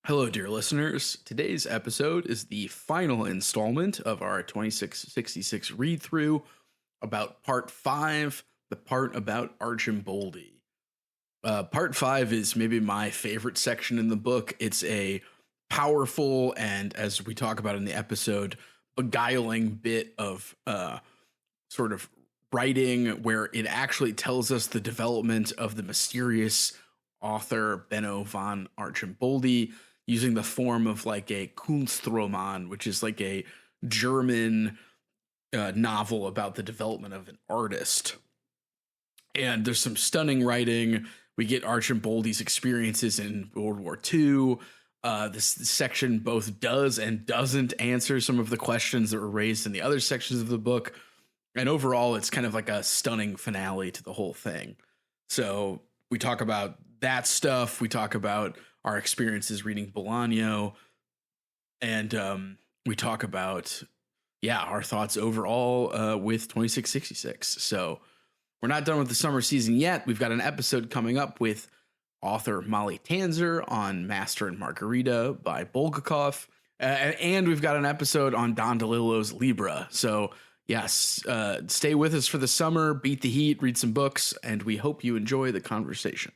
Hello, dear listeners. Today's episode is the final installment of our 2666 read through about part 5, the part about Archimboldi. Part 5 is maybe my favorite section in the book. It's a powerful and, as we talk about in the episode, beguiling bit of sort of writing where it actually tells us the development of the mysterious author Benno von Archimboldi, using the form of like a kunstleroman, which is like a German novel about the development of an artist. And there's some stunning writing. We get Archimboldi's experiences in World War II. This section both does and doesn't answer some of the questions that were raised in the other sections of the book. And overall, it's kind of like a stunning finale to the whole thing. So we talk about that stuff. We talk about our experiences reading Bolaño, and we talk about, our thoughts overall with 2666. So we're not done with the summer season yet. We've got an episode coming up with author Molly Tanzer on Master and Margarita by Bulgakov, and we've got an episode on Don DeLillo's Libra. So yes, stay with us for the summer, beat the heat, read some books, and we hope you enjoy the conversation.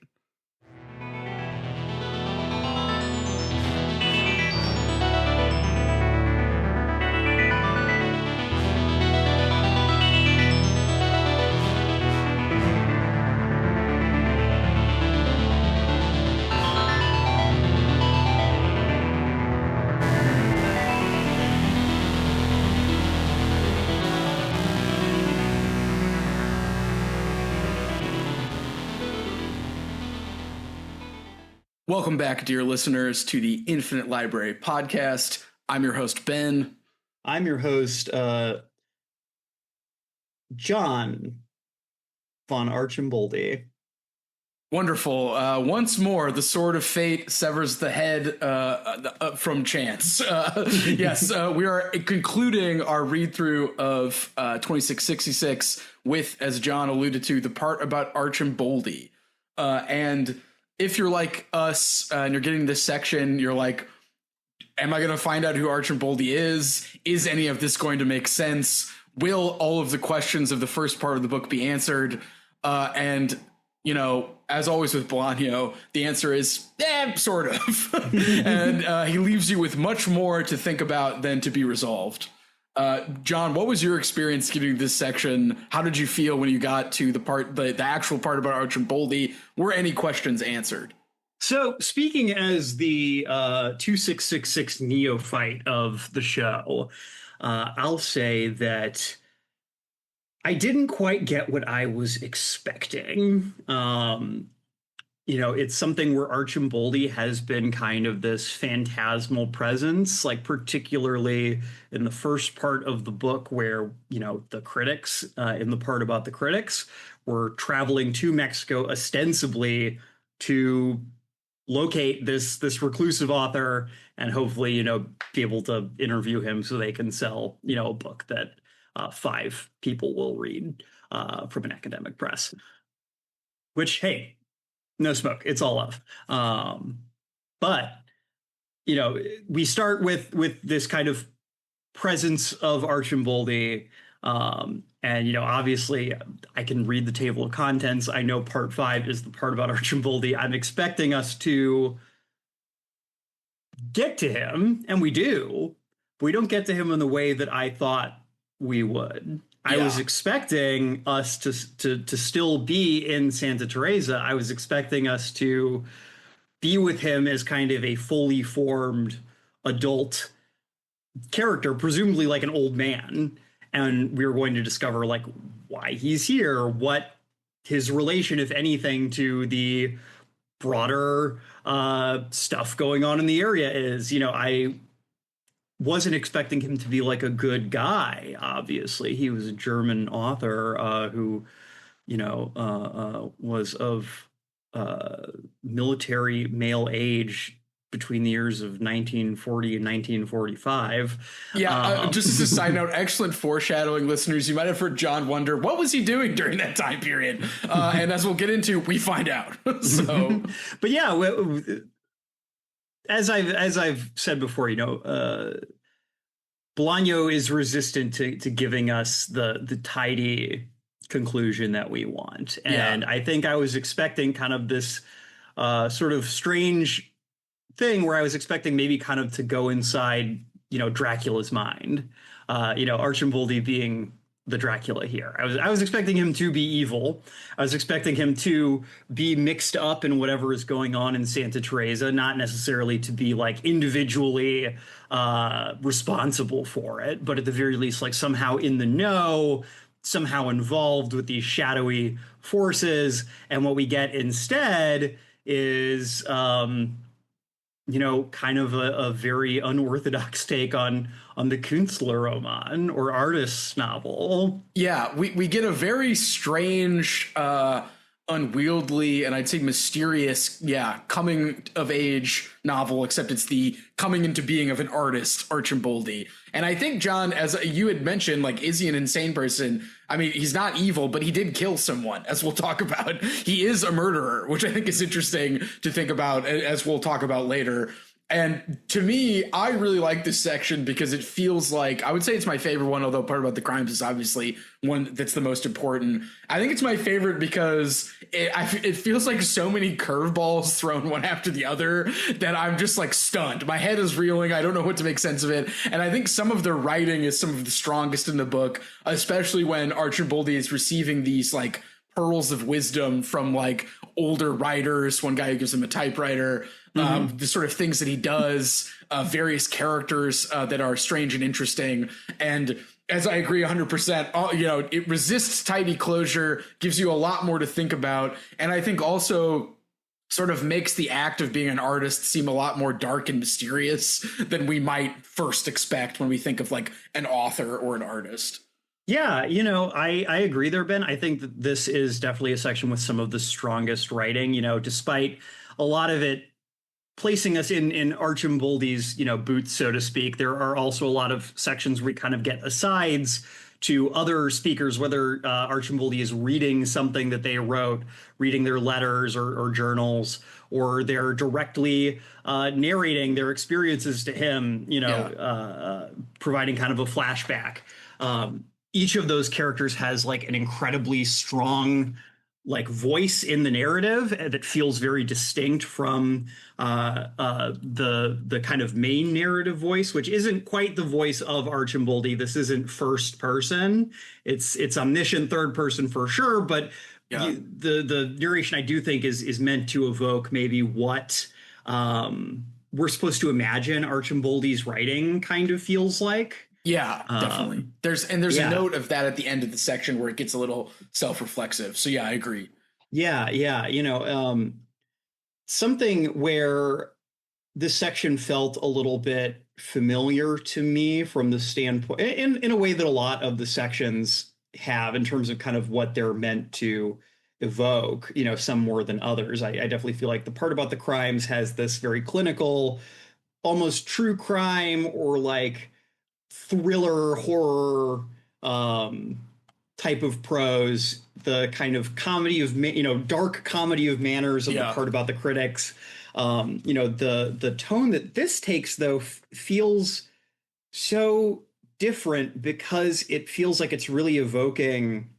Welcome back, dear listeners, to the Infinite Library podcast. I'm your host, Ben. I'm your host, John von Archimboldi. Wonderful. Once more, the sword of fate severs the head from chance. Yes, we are concluding our read-through of 2666 with, as John alluded to, the part about Archimboldi. And if you're like us and you're getting this section, you're like, am I going to find out who Archimboldi is? Is any of this going to make sense? Will all of the questions of the first part of the book be answered? And, you know, as always with Bolaño, the answer is, sort of. And he leaves you with much more to think about than to be resolved. John, what was your experience getting this section? How did you feel when you got to the actual part about Archimboldi? Were any questions answered? So, speaking as the 2666 neophyte of the show, I'll say that I didn't quite get what I was expecting. It's something where Archimboldi has been kind of this phantasmal presence, like particularly in the first part of the book where, the critics, in the part about the critics, were traveling to Mexico ostensibly to locate this reclusive author and hopefully, be able to interview him so they can sell, a book that 5 people will read from an academic press. Which, hey, no smoke. It's all love. But, we start with this kind of presence of Archimboldi. And, obviously I can read the table of contents. I know part 5 is the part about Archimboldi. I'm expecting us to get to him, and we do. But we don't get to him in the way that I thought we would. I was expecting us to still be in Santa Teresa. I was expecting us to be with him as kind of a fully formed adult character, presumably like an old man. And we were going to discover like why he's here, what his relation, if anything, to the broader stuff going on in the area is. I wasn't expecting him to be like a good guy. Obviously, he was a German author who, was of military male age between the years of 1940 and 1945. Just as a side note, excellent foreshadowing, listeners. You might have heard John wonder, what was he doing during that time period? And as we'll get into, we find out. So, but yeah, as I've said before, Bolaño is resistant to giving us the tidy conclusion that we want. And I think I was expecting kind of this sort of strange thing where I was expecting maybe kind of to go inside, Dracula's mind, Archimboldi being the Dracula here. I was expecting him to be evil. I was expecting him to be mixed up in whatever is going on in Santa Teresa, not necessarily to be like individually responsible for it, but at the very least, like somehow in the know, somehow involved with these shadowy forces. And what we get instead is kind of a very unorthodox take on the kunstleroman or artist's novel. Yeah, we get a very strange, unwieldy, and I'd say mysterious, coming of age novel, except it's the coming into being of an artist, Archimboldi. And I think, John, as you had mentioned, like, is he an insane person? I mean, he's not evil, but he did kill someone, as we'll talk about. He is a murderer, which I think is interesting to think about, as we'll talk about later. And to me, I really like this section because it feels like, I would say it's my favorite one, although part about the crimes is obviously one that's the most important. I think it's my favorite because it feels like so many curveballs thrown one after the other that I'm just like stunned. My head is reeling. I don't know what to make sense of it. And I think some of the writing is some of the strongest in the book, especially when Archimboldi is receiving these like pearls of wisdom from like older writers. One guy who gives him a typewriter, the sort of things that he does, various characters that are strange and interesting. And as I agree 100%, it resists tidy closure, gives you a lot more to think about. And I think also sort of makes the act of being an artist seem a lot more dark and mysterious than we might first expect when we think of like an author or an artist. Yeah, I agree there, Ben. I think that this is definitely a section with some of the strongest writing, despite a lot of it placing us in Archimboldi's, boots, so to speak. There are also a lot of sections where we kind of get asides to other speakers, whether Archimboldi is reading something that they wrote, reading their letters or journals, or they're directly narrating their experiences to him, providing kind of a flashback. Each of those characters has like an incredibly strong like voice in the narrative that feels very distinct from the kind of main narrative voice, which isn't quite the voice of Archimboldi. This isn't first person. It's omniscient third person for sure, but the narration I do think is meant to evoke maybe what we're supposed to imagine Archimboldi's writing kind of feels like. Yeah, definitely. There's a note of that at the end of the section where it gets a little self-reflexive. So yeah, I agree. Yeah. Something where this section felt a little bit familiar to me from the standpoint, in a way that a lot of the sections have in terms of kind of what they're meant to evoke, some more than others. I definitely feel like the part about the crimes has this very clinical, almost true crime or like thriller horror type of prose, the kind of comedy of dark comedy of manners of the part about the critics. The tone that this takes though feels so different because it feels like it's really evoking,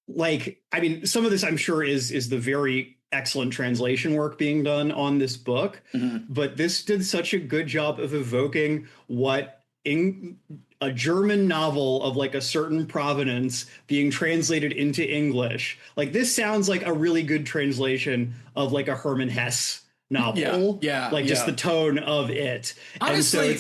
like, I mean, some of this I'm sure is the very excellent translation work being done on this book, but this did such a good job of evoking what in a German novel of like a certain provenance being translated into English. Like this sounds like a really good translation of like a Hermann Hesse novel. Just the tone of it. Honestly,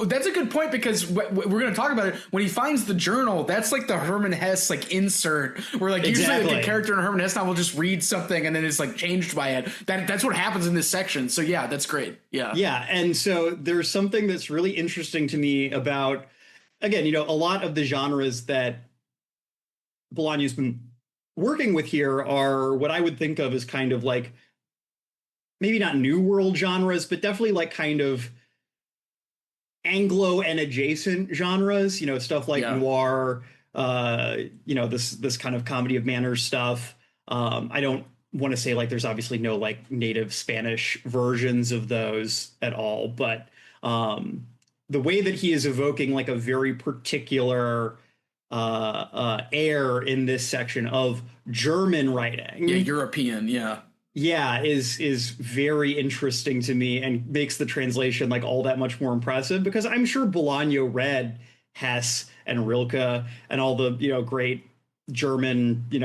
that's a good point because we're going to talk about it. When he finds the journal, that's like the Hermann Hesse like insert where like usually like a character in a Hermann Hesse novel just reads something and then it's like changed by it. That's what happens in this section. So yeah, that's great. Yeah. And so there's something that's really interesting to me about, again, a lot of the genres that Bolaño's been working with here are what I would think of as kind of like, maybe not new world genres, but definitely like kind of Anglo and adjacent genres, stuff like noir, this kind of comedy of manners stuff. I don't want to say like there's obviously no like native Spanish versions of those at all, but the way that he is evoking like a very particular air in this section of German writing. Yeah, European, yeah. Yeah, is very interesting to me and makes the translation like all that much more impressive, because I'm sure Bolaño read Hess and Rilke and all the, great German, I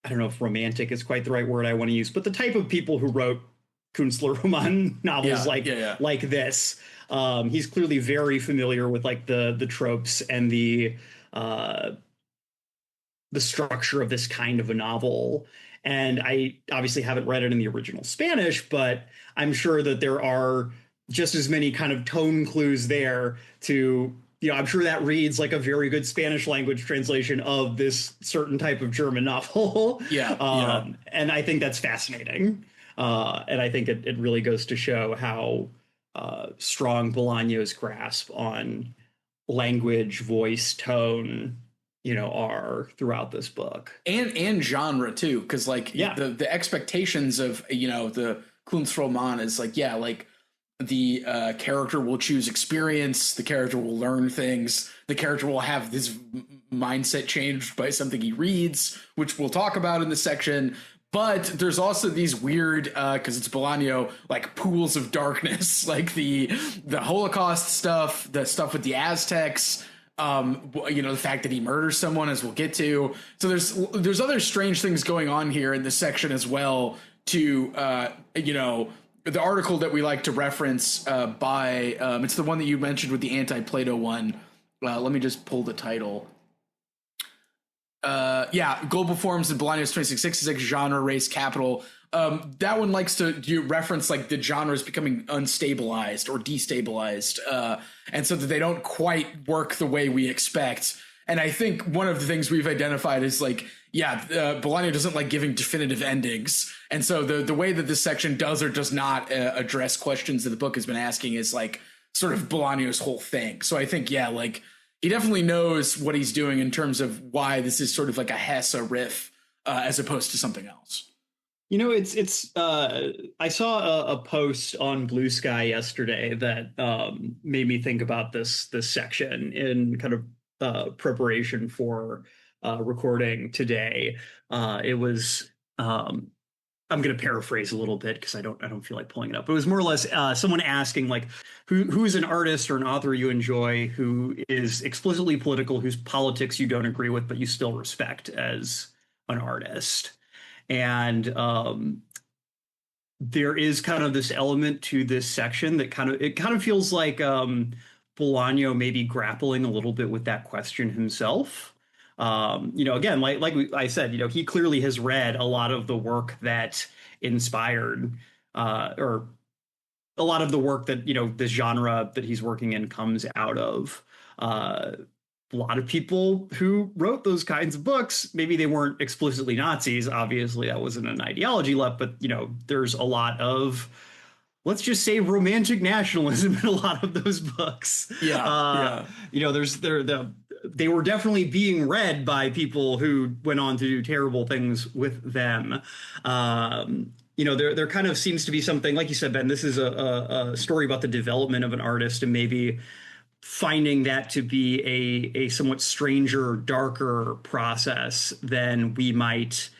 don't know if romantic is quite the right word I want to use, but the type of people who wrote kunstleroman novels like this. He's clearly very familiar with like the tropes and the structure of this kind of a novel. And I obviously haven't read it in the original Spanish, but I'm sure that there are just as many kind of tone clues there to, I'm sure that reads like a very good Spanish language translation of this certain type of German novel. And I think that's fascinating. And I think it really goes to show how strong Bolaño's grasp on language, voice, tone, are throughout this book, and genre too, because like the expectations of the kunstleroman is like the character will choose experience, the character will learn things, the character will have this mindset changed by something he reads, which we'll talk about in this section. But there's also these weird, because it's Bolaño, like pools of darkness, like the Holocaust stuff, the stuff with the Aztecs. The fact that he murders someone, as we'll get to. So there's other strange things going on here in this section as well. To the article that we like to reference by it's the one that you mentioned with the anti-Plato one. Let me just pull the title. Global Forms in Bolaño's 2666 genre, race, capital. That one likes to reference like the genres becoming unstabilized or destabilized, and so that they don't quite work the way we expect. And I think one of the things we've identified is like, Bolaño doesn't like giving definitive endings, and so the way that this section does or does not address questions that the book has been asking is like sort of Bolaño's whole thing. So I think he definitely knows what he's doing in terms of why this is sort of like a Hesse riff as opposed to something else. It's I saw a post on Blue Sky yesterday that made me think about this section in kind of preparation for recording today. It was I'm going to paraphrase a little bit because I don't feel like pulling it up. But it was more or less someone asking like who's an artist or an author you enjoy who is explicitly political, whose politics you don't agree with, but you still respect as an artist. And there is kind of this element to this section that kind of feels like Bolaño maybe grappling a little bit with that question himself. Again, I said, he clearly has read a lot of the work that inspired or a lot of the work that, the genre that he's working in comes out of. A lot of people who wrote those kinds of books, maybe they weren't explicitly Nazis. Obviously, that wasn't an ideology left, but, there's a lot of, let's just say, romantic nationalism in a lot of those books. They were definitely being read by people who went on to do terrible things with them. There kind of seems to be something, like you said, Ben, this is a story about the development of an artist and maybe finding that to be a somewhat stranger, darker process than we might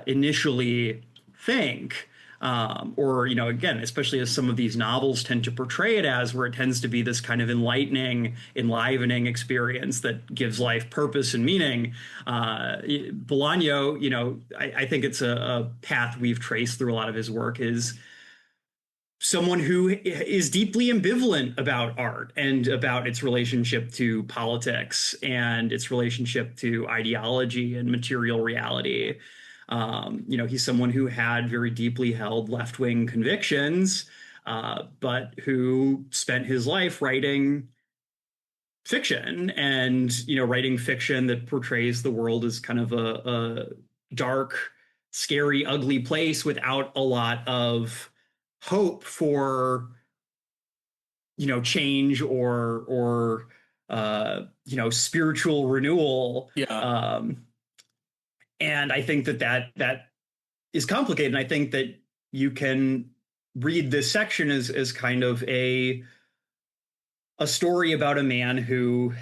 initially think. Again, especially as some of these novels tend to portray it as, where it tends to be this kind of enlivening experience that gives life purpose and meaning. Bolaño, I think it's a path we've traced through a lot of his work, is someone who is deeply ambivalent about art and about its relationship to politics and its relationship to ideology and material reality. He's someone who had very deeply held left-wing convictions, but who spent his life writing fiction and, writing fiction that portrays the world as kind of a dark, scary, ugly place without a lot of hope for, change or spiritual renewal. And I think that is complicated. And I think that you can read this section as kind of a story about a man who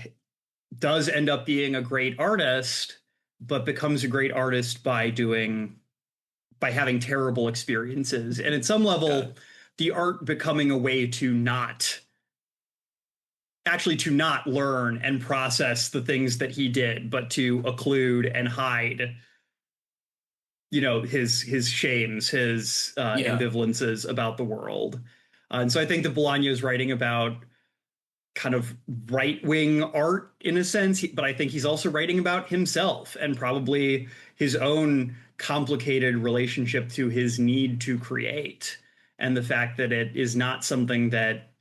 does end up being a great artist, but becomes a great artist by having terrible experiences. And at some level, the art becoming a way to not learn and process the things that he did, but to occlude and hide, his shames, his ambivalences about the world. And so I think that Bolaño is writing about kind of right-wing art in a sense, but I think he's also writing about himself and probably his own complicated relationship to his need to create, and the fact that it is not something that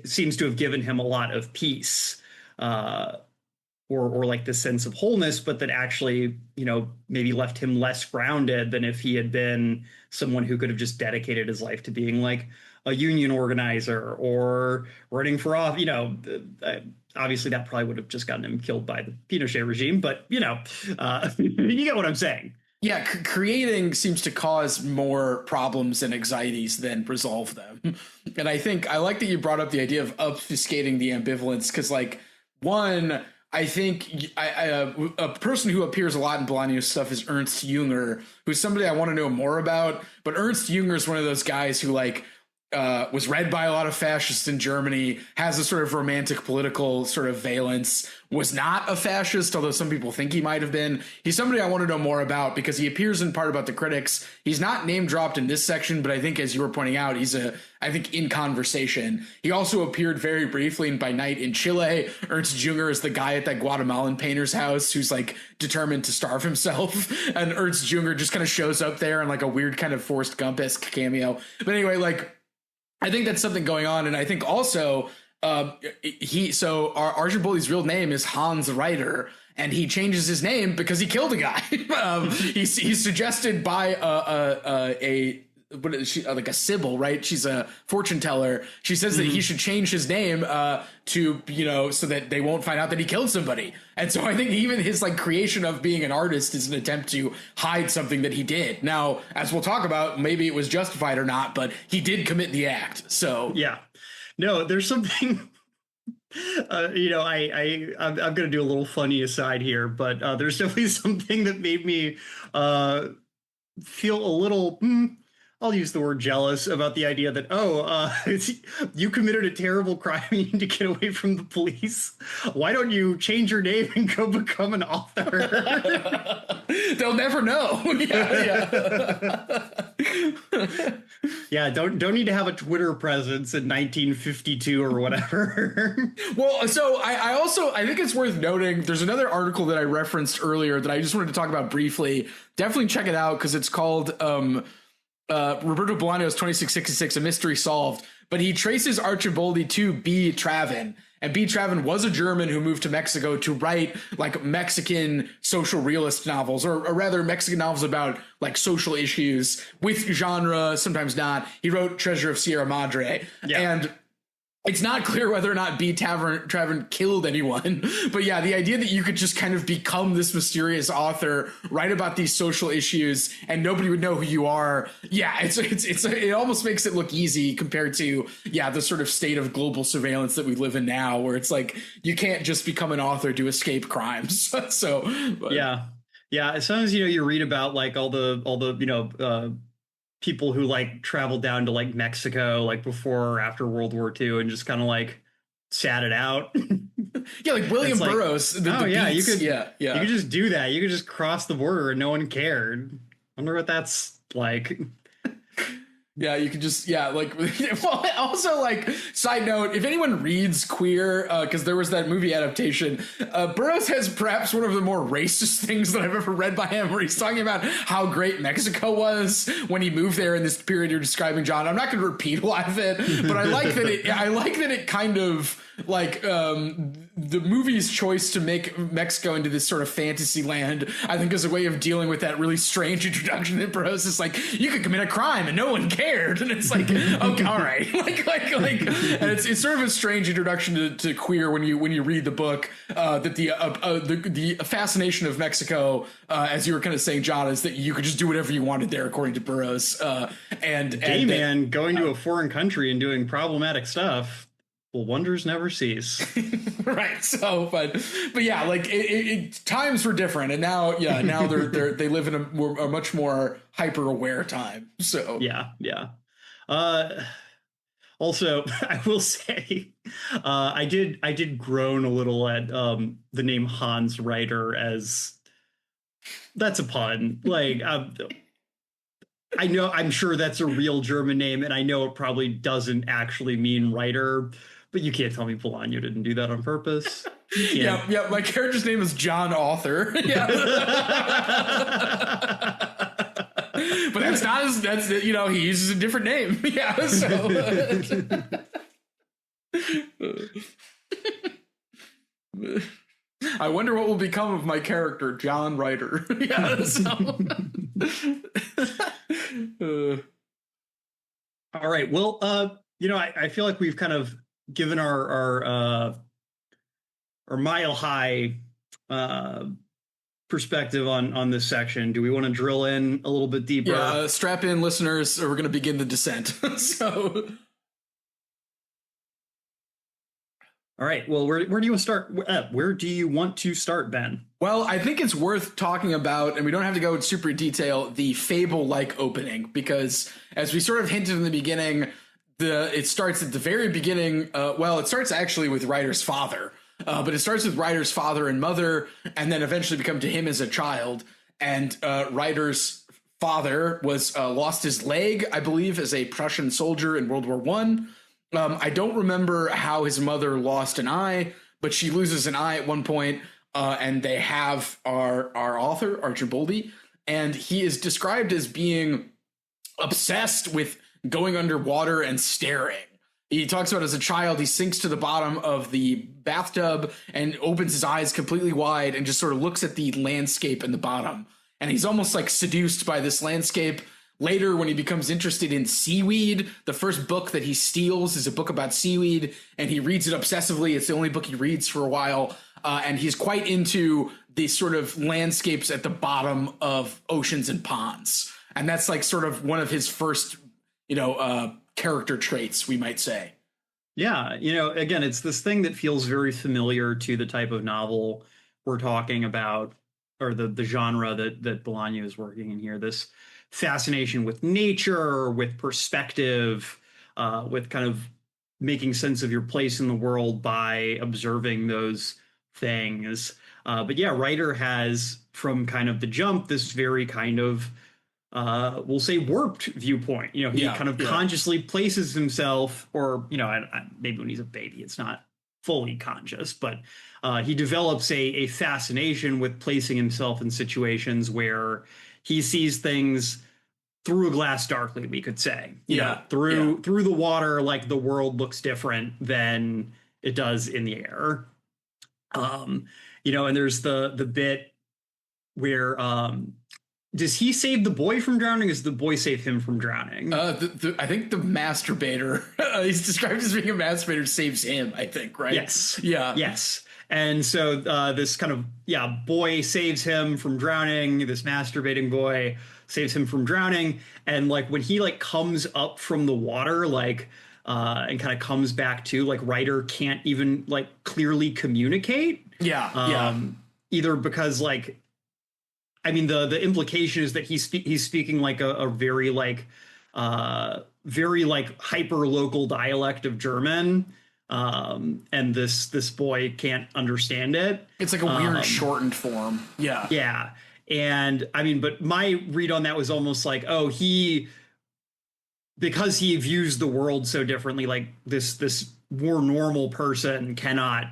seems to have given him a lot of peace, or like this sense of wholeness, but that actually, maybe left him less grounded than if he had been someone who could have just dedicated his life to being like a union organizer or running for office. Obviously that probably would have just gotten him killed by the Pinochet regime, but you get what I'm saying. Yeah, creating seems to cause more problems and anxieties than resolve them. And I think I like that you brought up the idea of obfuscating the ambivalence, because I think a person who appears a lot in Bolaño's stuff is Ernst Jünger, who's somebody I want to know more about. But Ernst Jünger is one of those guys who was read by a lot of fascists in Germany, has a sort of romantic political sort of valence, was not a fascist, although some people think he might have been. He's somebody I want to know more about because he appears in part about the critics. He's not name dropped in this section, but I think, as you were pointing out, he's in conversation. He also appeared very briefly in By Night in Chile. Ernst Jünger is the guy at that Guatemalan painter's house who's determined to starve himself. And Ernst Jünger just kind of shows up there in a weird kind of Forrest Gump-esque cameo. But anyway, I think that's something going on. And I think also Archimboldi's real name is Hans Reiter, and he changes his name because he killed a guy. He's suggested by a Sybil, right? She's a fortune teller. She says that he should change his name to, so that they won't find out that he killed somebody. And so I think even his creation of being an artist is an attempt to hide something that he did. Now, as we'll talk about, maybe it was justified or not, but he did commit the act. So yeah, no, there's something. I'm going to do a little funny aside here, but there's definitely something that made me feel a little. I'll use the word jealous about the idea that, you committed a terrible crime and you need to get away from the police. Why don't you change your name and go become an author? They'll never know. Yeah, don't need to have a Twitter presence in 1952 or whatever. Well, so I think it's worth noting, there's another article that I referenced earlier that I just wanted to talk about briefly. Definitely check it out because it's called Roberto Bolaño's 2666, A Mystery Solved. But he traces Archimboldi to B. Travin. And B. Travin was a German who moved to Mexico to write Mexican social realist novels, or rather Mexican novels about social issues with genre, sometimes not. He wrote Treasure of Sierra Madre. Yeah. And it's not clear whether or not B. Travin killed anyone, but yeah, the idea that you could just kind of become this mysterious author, write about these social issues, and nobody would know who you are. Yeah, it almost makes it look easy compared to the sort of state of global surveillance that we live in now, where it's you can't just become an author to escape crimes. Yeah. As soon as you read about all the people who traveled down to Mexico before or after World War II and just kind of sat it out. Yeah, William Burroughs. You could just do that. You could just cross the border and no one cared. I wonder what that's like. Yeah, you could just, well, also, side note, if anyone reads Queer, because there was that movie adaptation, Burroughs has perhaps one of the more racist things that I've ever read by him, where he's talking about how great Mexico was when he moved there in this period you're describing, John. I'm not going to repeat a lot of it, but I like that it kind of, the movie's choice to make Mexico into this sort of fantasy land, I think, is a way of dealing with that really strange introduction that Burroughs is like, you could commit a crime and no one cared, and it's like, okay, all right, and it's sort of a strange introduction to queer when you read the book. That the fascination of Mexico, as you were kind of saying, John, is that you could just do whatever you wanted there, according to Burroughs. Gay man going to a foreign country and doing problematic stuff. Well, wonders never cease. Right. So, but yeah, like times were different, and now they live in a much more hyper aware time. So yeah. Also, I will say, I did groan a little at the name Hans Reiter, as that's a pun. Like, I'm sure that's a real German name, and I know it probably doesn't actually mean writer. But you can't tell me Bolaño didn't do that on purpose. Yeah. My character's name is John Author. Yeah. But he uses a different name. Yeah. So. I wonder what will become of my character, John Reiter. Yeah. So. All right. Well, I feel like we've kind of given our mile high perspective on this section. Do we want to drill in a little bit deeper? Yeah, strap in, listeners, or we're going to begin the descent. So, all right. Well, where do you want to start? Where do you want to start, Ben? Well, I think it's worth talking about, and we don't have to go in super detail, the fable-like opening, because as we sort of hinted in the beginning, it starts at the very beginning. It starts actually with Ryder's father, but it starts with Ryder's father and mother, and then eventually become to him as a child. And Ryder's father was lost his leg, I believe, as a Prussian soldier in World War I. I don't remember how his mother lost an eye, but she loses an eye at one point, and they have our author, Archimboldi, and he is described as being obsessed with going underwater and staring. He talks about as a child, he sinks to the bottom of the bathtub and opens his eyes completely wide and just sort of looks at the landscape in the bottom. And he's almost like seduced by this landscape. Later, when he becomes interested in seaweed, the first book that he steals is a book about seaweed, and he reads it obsessively. It's the only book he reads for a while. And he's quite into the sort of landscapes at the bottom of oceans and ponds. And that's like sort of one of his first character traits, we might say. Yeah. Again, it's this thing that feels very familiar to the type of novel we're talking about, or the genre that Bolaño is working in here. This fascination with nature, with perspective, with kind of making sense of your place in the world by observing those things. But yeah, Ryder has, from kind of the jump, this very kind of we'll say warped viewpoint. He kind of consciously places himself, or maybe when he's a baby it's not fully conscious, but he develops a fascination with placing himself in situations where he sees things through a glass darkly, we could say. Through the water, like the world looks different than it does in the air. And there's the bit where does he save the boy from drowning? Or does the boy save him from drowning? I think the masturbator, he's described as being a masturbator, saves him, I think, right? Yes. Yeah. Yes. And so this kind of, boy saves him from drowning. This masturbating boy saves him from drowning. And like when he like comes up from the water, like and kind of comes back to, like, Ryder can't even like clearly communicate. Either because like, I mean, the implication is that he's speaking like a very like hyper local dialect of German, and this boy can't understand it. It's like a weird shortened form. Yeah, and I mean, but my read on that was almost like, because he views the world so differently, like this more normal person cannot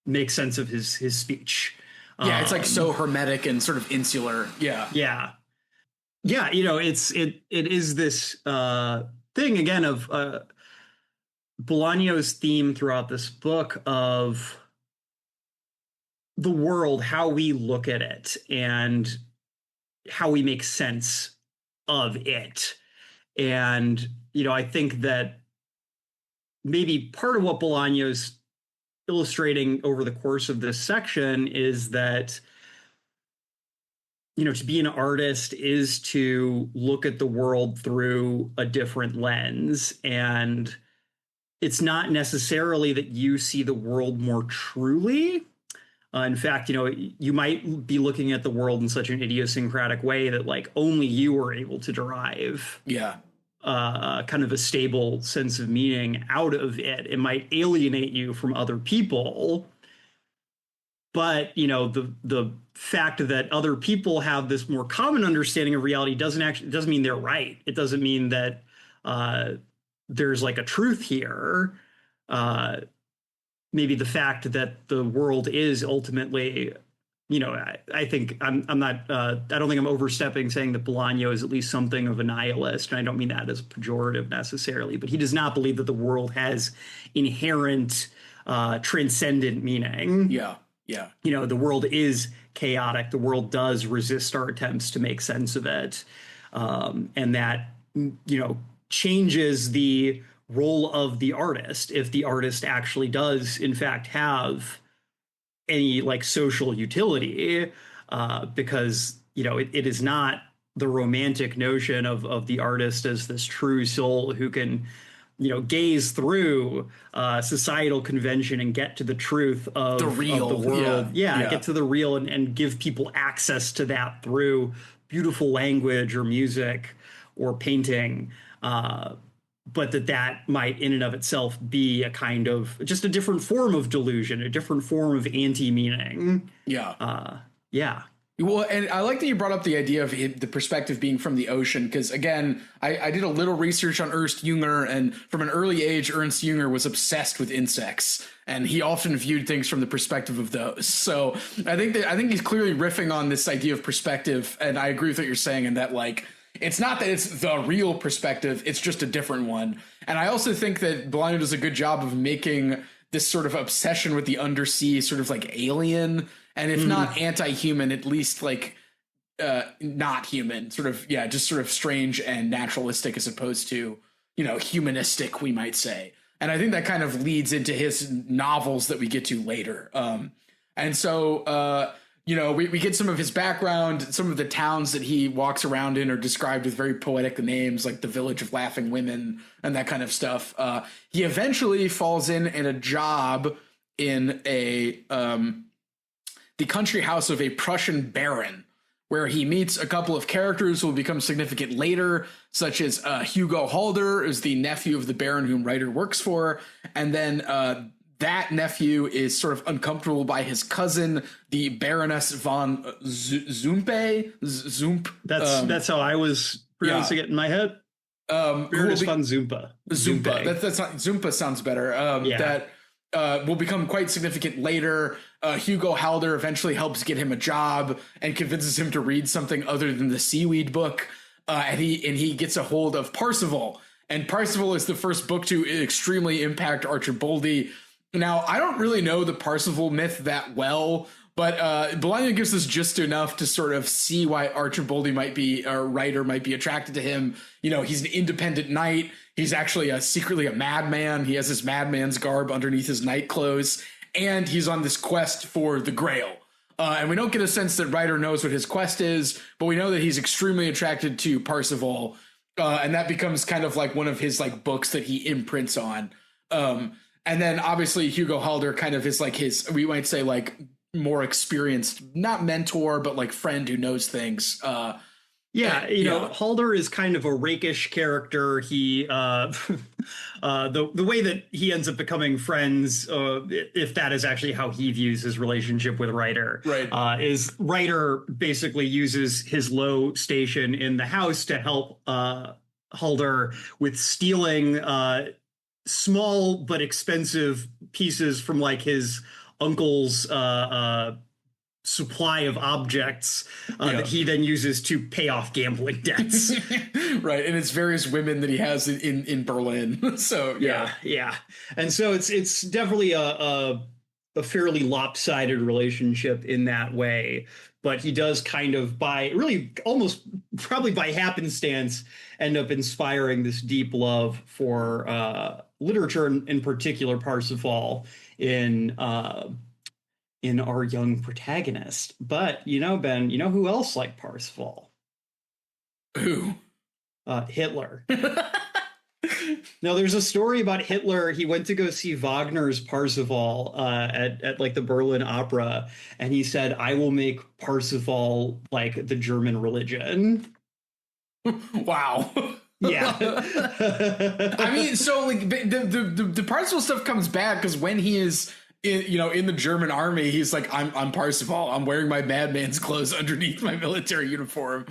make sense of his speech. Yeah, it's like so hermetic and sort of insular. Yeah. It is this thing again of Bolaño's theme throughout this book of the world, how we look at it, and how we make sense of it. And, I think that maybe part of what Bolaño's illustrating over the course of this section is that, to be an artist is to look at the world through a different lens. And it's not necessarily that you see the world more truly. In fact, you might be looking at the world in such an idiosyncratic way that like only you are able to derive kind of a stable sense of meaning out of it. It might alienate you from other people. But, the fact that other people have this more common understanding of reality doesn't mean they're right. It doesn't mean that there's like a truth here. Maybe the fact that the world is ultimately, I think I don't think I'm overstepping saying that Bolaño is at least something of a nihilist. And I don't mean that as pejorative necessarily, but he does not believe that the world has inherent transcendent meaning. Yeah. The world is chaotic. The world does resist our attempts to make sense of it. And that, changes the role of the artist if the artist actually does, in fact, have any like social utility, because, it is not the romantic notion of the artist as this true soul who can, gaze through societal convention and get to the truth of the real of the world. Get to the real and give people access to that through beautiful language or music or painting. But that might in and of itself be a kind of just a different form of delusion, a different form of anti-meaning. Well, and I like that you brought up the idea of the perspective being from the ocean, because, again, I did a little research on Ernst Jünger, and from an early age, Ernst Jünger was obsessed with insects, and he often viewed things from the perspective of those. So I think he's clearly riffing on this idea of perspective, and I agree with what you're saying in that, like, it's not that it's the real perspective, it's just a different one. And I also think that Bolaño does a good job of making this sort of obsession with the undersea sort of like alien, and if not anti-human, at least like not human, sort of, just sort of strange and naturalistic as opposed to, humanistic, we might say. And I think that kind of leads into his novels that we get to later. And so, we get some of his background. Some of the towns that he walks around in are described with very poetic names, like the Village of Laughing Women and that kind of stuff. He eventually falls in a job in the country house of a Prussian baron, where he meets a couple of characters who will become significant later, such as Hugo Halder is the nephew of the baron whom Reiter works for, and then that nephew is sort of uncomfortable by his cousin, the Baroness von Zump. That's how I was pronouncing it in my head. Baroness von Zumpa. That's not Zumpa sounds better. That will become quite significant later. Hugo Halder eventually helps get him a job and convinces him to read something other than the seaweed book. And he gets a hold of Parsifal. And Parsifal is the first book to extremely impact Archimboldi. Now, I don't really know the Parsifal myth that well, but Bolaño gives us just enough to sort of see why Archimboldi might be, or Reiter might be attracted to him. He's an independent knight. He's actually secretly a madman. He has his madman's garb underneath his knight clothes, and he's on this quest for the Grail. And we don't get a sense that Reiter knows what his quest is, but we know that he's extremely attracted to Parsifal, and that becomes kind of like one of his like books that he imprints on. And then obviously Hugo Halder kind of is like his, we might say like more experienced, not mentor, but like friend who knows things. Halder is kind of a rakish character. He, the way that he ends up becoming friends, if that is actually how he views his relationship with Reiter, is Reiter basically uses his low station in the house to help Halder with stealing small but expensive pieces from like his uncle's supply of objects that he then uses to pay off gambling debts. Right. And it's various women that he has in Berlin. So, yeah. And so it's definitely a a fairly lopsided relationship in that way. But he does kind of, by really almost probably by happenstance, end up inspiring this deep love for literature, in particular Parsifal, in our young protagonist. But Ben, who else liked Parsifal? Who? Hitler. No, there's a story about Hitler. He went to go see Wagner's Parsifal at like the Berlin Opera, and he said, "I will make Parsifal like the German religion." Wow. Yeah. I mean, so like the Parsifal stuff comes back because when he is in the German army, he's like, I'm Parsifal. I'm wearing my madman's clothes underneath my military uniform.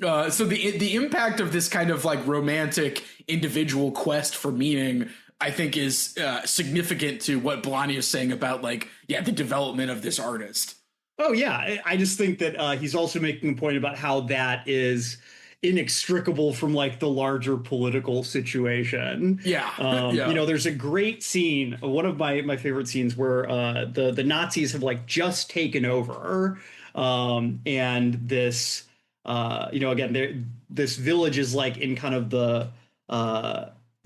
So the impact of this kind of like romantic individual quest for meaning, I think, is significant to what Bolaño is saying about the development of this artist. Oh yeah, I just think that he's also making a point about how that is inextricable from like the larger political situation. There's a great scene, one of my favorite scenes, where the Nazis have like just taken over, and this this village is like in kind of the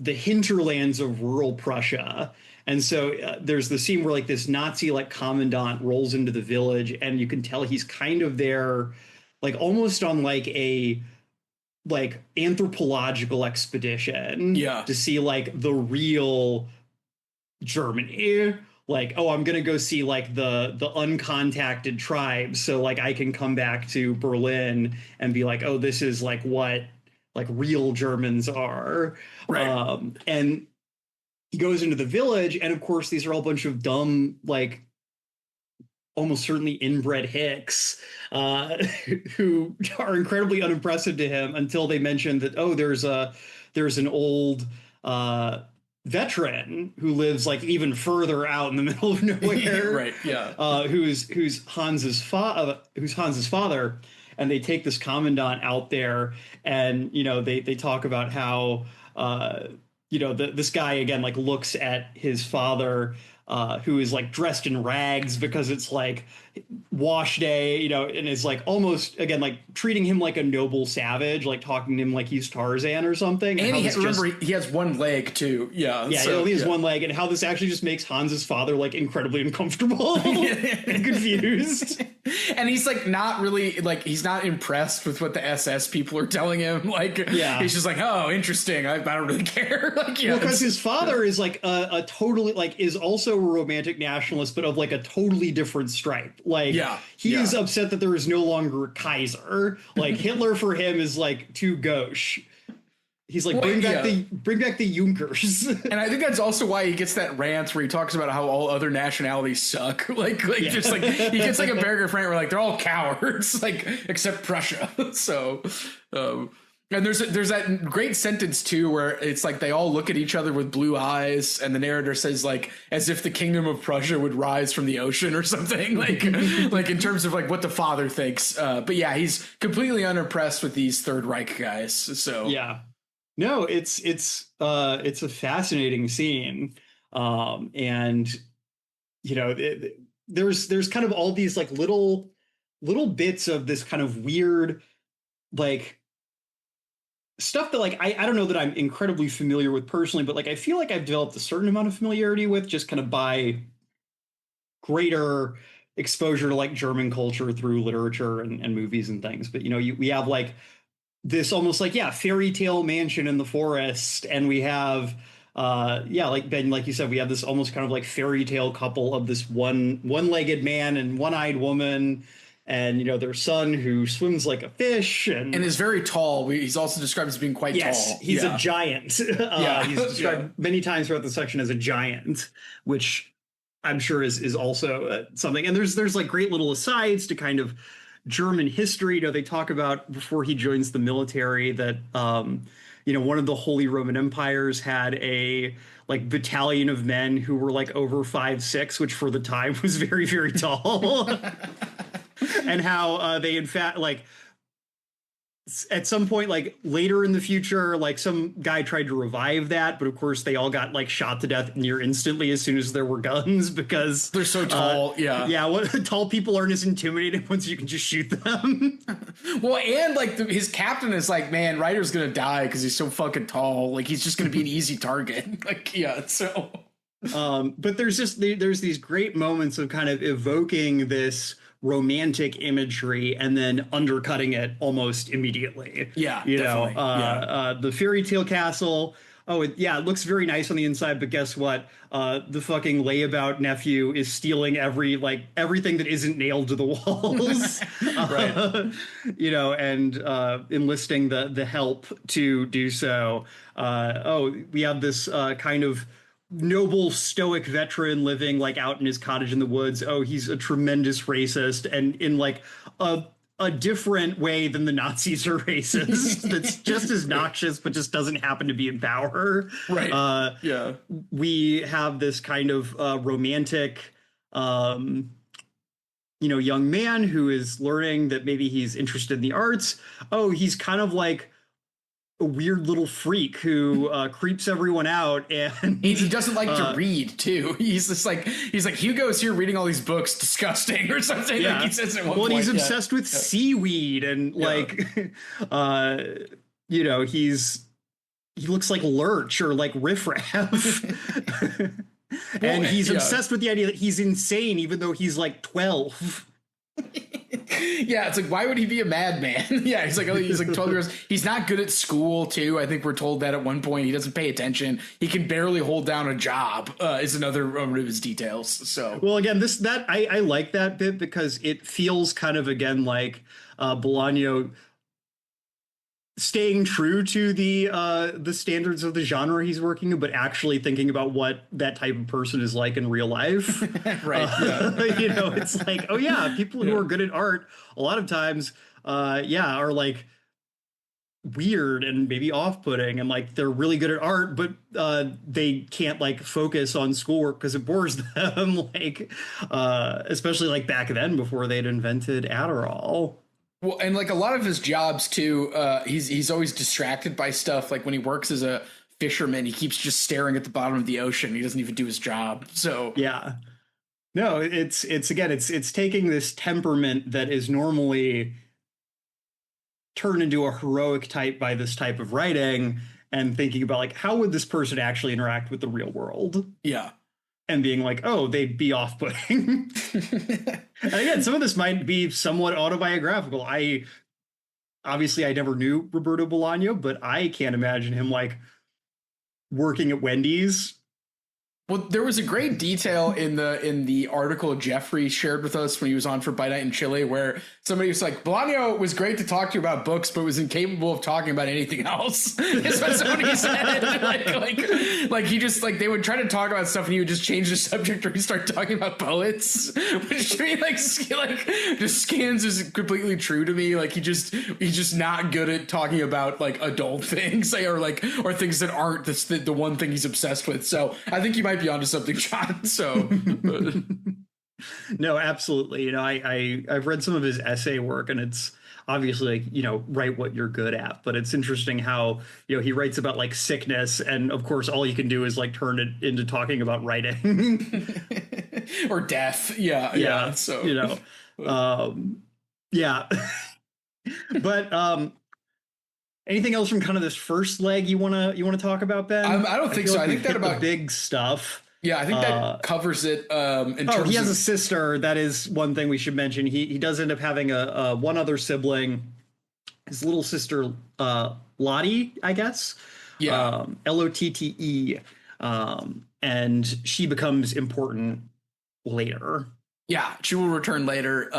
hinterlands of rural Prussia. And so there's the scene where like this Nazi like commandant rolls into the village, and you can tell he's kind of there like almost on like a anthropological expedition to see like the real Germany. Like, oh, I'm gonna go see like the uncontacted tribes, so like I can come back to Berlin and be like, oh, this is like what like real Germans are. Right. And he goes into the village, and of course these are all a bunch of dumb, like almost certainly inbred hicks who are incredibly unimpressive to him until they mention that, oh, there's an old veteran who lives like even further out in the middle of nowhere. Right. Yeah. Who's Hans's father. And they take this commandant out there, and they talk about how this guy again like looks at his father, who is like dressed in rags because it's like wash day, and is like almost again like treating him like a noble savage, like talking to him like he's Tarzan or something. And he has one leg too. Yeah. Yeah, he only has one leg, and how this actually just makes Hans's father like incredibly uncomfortable and confused. And he's like not really like, he's not impressed with what the SS people are telling him. Like, he's just like, oh, interesting. I don't really care. Like, because his father is like a totally like is also a romantic nationalist, but of like a totally different stripe. Like, he's upset that there is no longer a Kaiser. Like, Hitler for him is like too gauche. He's like, bring back the Junkers. And I think that's also why he gets that rant where he talks about how all other nationalities suck. Just like he gets like a paragraph rant where like they're all cowards, like except Prussia. So, and there's that great sentence too where it's like they all look at each other with blue eyes, and the narrator says like as if the kingdom of Prussia would rise from the ocean or something, like like in terms of like what the father thinks. But yeah, he's completely unimpressed with these Third Reich guys. So yeah. No, it's a fascinating scene, and there's kind of all these like little bits of this kind of weird like stuff that like I don't know that I'm incredibly familiar with personally, but like I feel like I've developed a certain amount of familiarity with just kind of by greater exposure to like German culture through literature and movies and things. But we have like this almost like fairy tale mansion in the forest, and we have like Ben, like you said, we have this almost kind of like fairy tale couple of this one-legged man and one-eyed woman, and their son who swims like a fish and is very tall. He's also described as being quite tall. He's a giant. He's described many times throughout the section as a giant, which I'm sure is also something. And there's like great little asides to kind of German history. They talk about before he joins the military that one of the Holy Roman Empires had a like battalion of men who were like over 5'6", which for the time was very, very tall. And how they in fact like at some point, like later in the future, like some guy tried to revive that, but of course they all got like shot to death near instantly as soon as there were guns because they're so tall. Tall people aren't as intimidating once you can just shoot them. Well, and like his captain is like, man, Ryder's gonna die because he's so fucking tall. Like he's just gonna be an easy target. Like so. But there's these great moments of kind of evoking this romantic imagery and then undercutting it almost immediately. Yeah, you definitely. know, the fairy tale castle. Oh, it looks very nice on the inside, but guess what? The fucking layabout nephew is stealing everything that isn't nailed to the walls, right? You know, and enlisting the help to do so. We have this kind of noble stoic veteran living like out in his cottage in the woods. Oh, he's a tremendous racist, and in like a different way than the Nazis are racist. That's just as noxious, but just doesn't happen to be in power. Right. We have this kind of romantic, young man who is learning that maybe he's interested in the arts. Oh, he's kind of like a weird little freak who creeps everyone out, and he doesn't like to read too. He's just like Hugo's here reading all these books, disgusting or something. Yeah. Like he says at one point. He's obsessed with seaweed and he looks like Lurch or like riffraff. And he's obsessed with the idea that he's insane, even though he's like 12. Yeah, it's like, why would he be a madman? Yeah, he's like 12 years. He's not good at school too. I think we're told that at one point. He doesn't pay attention. He can barely hold down a job. Is another of his details. So well, again, I like that bit because it feels kind of again like Bolaño staying true to the standards of the genre he's working in, but actually thinking about what that type of person is like in real life. Right. It's like, oh yeah, people who are good at art a lot of times, are like weird and maybe off-putting, and like they're really good at art, but they can't like focus on schoolwork because it bores them. Like, especially like back then before they'd invented Adderall. Well, and like a lot of his jobs too, he's always distracted by stuff. Like when he works as a fisherman, he keeps just staring at the bottom of the ocean. He doesn't even do his job. So yeah, no, it's taking this temperament that is normally turned into a heroic type by this type of writing and thinking about like, how would this person actually interact with the real world? Yeah. And being like, oh, they'd be off-putting. And again, some of this might be somewhat autobiographical. I never knew Roberto Bolaño, but I can't imagine him like working at Wendy's. Well, there was a great detail in the article Jeffrey shared with us when he was on for By Night in Chile, where somebody was like, Bolaño was great to talk to you about books, but was incapable of talking about anything else. Is what somebody said. like he just like they would try to talk about stuff and he would just change the subject or he'd start talking about poets, which to me just scans is completely true to me. Like he's just not good at talking about like adult things or things that aren't the one thing he's obsessed with. So I think you might be onto something, John. So no, absolutely. I've read some of his essay work, and it's obviously like, write what you're good at, but it's interesting how, he writes about like sickness, and of course all you can do is like turn it into talking about writing or death. Yeah. So but anything else from kind of this first leg you want to talk about, Ben? I don't think so. I think that about the big stuff. Yeah, I think that covers it. He has a sister. That is one thing we should mention. He does end up having a one other sibling, his little sister Lottie, I guess. Yeah, Lotte. And she becomes important later. Yeah, she will return later.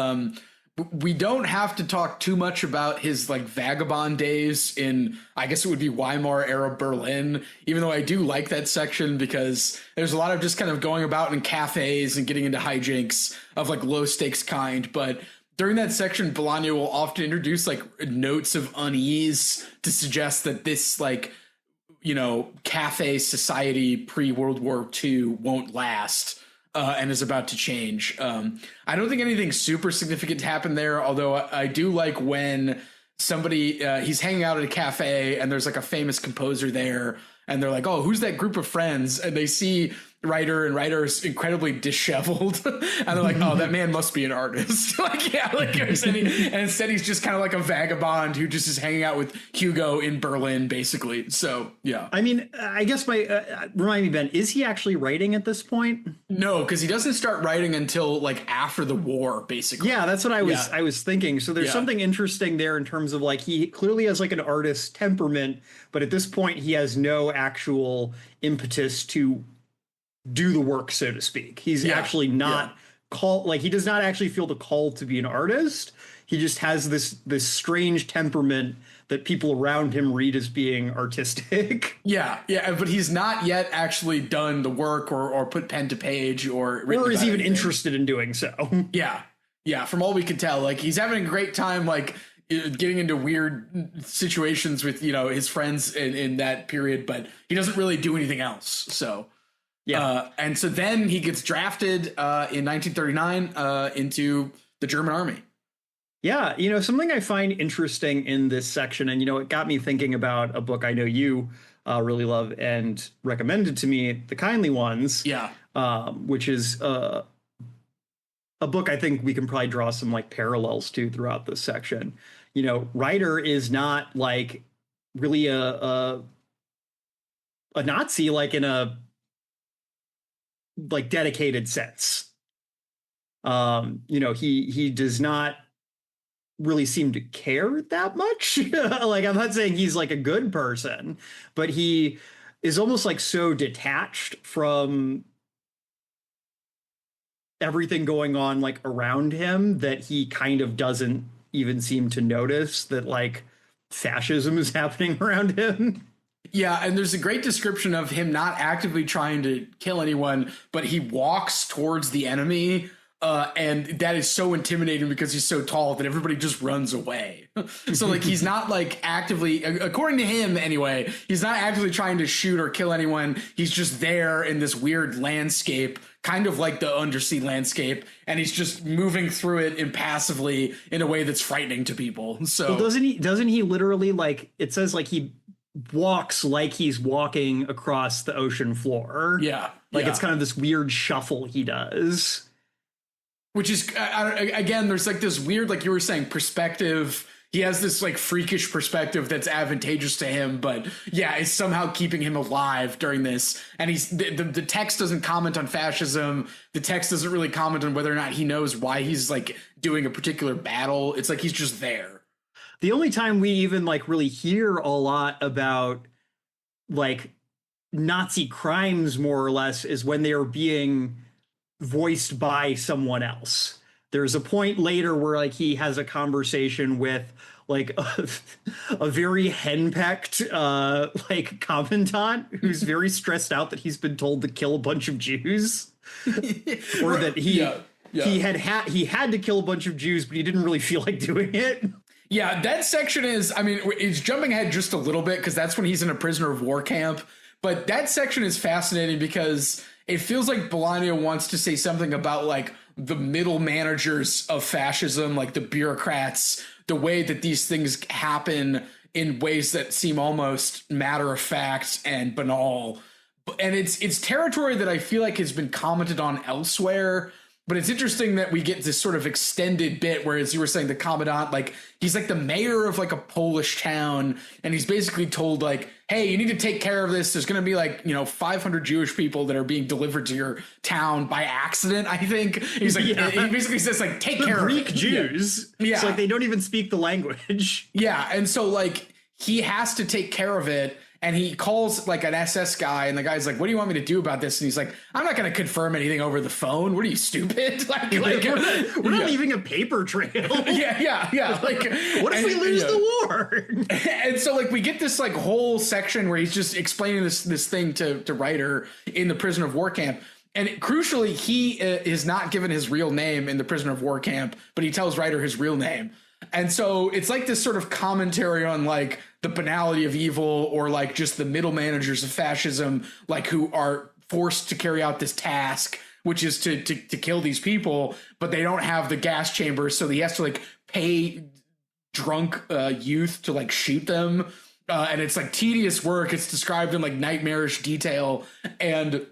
We don't have to talk too much about his like vagabond days in, I guess it would be Weimar era Berlin, even though I do like that section because there's a lot of just kind of going about in cafes and getting into hijinks of like low stakes kind. But during that section, Bolaño will often introduce like notes of unease to suggest that this like, cafe society pre-World War II won't last. And is about to change. I don't think anything super significant happened there, although I do like when somebody, he's hanging out at a cafe and there's like a famous composer there. And they're like, oh, who's that group of friends? And they see Ryder, and Ryder's incredibly disheveled. And they're like, oh, that man must be an artist. Like, yeah, like, and instead he's just kind of like a vagabond who just is hanging out with Hugo in Berlin, basically. So, yeah. I mean, I guess remind me, Ben, is he actually writing at this point? No, because he doesn't start writing until like after the war, basically. Yeah, that's what I was thinking. So there's something interesting there in terms of like, he clearly has like an artist temperament, but at this point he has no actual impetus to do the work, so to speak. He's actually not called, like, he does not actually feel the call to be an artist. He just has this strange temperament that people around him read as being artistic. Yeah, but he's not yet actually done the work or put pen to page or is even interested in doing so. Yeah, from all we can tell, like, he's having a great time, like, getting into weird situations with, you know, his friends in that period, but he doesn't really do anything else. So and so then he gets drafted in 1939 into the German army. Yeah, you know, something I find interesting in this section, and, you know, it got me thinking about a book I know you really love and recommended to me, The Kindly Ones. Yeah. Which is a book I think we can probably draw some like parallels to throughout this section. You know, Ryder is not like really a Nazi, like in a like dedicated sense. You know, he does not really seem to care that much. Like, I'm not saying he's like a good person, but he is almost like so detached from everything going on like around him that he kind of doesn't even seem to notice that like fascism is happening around him. Yeah, and there's a great description of him not actively trying to kill anyone, but he walks towards the enemy, and that is so intimidating because he's so tall that everybody just runs away. So, like, he's not, like, actively, according to him anyway, he's not actively trying to shoot or kill anyone. He's just there in this weird landscape, kind of like the undersea landscape, and he's just moving through it impassively in a way that's frightening to people. So, well, doesn't he literally, like, it says, like, he walks like he's walking across the ocean floor. Yeah. Like, it's kind of this weird shuffle he does. Which is, again, there's like this weird, like you were saying, perspective. He has this like freakish perspective that's advantageous to him, but yeah, it's somehow keeping him alive during this. And he's the text doesn't comment on fascism. The text doesn't really comment on whether or not he knows why he's like doing a particular battle. It's like he's just there. The only time we even like really hear a lot about like Nazi crimes, more or less, is when they are being voiced by someone else. There's a point later where like he has a conversation with like a very henpecked like commandant who's very stressed out that he's been told to kill a bunch of Jews, or that he had to kill a bunch of Jews, but he didn't really feel like doing it. Yeah, that section is, I mean, it's jumping ahead just a little bit because that's when he's in a prisoner of war camp. But that section is fascinating because it feels like Bolaño wants to say something about like the middle managers of fascism, like the bureaucrats, the way that these things happen in ways that seem almost matter of fact and banal. And it's territory that I feel like has been commented on elsewhere. But it's interesting that we get this sort of extended bit where, as you were saying, the commandant, like, he's like the mayor of like a Polish town, and he's basically told like, hey, you need to take care of this. There's going to be like, you know, 500 Jewish people that are being delivered to your town by accident, I think. He's like, he basically says like, take care of it. Greek Jews. Yeah. It's like they don't even speak the language. Yeah. And so like he has to take care of it. And he calls like an SS guy, and the guy's like, what do you want me to do about this? And he's like, I'm not going to confirm anything over the phone. What are you, stupid? Like we're not leaving a paper trail. Yeah. Like, what if we lose the war? And so like we get this like whole section where he's just explaining this thing to Ryder in the prisoner of war camp. And crucially, he is not given his real name in the prisoner of war camp, but he tells Ryder his real name. And so it's like this sort of commentary on like the banality of evil, or like just the middle managers of fascism, like who are forced to carry out this task, which is to kill these people, but they don't have the gas chambers. So he has to like pay drunk youth to like shoot them. And it's like tedious work. It's described in like nightmarish detail. And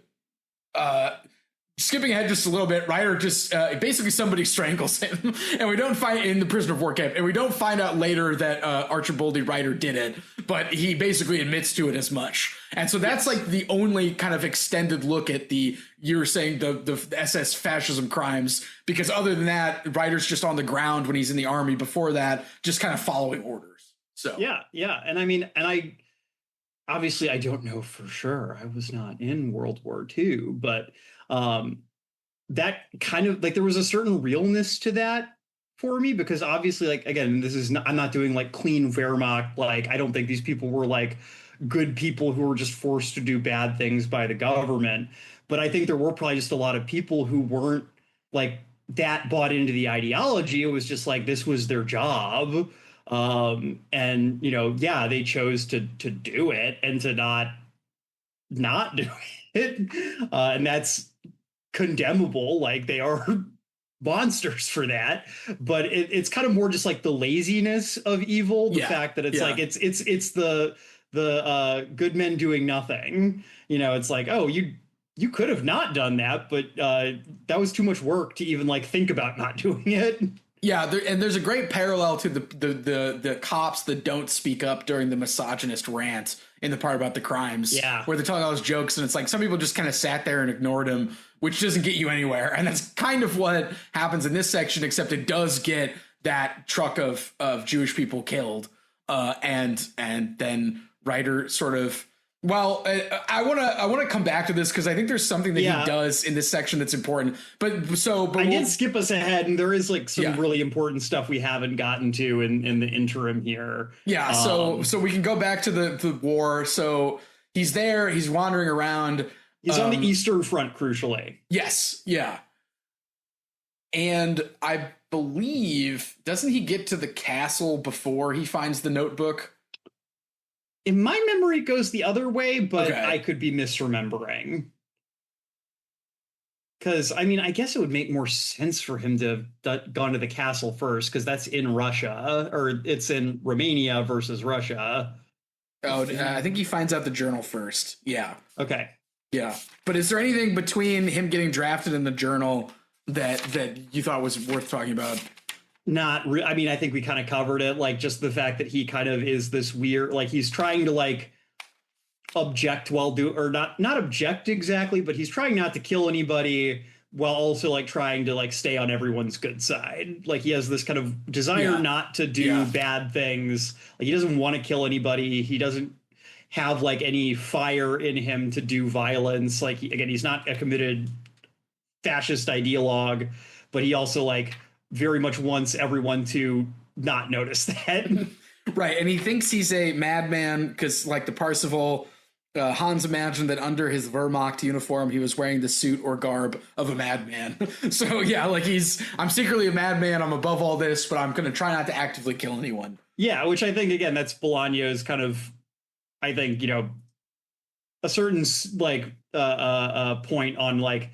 skipping ahead just a little bit, Ryder just basically somebody strangles him, and we don't find in the prisoner of war camp, and we don't find out later that Archimboldi Ryder did it, but he basically admits to it as much. And so that's like the only kind of extended look at the, you were saying the SS fascism crimes, because other than that, Ryder's just on the ground when he's in the army. Before that, just kind of following orders. So yeah, and I mean, and I obviously I don't know for sure. I was not in World War II, but that kind of like there was a certain realness to that for me, because obviously, like, again, this is not, I'm not doing like clean Wehrmacht. Like, I don't think these people were like good people who were just forced to do bad things by the government. But I think there were probably just a lot of people who weren't like that bought into the ideology. It was just like this was their job. And you know, yeah, they chose to do it and to not do it. And that's condemnable. Like, they are monsters for that, but it's kind of more just like the laziness of evil, the fact that it's like it's the good men doing nothing. You know, it's like, oh, you could have not done that, but that was too much work to even like think about not doing it. Yeah, and there's a great parallel to the cops that don't speak up during the misogynist rant in the part about the crimes. Yeah, where they're telling all those jokes, and it's like some people just kind of sat there and ignored him, which doesn't get you anywhere. And that's kind of what happens in this section, except it does get that truck of Jewish people killed, and then Ryder sort of. Well, I want to come back to this because I think there's something that he does in this section that's important. But I did skip us ahead, and there is like some really important stuff we haven't gotten to in the interim here. Yeah, so we can go back to the war. So he's there, he's wandering around. He's on the Eastern Front, crucially. Yes, yeah. And I believe, doesn't he get to the castle before he finds the notebook? In my memory, it goes the other way, but okay. I could be misremembering. Because, I mean, I guess it would make more sense for him to have gone to the castle first, because that's in Russia, or it's in Romania versus Russia. Oh, I think he finds out the journal first. Yeah. Okay. Yeah. But is there anything between him getting drafted in the journal that you thought was worth talking about? I mean, I think we kind of covered it, like just the fact that he kind of is this weird, like he's trying to like object or not object exactly, but he's trying not to kill anybody while also like trying to like stay on everyone's good side. Like he has this kind of desire not to do bad things. Like he doesn't want to kill anybody. He doesn't have like any fire in him to do violence. Like he's not a committed fascist ideologue, but he also like very much wants everyone to not notice that. Right. And he thinks he's a madman because, like the Parsifal, Hans imagined that under his Wehrmacht uniform, he was wearing the suit or garb of a madman. So, yeah, like I'm secretly a madman. I'm above all this, but I'm going to try not to actively kill anyone. Yeah, which I think, again, that's Bolaño's kind of, I think, you know, a certain like point on like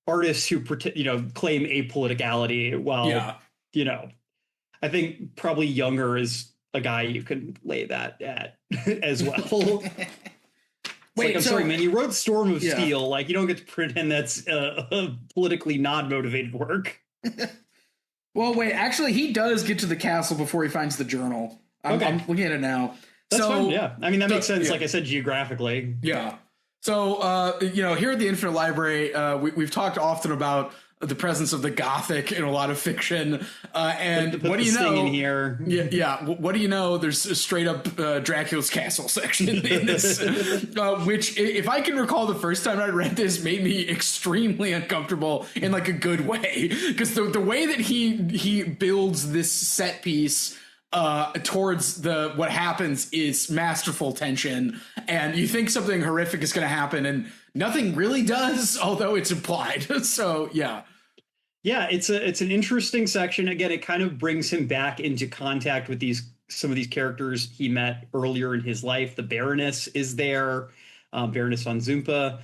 artists who claim apoliticality while you know, I think probably Younger is a guy you can lay that at as well. Wait, I'm sorry, man, you wrote Storm of Steel. Like, you don't get to pretend that's politically non-motivated work. Well, wait, actually he does get to the castle before he finds the journal. I'm looking at it now. That's fine, yeah. I mean, that makes sense, like I said, geographically. Yeah. So, here at the Infinite Library, we've talked often about the presence of the Gothic in a lot of fiction. And what do you know? In here. Yeah. What do you know? There's a straight up Dracula's castle section in this, which, if I can recall, the first time I read this made me extremely uncomfortable in like a good way, because the way that he builds this set piece towards what happens is masterful tension, and you think something horrific is going to happen and nothing really does, although it's implied. So yeah, it's an interesting section. Again, it kind of brings him back into contact with some of these characters he met earlier in his life. The Baroness is there, Baroness von Zumpa.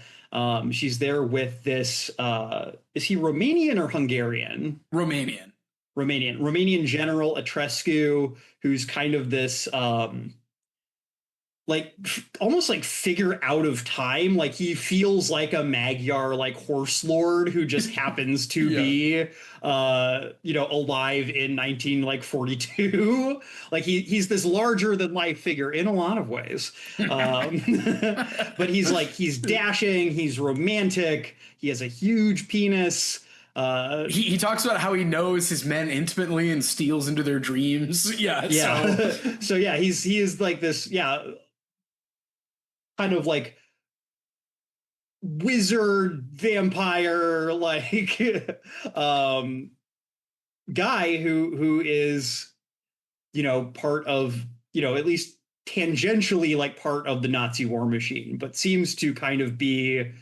She's there with this, is he Romanian or Hungarian? Romanian. Romanian general Atrescu, who's kind of this like almost like figure out of time. Like he feels like a Magyar like horse lord who just happens to be alive in 1942. Like he's this larger than life figure in a lot of ways. But he's dashing, he's romantic, he has a huge penis. He talks about how he knows his men intimately and steals into their dreams. Yeah. So yeah, he is like this, kind of like wizard vampire like guy who is part of at least tangentially like part of the Nazi war machine, but seems to kind of be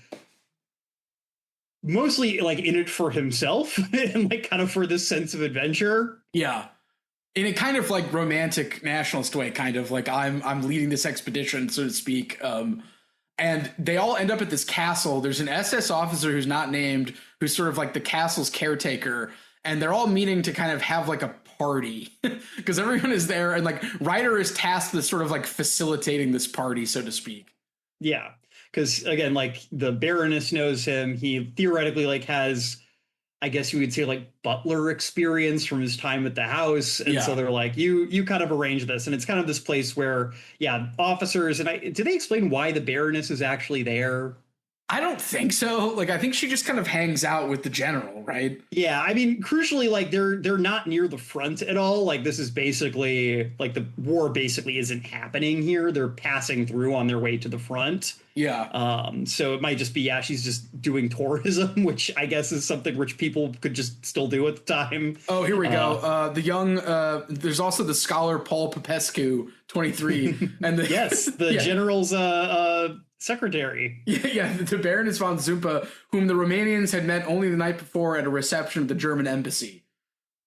mostly like in it for himself and like kind of for this sense of adventure. Yeah. In a kind of like romantic nationalist way, kind of like I'm leading this expedition, so to speak. And they all end up at this castle. There's an SS officer who's not named, who's sort of like the castle's caretaker. And they're all meeting to kind of have like a party because everyone is there. And like Ryder is tasked with sort of like facilitating this party, so to speak. Yeah. Because again, like the Baroness knows him. He theoretically like has, I guess you would say like butler experience from his time at the house. And so they're like, you kind of arrange this. And it's kind of this place where, officers do they explain why the Baroness is actually there? I don't think so. Like, I think she just kind of hangs out with the general, right? Yeah, I mean, crucially, like they're not near the front at all. Like this is basically like the war basically isn't happening here. They're passing through on their way to the front. Yeah. So it might just be, she's just doing tourism, which I guess is something rich people could just still do at the time. Oh, here we go. The young, there's also the scholar Paul Popescu, 23. And the general's secretary. Yeah, the Baroness von Zumpa, whom the Romanians had met only the night before at a reception at the German embassy.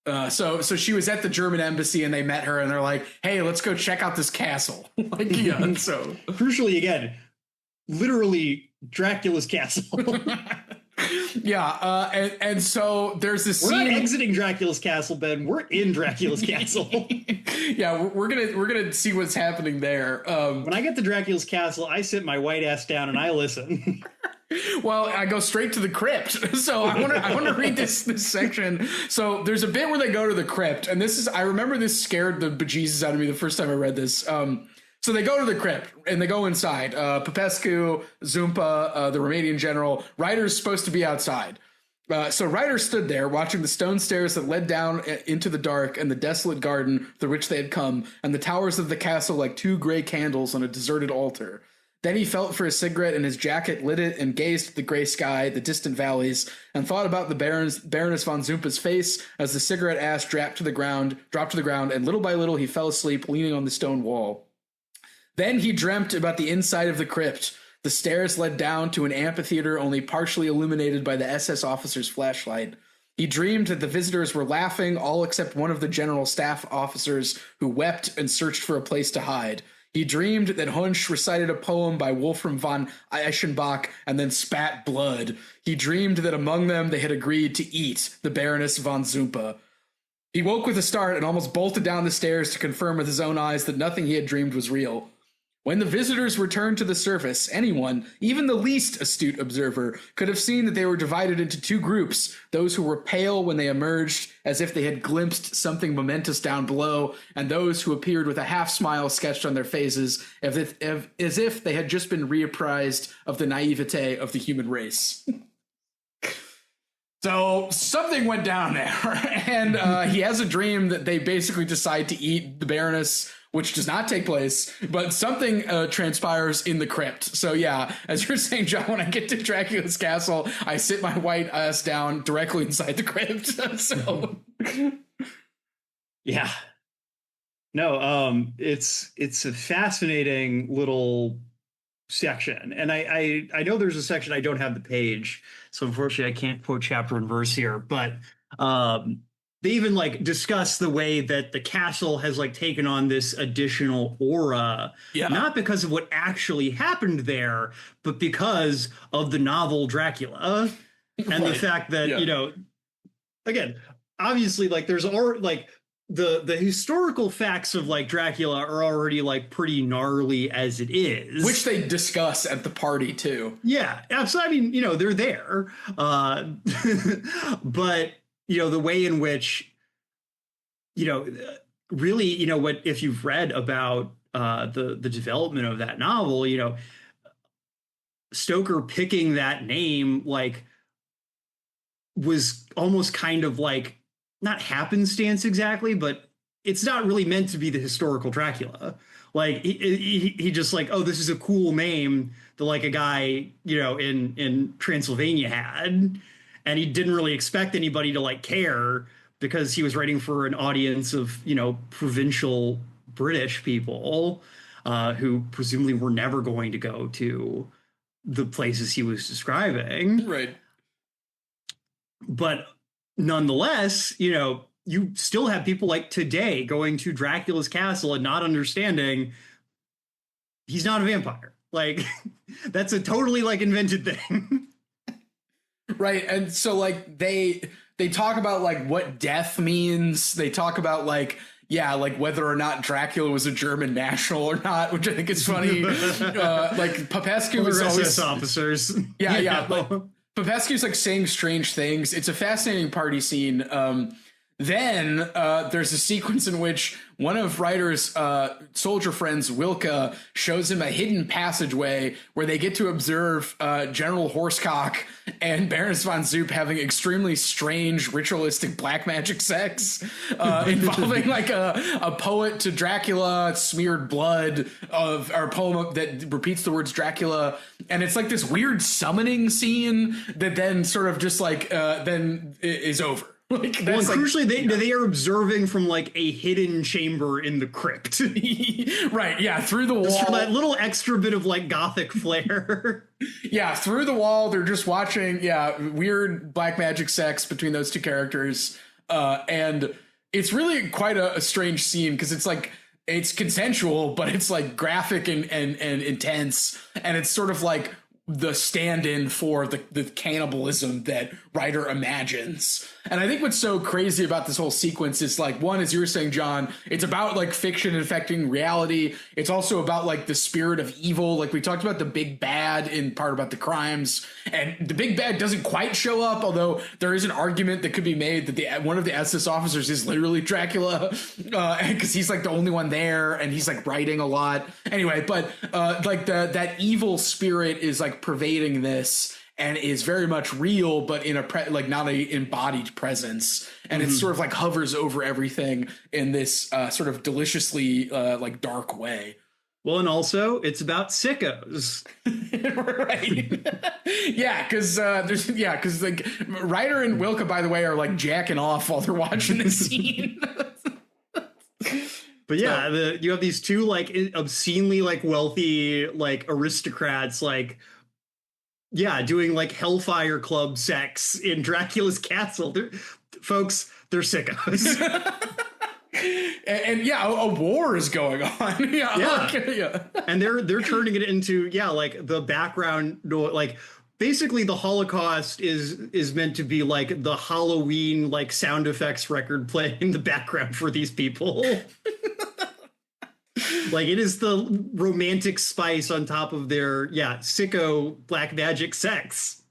So she was at the German embassy and they met her and they're like, hey, let's go check out this castle. So crucially, again, literally Dracula's castle. And so there's this We're scene. not exiting Dracula's castle, Ben. We're in Dracula's castle. We're gonna see what's happening there. When I get to Dracula's castle, I sit my white ass down and I listen. Well, I go straight to the crypt. So I want to read this section. So there's a bit where they go to the crypt, and I remember this scared the bejesus out of me the first time I read this. So they go to the crypt and they go inside. Popescu, Zumpa, the Romanian general. Ryder's supposed to be outside. So Ryder stood there watching the stone stairs that led down into the dark and the desolate garden through which they had come, and the towers of the castle like two gray candles on a deserted altar. Then he felt for a cigarette in his jacket, lit it, and gazed at the gray sky, the distant valleys, and thought about the Baroness von Zumpa's face as the cigarette ash dropped to the ground, and little by little he fell asleep, leaning on the stone wall. Then he dreamt about the inside of the crypt. The stairs led down to an amphitheater only partially illuminated by the SS officer's flashlight. He dreamed that the visitors were laughing, all except one of the general staff officers who wept and searched for a place to hide. He dreamed that Hunsch recited a poem by Wolfram von Eschenbach and then spat blood. He dreamed that among them they had agreed to eat the Baroness von Zumpa. He woke with a start and almost bolted down the stairs to confirm with his own eyes that nothing he had dreamed was real. When the visitors returned to the surface, anyone, even the least astute observer, could have seen that they were divided into two groups, those who were pale when they emerged, as if they had glimpsed something momentous down below, and those who appeared with a half-smile sketched on their faces, as if they had just been reapprised of the naivete of the human race. So something went down there, and he has a dream that they basically decide to eat the Baroness, which does not take place, but something transpires in the crypt. So yeah, as you're saying, John, when I get to Dracula's castle, I sit my white ass down directly inside the crypt. So yeah. No, it's a fascinating little section. And I know there's a section, I don't have the page, so unfortunately I can't quote chapter and verse here, but they even like discuss the way that the castle has like taken on this additional aura, not because of what actually happened there, but because of the novel Dracula and the fact that, again, obviously like there's already like the historical facts of like Dracula are already like pretty gnarly as it is, which they discuss at the party too. Yeah, absolutely. I mean, they're there, but the way in which really what if you've read about the development of that novel, Stoker picking that name like was almost kind of like not happenstance exactly, but it's not really meant to be the historical Dracula. Like he just like, oh, this is a cool name that like a guy, in Transylvania had, and he didn't really expect anybody to like care because he was writing for an audience of, provincial British people who presumably were never going to go to the places he was describing. Right. But nonetheless, you still have people like today going to Dracula's castle and not understanding he's not a vampire. Like, that's a totally like invented thing. Right. And so like they talk about like what death means. They talk about like, yeah, like whether or not Dracula was a German national or not, which I think is funny. Like Popescu is always officers. Yeah. Like, Popescu's like saying strange things. It's a fascinating party scene. Then there's a sequence in which one of Ryder's soldier friends, Wilka, shows him a hidden passageway where they get to observe General Horsecock and Baroness von Zoop having extremely strange ritualistic black magic sex involving like a poet to Dracula, smeared blood or a poem that repeats the words Dracula. And it's like this weird summoning scene that then sort of just like then is over. Like, well, and crucially, they are observing from like a hidden chamber in the crypt. Right, yeah, through the wall. Just for that little extra bit of like gothic flair. Yeah, through the wall, they're just watching, weird black magic sex between those two characters. And it's really quite a strange scene because it's like, it's consensual, but it's like graphic and intense. And it's sort of like the stand-in for the cannibalism that Ryder imagines. And I think what's so crazy about this whole sequence is like, one, as you were saying, John, it's about like fiction affecting reality. It's also about like the spirit of evil. Like we talked about the big bad in part about the crimes, and the big bad doesn't quite show up, although there is an argument that could be made that one of the SS officers is literally Dracula, because he's like the only one there and he's like writing a lot. Anyway, but like that evil spirit is like pervading this and is very much real, but in like not a embodied presence. And it sort of like hovers over everything in this sort of deliciously like dark way. Well, and also it's about sickos. Right. Yeah, because because like Ryder and Wilka, by the way, are like jacking off while they're watching the scene. But yeah, you have these two like obscenely like wealthy like aristocrats like doing like Hellfire Club sex in Dracula's castle. Folks, they're sickos. and a war is going on. And they're turning it into like the background, like basically the Holocaust is meant to be like the Halloween like sound effects record playing in the background for these people. Like it is the romantic spice on top of their sicko black magic sex.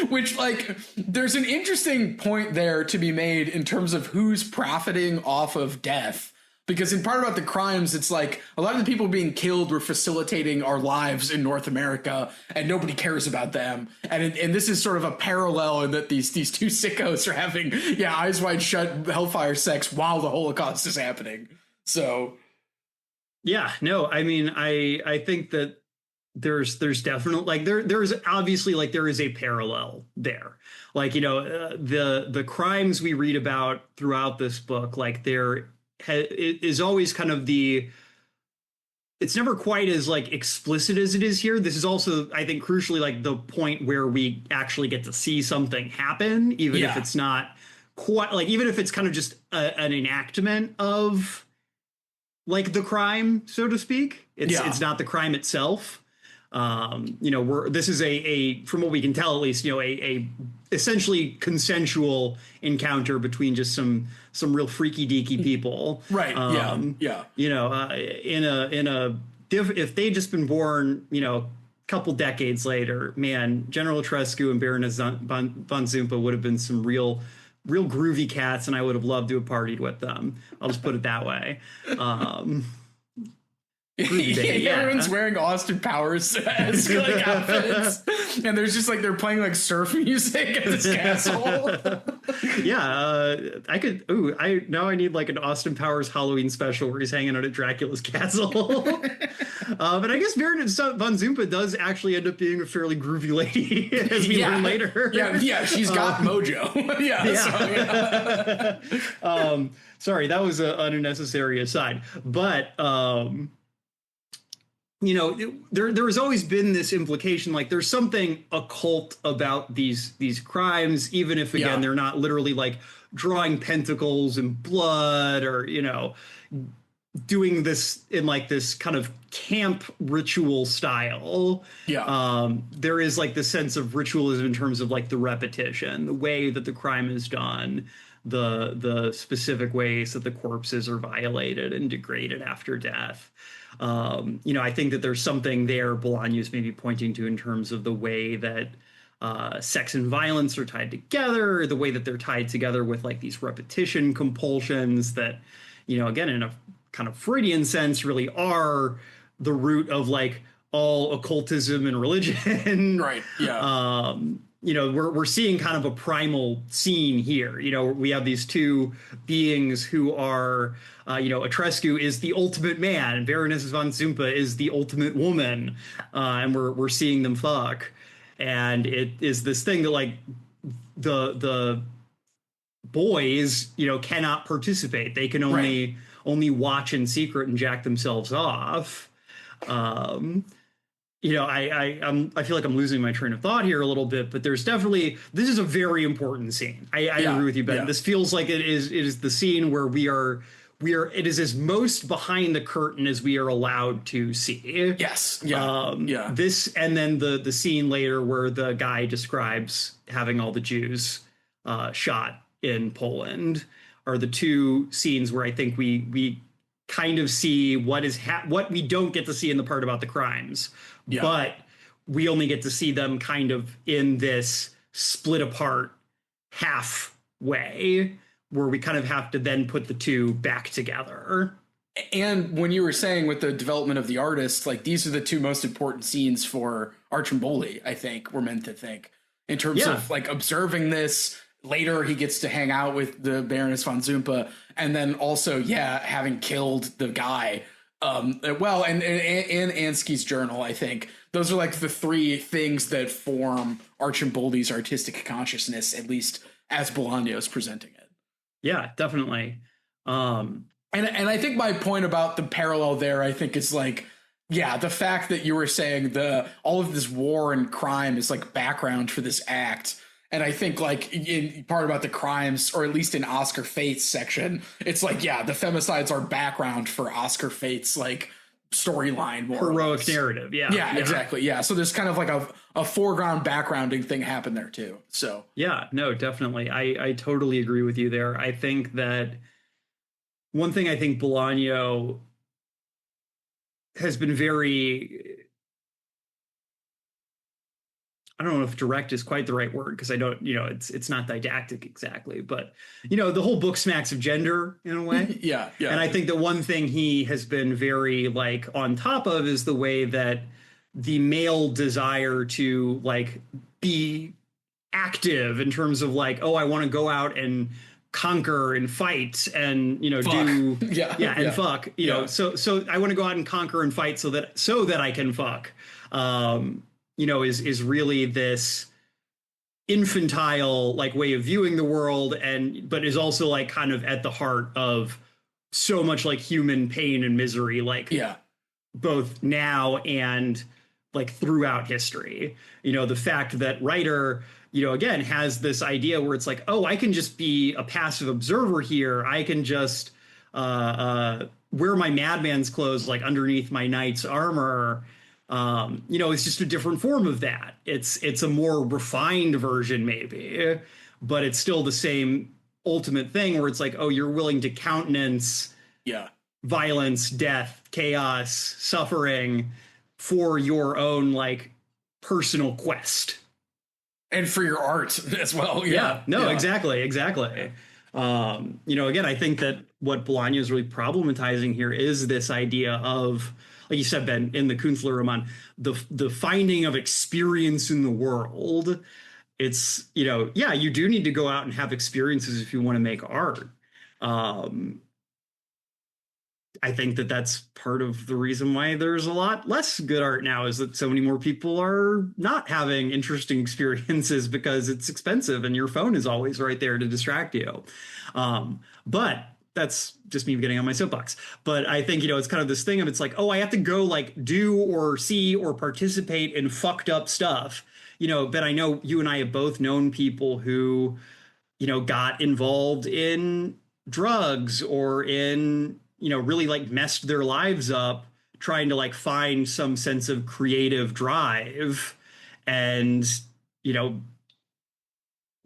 Which, like, there's an interesting point there to be made in terms of who's profiting off of death. Because in part about the crimes, it's like a lot of the people being killed were facilitating our lives in North America, and nobody cares about them. And this is sort of a parallel in that these two sickos are having eyes wide shut hellfire sex while the Holocaust is happening. So I mean, I think that there's definitely like there's obviously like there is a parallel there. Like, the crimes we read about throughout this book, like there is always kind of it's never quite as like explicit as it is here. This is also, I think, crucially like the point where we actually get to see something happen, even if it's not quite like, even if it's kind of just an enactment of like the crime, so to speak. It's not the crime itself. This is a from what we can tell at least, a essentially consensual encounter between just some real freaky deaky people. Right. If they'd just been born, couple decades later, man, General Trescu and Baroness von Zumpa would have been some real groovy cats, and I would have loved to have partied with them. I'll just put it that way. Everyone's wearing Austin Powers outfits, and there's just they're playing surf music at this castle. I could. I need an Austin Powers Halloween special where he's hanging out at Dracula's castle. But I guess Baroness von Zumpa does actually end up being a fairly groovy lady, as we learn later. She's got mojo. Sorry, that was an unnecessary aside, but. There has always been this implication, there's something occult about these crimes, even if again they're not literally drawing pentacles and blood or doing this in this kind of camp ritual style. There is this sense of ritualism in terms of the repetition, the way that the crime is done, the specific ways that the corpses are violated and degraded after death. I think that there's something there Bolaño's maybe pointing to in terms of the way that sex and violence are tied together, the way that they're tied together with these repetition compulsions that, again, in a kind of Freudian sense, really are the root of all occultism and religion. Right. Yeah. We're seeing kind of a primal scene here. We have these two beings who are, Atrescu is the ultimate man, and Baroness von Zumpa is the ultimate woman, and we're seeing them fuck, and it is this thing that the boys cannot participate. They can only watch in secret and jack themselves off. I feel like I'm losing my train of thought here a little bit, but this is a very important scene. I agree with you, Ben. This feels like it is the scene where it is as most behind the curtain as we are allowed to see. Yes. This, and then the scene later where the guy describes having all the Jews shot in Poland are the two scenes where I think we kind of see what we don't get to see in the part about the crimes. But we only get to see them kind of in this split apart halfway where we kind of have to then put the two back together. And when you were saying with the development of the artist, these are the two most important scenes for Archimboldi, I think we're meant to think in terms of observing this. Later, he gets to hang out with the Baroness von Zumpa, and then also, having killed the guy. And Ansky's journal, I think. Those are the three things that form Archimboldi's artistic consciousness, at least as Bolaño's presenting it. Yeah, definitely. And I think my point about the parallel there, I think is the fact that you were saying all of this war and crime is background for this act. And I think in part about the crimes, or at least in Oscar Faith's section, it's the femicides are background for Oscar Faith's storyline, more heroic narrative. Yeah, exactly. Yeah. So there's kind of a foreground backgrounding thing happen there too. So yeah, no, definitely. I totally agree with you there. I think that one thing I think Bolaño has been very, I don't know if direct is quite the right word because I don't, it's not didactic exactly, but the whole book smacks of gender in a way. Yeah. And I think that one thing he has been very on top of is the way that the male desire to be active in terms of I want to go out and conquer and fight and fuck. Fuck. So I want to go out and conquer and fight so that I can fuck. Is really this infantile way of viewing the world, but is also kind of at the heart of so much human pain and misery, both now and throughout history. The fact that writer, again, has this idea where it's I can just be a passive observer here. I can just wear my madman's clothes underneath my knight's armor It's just a different form of that. It's a more refined version, maybe, but it's still the same ultimate thing where it's like, oh, you're willing to countenance violence, death, chaos, suffering for your own like personal quest. And for your art as well. Exactly. Again, I think that what Bolaño is really problematizing here is this idea of, like you said, Ben, in the kunstleroman, the finding of experience in the world. It's, you do need to go out and have experiences if you want to make art. I think that that's part of the reason why there's a lot less good art now, is that so many more people are not having interesting experiences because it's expensive and your phone is always right there to distract you. But that's just me getting on my soapbox. But I think, it's kind of this thing of, it's like, oh, I have to go like do or see or participate in fucked up stuff. But I know you and I have both known people who, got involved in drugs or in, really like messed their lives up trying to like find some sense of creative drive. And,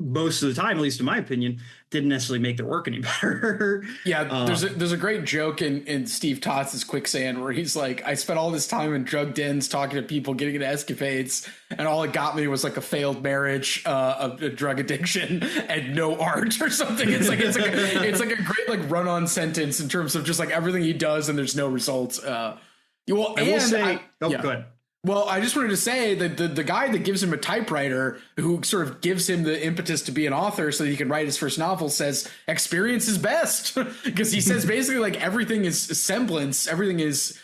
most of the time, at least in my opinion, didn't necessarily make their work any better. There's a great joke in Steve Totz's Quicksand where he's like, I spent all this time in drug dens talking to people, getting into escapades, and all it got me was like a failed marriage, a drug addiction, and no art or something. It's like a great like run-on sentence in terms of just like everything he does, and there's no results. Go ahead. Well, I just wanted to say that the guy that gives him a typewriter, who sort of gives him the impetus to be an author so that he can write his first novel, says experience is best, because he says basically like everything is semblance, everything is,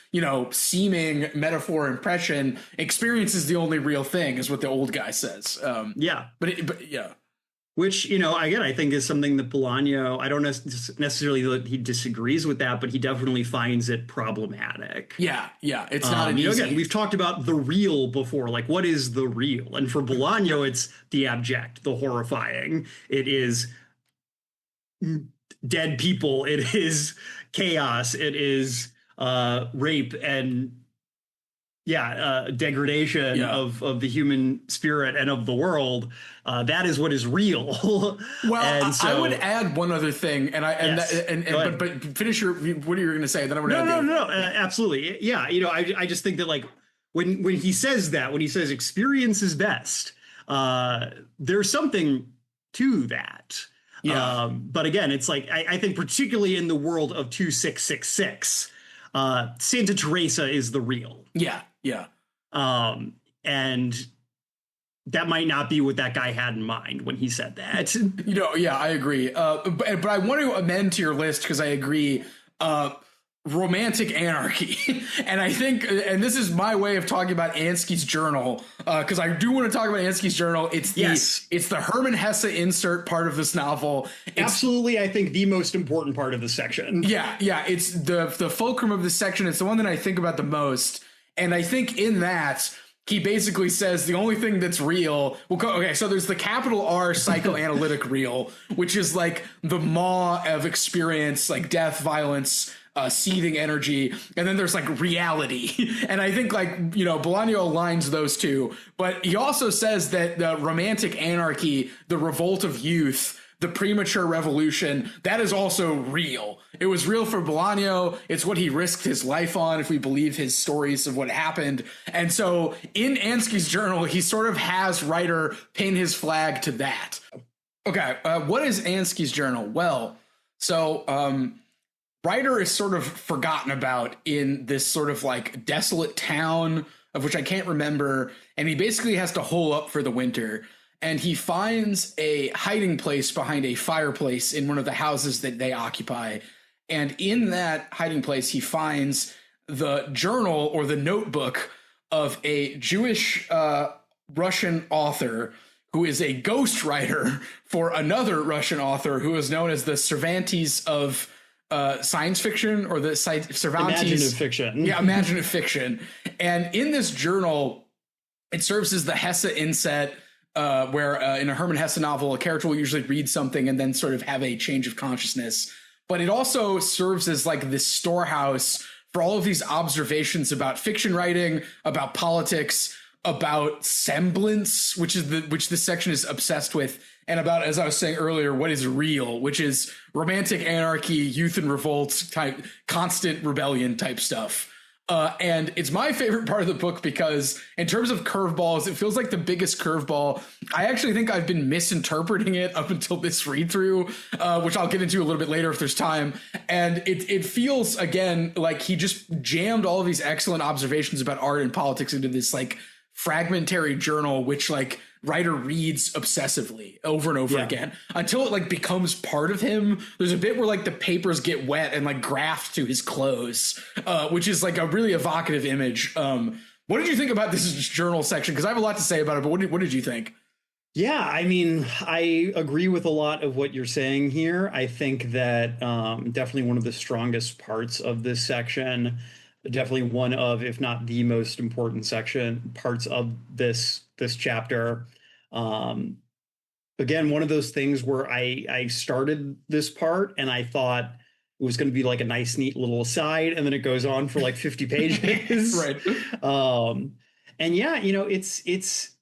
seeming, metaphor, impression. Experience is the only real thing, is what the old guy says. Which, again, I think is something that Bolaño, I don't necessarily that he disagrees with that, but he definitely finds it problematic. Yeah. It's not an easy... Again, we've talked about the real before. Like, what is the real? And for Bolaño, it's the abject, the horrifying. It is dead people. It is chaos. It is rape and degradation of the human spirit and of the world. That is what is real. Well, and I would add one other thing, but finish what you were going to say. Then I'm going to no, absolutely, yeah. I just think that like when he says that, when he says experience is best, there's something to that. Yeah. But again, it's like I think particularly in the world of 2666. Santa Teresa is the real. Yeah. And that might not be what that guy had in mind when he said that. I agree. But I want to amend to your list because I agree. Romantic anarchy. And I think, and this is my way of talking about Ansky's journal, because I do want to talk about Ansky's journal. It's the Hermann Hesse insert part of this novel. Absolutely, I think the most important part of the section. Yeah. It's the fulcrum of this section. It's the one that I think about the most. And I think in that, he basically says the only thing that's real. So there's the capital R psychoanalytic real, which is like the maw of experience, like death, violence, seething energy, and then there's like reality. And I think Bolaño aligns those two, but he also says that the romantic anarchy, the revolt of youth, the premature revolution, that is also real. It was real for Bolaño. It's what he risked his life on, if we believe his stories of what happened. And so in Ansky's journal, he sort of has writer pin his flag to that. Okay, what is Ansky's journal? Well, so writer is sort of forgotten about in this sort of like desolate town of which I can't remember, and he basically has to hole up for the winter. And he finds a hiding place behind a fireplace in one of the houses that they occupy. And in that hiding place, he finds the journal or the notebook of a Jewish Russian author who is a ghostwriter for another Russian author who is known as the Cervantes of science fiction, or the Cervantes imaginative fiction. Yeah, imaginative fiction. And in this journal, it serves as the Hesse inset, where in a Hermann Hesse novel, a character will usually read something and then sort of have a change of consciousness. But it also serves as like this storehouse for all of these observations about fiction writing, about politics, about semblance, which this section is obsessed with, and about, as I was saying earlier, what is real, which is romantic anarchy, youth and revolt type, constant rebellion type stuff. And it's my favorite part of the book because in terms of curveballs, it feels like the biggest curveball. I actually think I've been misinterpreting it up until this read through, which I'll get into a little bit later if there's time. And it feels, again, like he just jammed all of these excellent observations about art and politics into this like fragmentary journal, which like writer reads obsessively over and over again until it like becomes part of him. There's a bit where like the papers get wet and like graft to his clothes, which is like a really evocative image. What did you think about this journal section? Because I have a lot to say about it, but what did you think? Yeah, I mean, I agree with a lot of what you're saying here. I think that definitely one of the strongest parts of this section, definitely one of, if not the most important parts of this chapter. Again, one of those things where I started this part and I thought it was going to be like a nice, neat little aside, and then it goes on for like 50 pages. Right. And yeah, you know, it's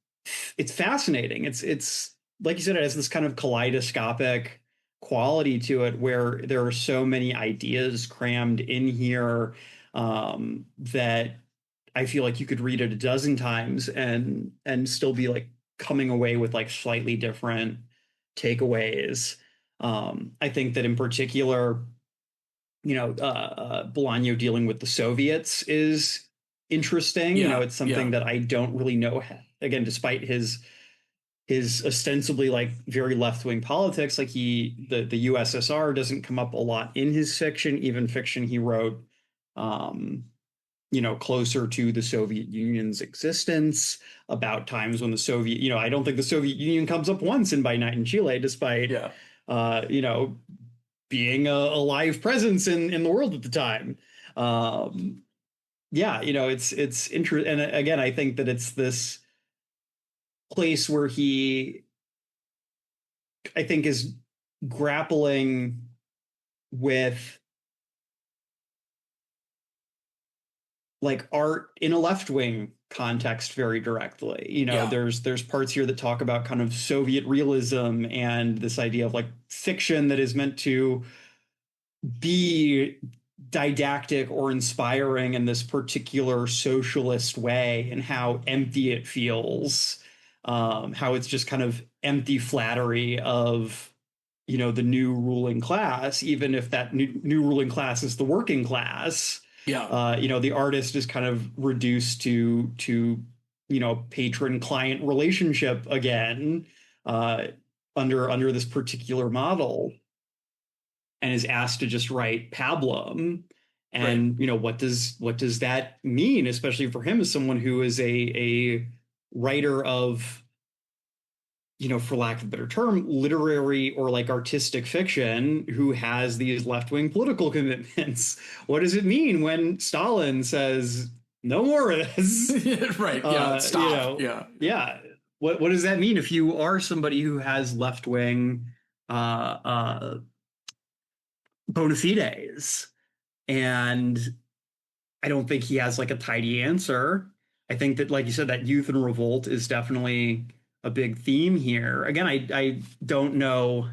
fascinating. It's like you said, it has this kind of kaleidoscopic quality to it where there are so many ideas crammed in here that I feel like you could read it a dozen times and still be like coming away with like slightly different takeaways. I think that in particular, you know, Bolaño dealing with the Soviets is interesting. You know, it's something that I don't really know. Again, despite his ostensibly like very left-wing politics, like the USSR doesn't come up a lot in his fiction, even fiction he wrote you know, closer to the Soviet Union's existence, about times when the Soviet, you know, I don't think the Soviet Union comes up once in By Night in Chile, despite, you know, being a live presence in the world at the time. Yeah, you know, it's interesting. And again, I think that it's this place where he, I think, is grappling with like art in a left-wing context very directly. You know, there's parts here that talk about kind of Soviet realism and this idea of like fiction that is meant to be didactic or inspiring in this particular socialist way, and how empty it feels, how it's just kind of empty flattery of, you know, the new ruling class, even if that new ruling class is the working class. You know, the artist is kind of reduced to you know, patron-client relationship again, under this particular model, and is asked to just write pablum. And you know, what does that mean, especially for him as someone who is a writer of, you know, for lack of a better term, literary or like artistic fiction, who has these left-wing political commitments. What does it mean when Stalin says no more of this? Stop. You know, What does that mean if you are somebody who has left-wing bona fides? And I don't think he has like a tidy answer. I think that, like you said, that youth and revolt is definitely a big theme here. Again, I don't know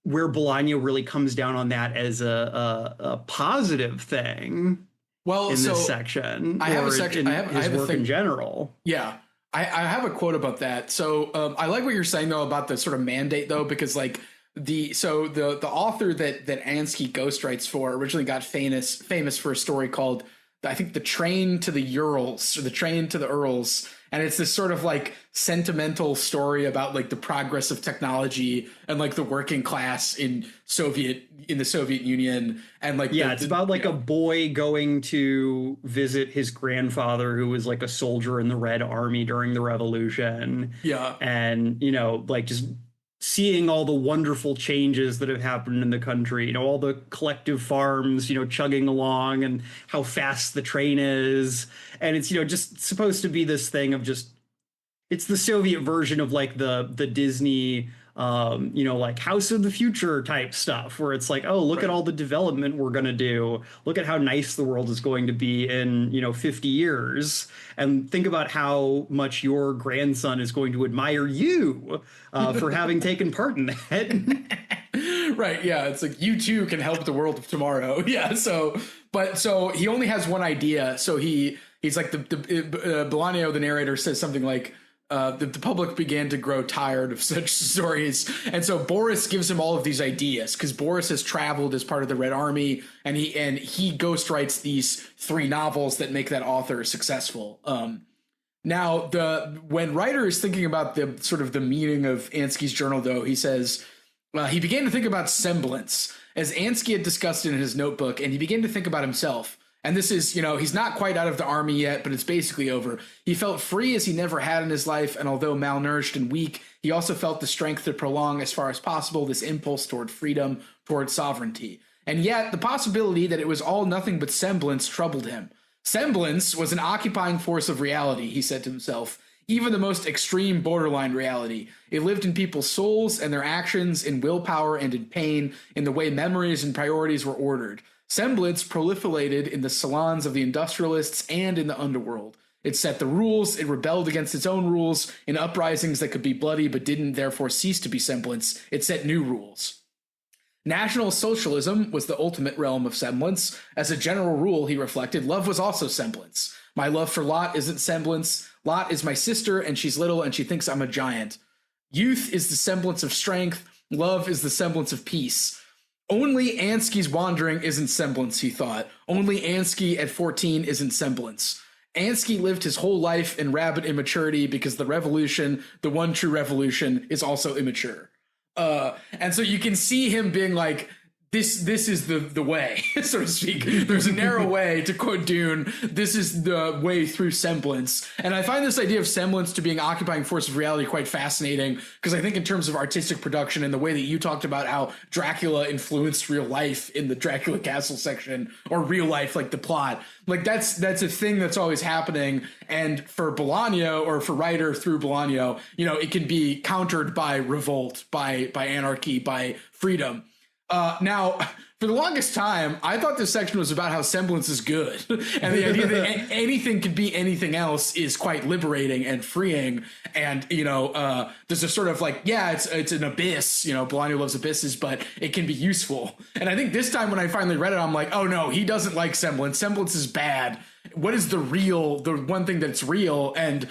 where Bolaño really comes down on that as a positive thing. Well, in this section, I have a section. I have work in general. Yeah, I have a quote about that. So I like what you're saying though about the sort of mandate though, because like the author that Ansky ghostwrites for originally got famous for a story called, I think, The Train to the Urals, or The Train to the Urals. And it's this sort of like sentimental story about like the progress of technology and like the working class in the Soviet Union. And like, it's about like a boy going to visit his grandfather, who was like a soldier in the Red Army during the Revolution. Yeah. And, you know, like just seeing all the wonderful changes that have happened in the country, you know, all the collective farms, you know, chugging along, and how fast the train is. And it's, you know, just supposed to be this thing of just, it's the Soviet version of like the Disney like House of the Future type stuff, where it's like, oh, look at all the development we're going to do. Look at how nice the world is going to be in, 50 years. And think about how much your grandson is going to admire you for having taken part in that. Right. Yeah. It's like you too can help the world of tomorrow. Yeah. So he only has one idea. So he's like Bolaño, the narrator, says something like, the public began to grow tired of such stories. And so Boris gives him all of these ideas because Boris has traveled as part of the Red Army, and he ghostwrites these 3 novels that make that author successful. Now, when Ryder is thinking about the sort of the meaning of Ansky's journal, though, he says, he began to think about semblance, as Ansky had discussed in his notebook, and he began to think about himself. And this is, he's not quite out of the army yet, but it's basically over. He felt free as he never had in his life, and although malnourished and weak, he also felt the strength to prolong as far as possible this impulse toward freedom, toward sovereignty. And yet, the possibility that it was all nothing but semblance troubled him. Semblance was an occupying force of reality, he said to himself, even the most extreme borderline reality. It lived in people's souls and their actions, in willpower and in pain, in the way memories and priorities were ordered. Semblance proliferated in the salons of the industrialists and in the underworld. It set the rules, it rebelled against its own rules, in uprisings that could be bloody but didn't therefore cease to be semblance. It set new rules. National Socialism was the ultimate realm of semblance. As a general rule, he reflected, love was also semblance. My love for Lot isn't semblance. Lot is my sister, and she's little, and she thinks I'm a giant. Youth is the semblance of strength. Love is the semblance of peace. Only Ansky's wandering isn't semblance, he thought. Only Ansky at 14 isn't semblance. Ansky lived his whole life in rabid immaturity because the revolution, the one true revolution, is also immature. And so you can see him being like, this is the way, so to speak. There's a narrow way, to quote Dune. This is the way through semblance. And I find this idea of semblance to being an occupying force of reality quite fascinating, because I think in terms of artistic production and the way that you talked about how Dracula influenced real life in the Dracula Castle section, or real life, like the plot, like that's a thing that's always happening. And for Bolaño, or for Ryder through Bolaño, it can be countered by revolt, by anarchy, by freedom. Now, for the longest time, I thought this section was about how semblance is good. And the idea that anything could be anything else is quite liberating and freeing. And, there's a sort of like, it's an abyss. Bolaño loves abysses, but it can be useful. And I think this time when I finally read it, I'm like, oh no, he doesn't like semblance. Semblance is bad. What is the one thing that's real? And,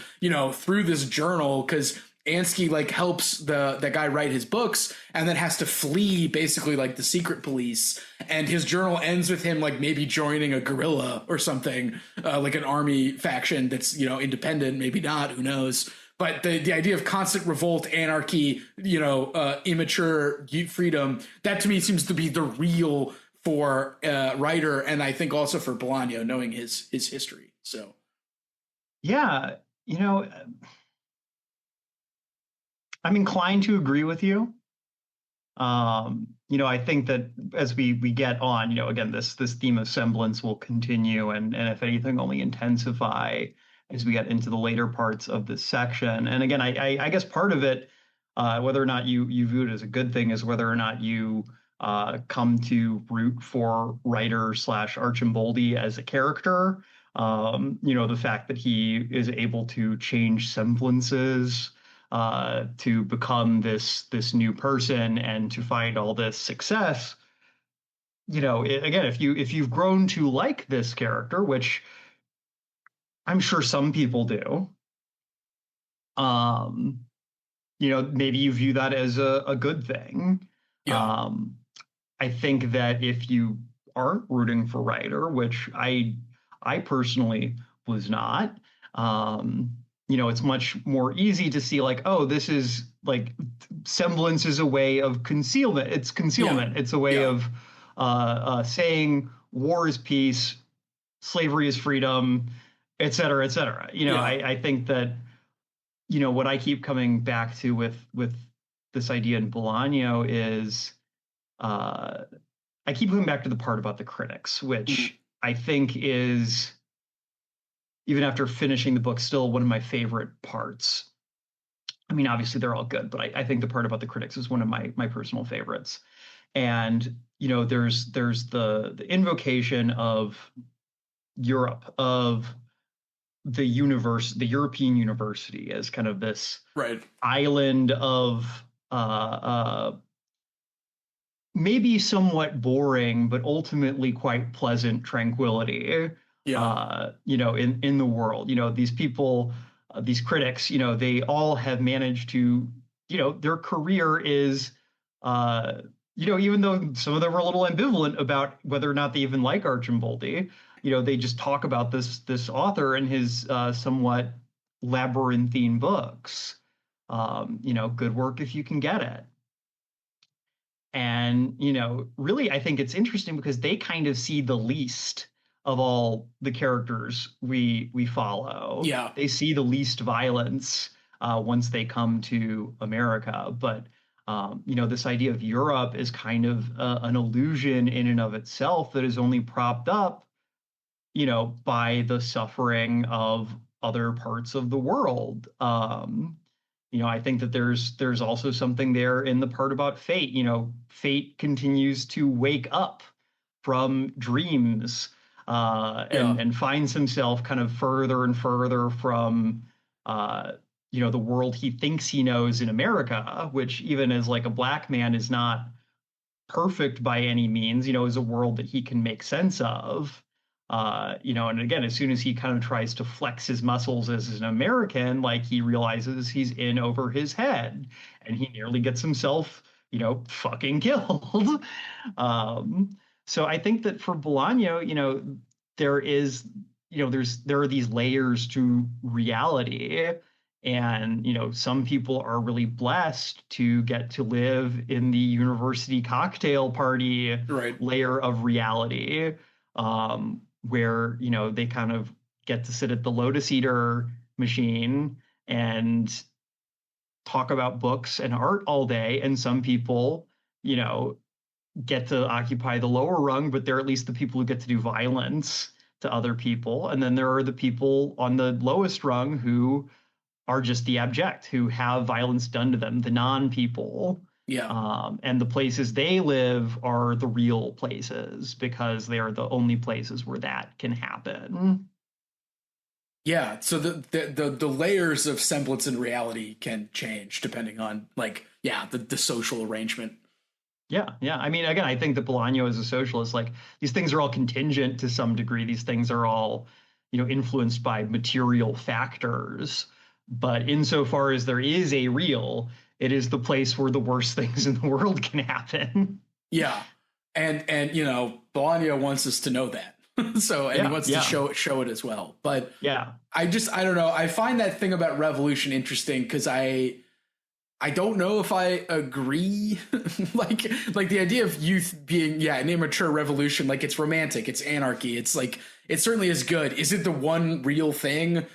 through this journal, because Ansky helps the guy write his books, and then has to flee basically the secret police, and his journal ends with him maybe joining a guerrilla or something, like an army faction that's independent, maybe not, who knows. But the idea of constant revolt, anarchy, immature freedom, that to me seems to be the real for Ryder, and I think also for Bolaño, knowing his history. So yeah, I'm inclined to agree with you. I think that as we get on, again, this theme of semblance will continue, and if anything, only intensify as we get into the later parts of this section. And again, I guess part of it, whether or not you view it as a good thing, is whether or not you come to root for Ryder / Archimboldi as a character. The fact that he is able to change semblances, to become this new person and to find all this success. Again, if you've grown to like this character, which I'm sure some people do, maybe you view that as a good thing. Yeah. I think that if you aren't rooting for Ryder, which I personally was not, it's much more easy to see this is semblance is a way of concealment. It's concealment. Yeah. It's a way of saying war is peace, slavery is freedom, et cetera, et cetera. I think that, what I keep coming back to with this idea in Bolaño is I keep coming back to the part about the critics, which I think is, even after finishing the book, still one of my favorite parts. I mean, obviously they're all good, but I think the part about the critics is one of my personal favorites. And there's the invocation of Europe, of the European university as kind of this Right. island of maybe somewhat boring, but ultimately quite pleasant tranquility. Yeah. In the world, these people, these critics, they all have managed to, their career is, even though some of them are a little ambivalent about whether or not they even like Archimboldi, they just talk about this author and his somewhat labyrinthine books. Good work if you can get it. And, really, I think it's interesting because they kind of see the least of all the characters we follow. Yeah. They see the least violence once they come to America. But, this idea of Europe is kind of an illusion in and of itself that is only propped up, by the suffering of other parts of the world. I think that there's also something there in the part about fate. Fate continues to wake up from dreams and finds himself kind of further and further from the world he thinks he knows in America, which even as like a black man is not perfect by any means, is a world that he can make sense of. And again, as soon as he kind of tries to flex his muscles as an American, like he realizes he's in over his head and he nearly gets himself, fucking killed. So I think that for Bolaño, there is, there are these layers to reality. And, some people are really blessed to get to live in the university cocktail party layer of reality. Where, they kind of get to sit at the Lotus Eater machine and talk about books and art all day. And some people, get to occupy the lower rung, but they're at least the people who get to do violence to other people. And then there are the people on the lowest rung who are just the abject, who have violence done to them, the non-people. Yeah. And the places they live are the real places because they are the only places where that can happen. Yeah. So the layers of semblance and reality can change depending on the social arrangement. Yeah. Yeah. I mean, again, I think that Bolaño is a socialist. Like these things are all contingent to some degree. These things are all, influenced by material factors. But insofar as there is a real, it is the place where the worst things in the world can happen. Yeah. And Bolaño wants us to know that. He wants to show it as well. But I don't know. I find that thing about revolution interesting because I don't know if I agree. like the idea of youth being an immature revolution, like it's romantic, it's anarchy, it's like it certainly is good. Is it the one real thing?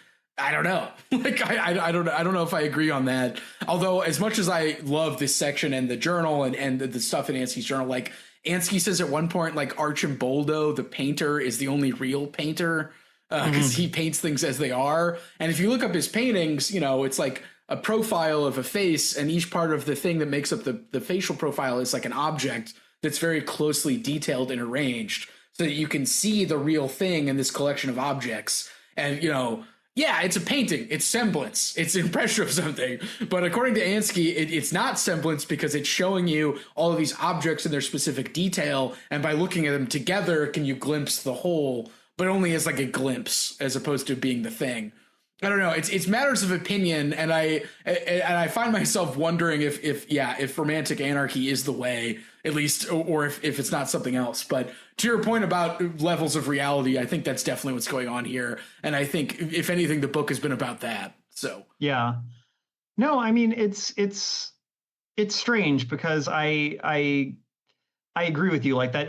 I don't know. I don't know if I agree on that. Although as much as I love this section and the journal and the stuff in Ansky's journal, like Ansky says at one point, like Archimboldo, the painter, is the only real painter because he paints things as they are. And if you look up his paintings, it's like a profile of a face, and each part of the thing that makes up the facial profile is like an object that's very closely detailed and arranged so that you can see the real thing in this collection of objects. And, it's a painting. It's semblance. It's an impression of something. But according to Ansky, it's not semblance because it's showing you all of these objects in their specific detail. And by looking at them together, can you glimpse the whole, but only as like a glimpse as opposed to being the thing. I don't know. It's matters of opinion. And I find myself wondering if romantic anarchy is the way, at least, or if it's not something else. But to your point about levels of reality, I think that's definitely what's going on here. And I think, if anything, the book has been about that. So yeah, no, I mean it's strange because I agree with you. Like that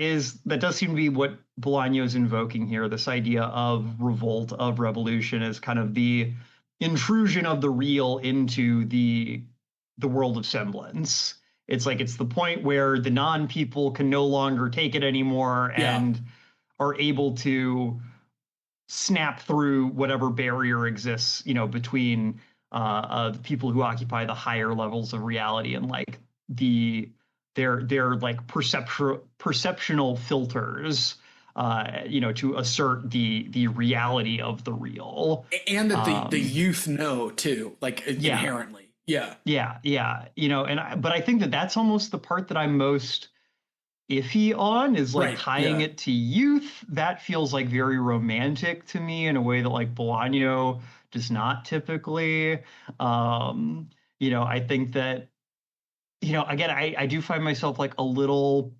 does seem to be what Bolaño is invoking here. This idea of revolt, of revolution, is kind of the intrusion of the real into the world of semblance. It's like it's the point where the non-people can no longer take it anymore and are able to snap through whatever barrier exists, between the people who occupy the higher levels of reality, and like their like perceptual filters, to assert the reality of the real, and that the youth know too, like inherently. Yeah. But I think that that's almost the part that I'm most iffy on, is like tying it to youth. That feels like very romantic to me in a way that like Bolaño does not typically. I think that, again, I do find myself like a little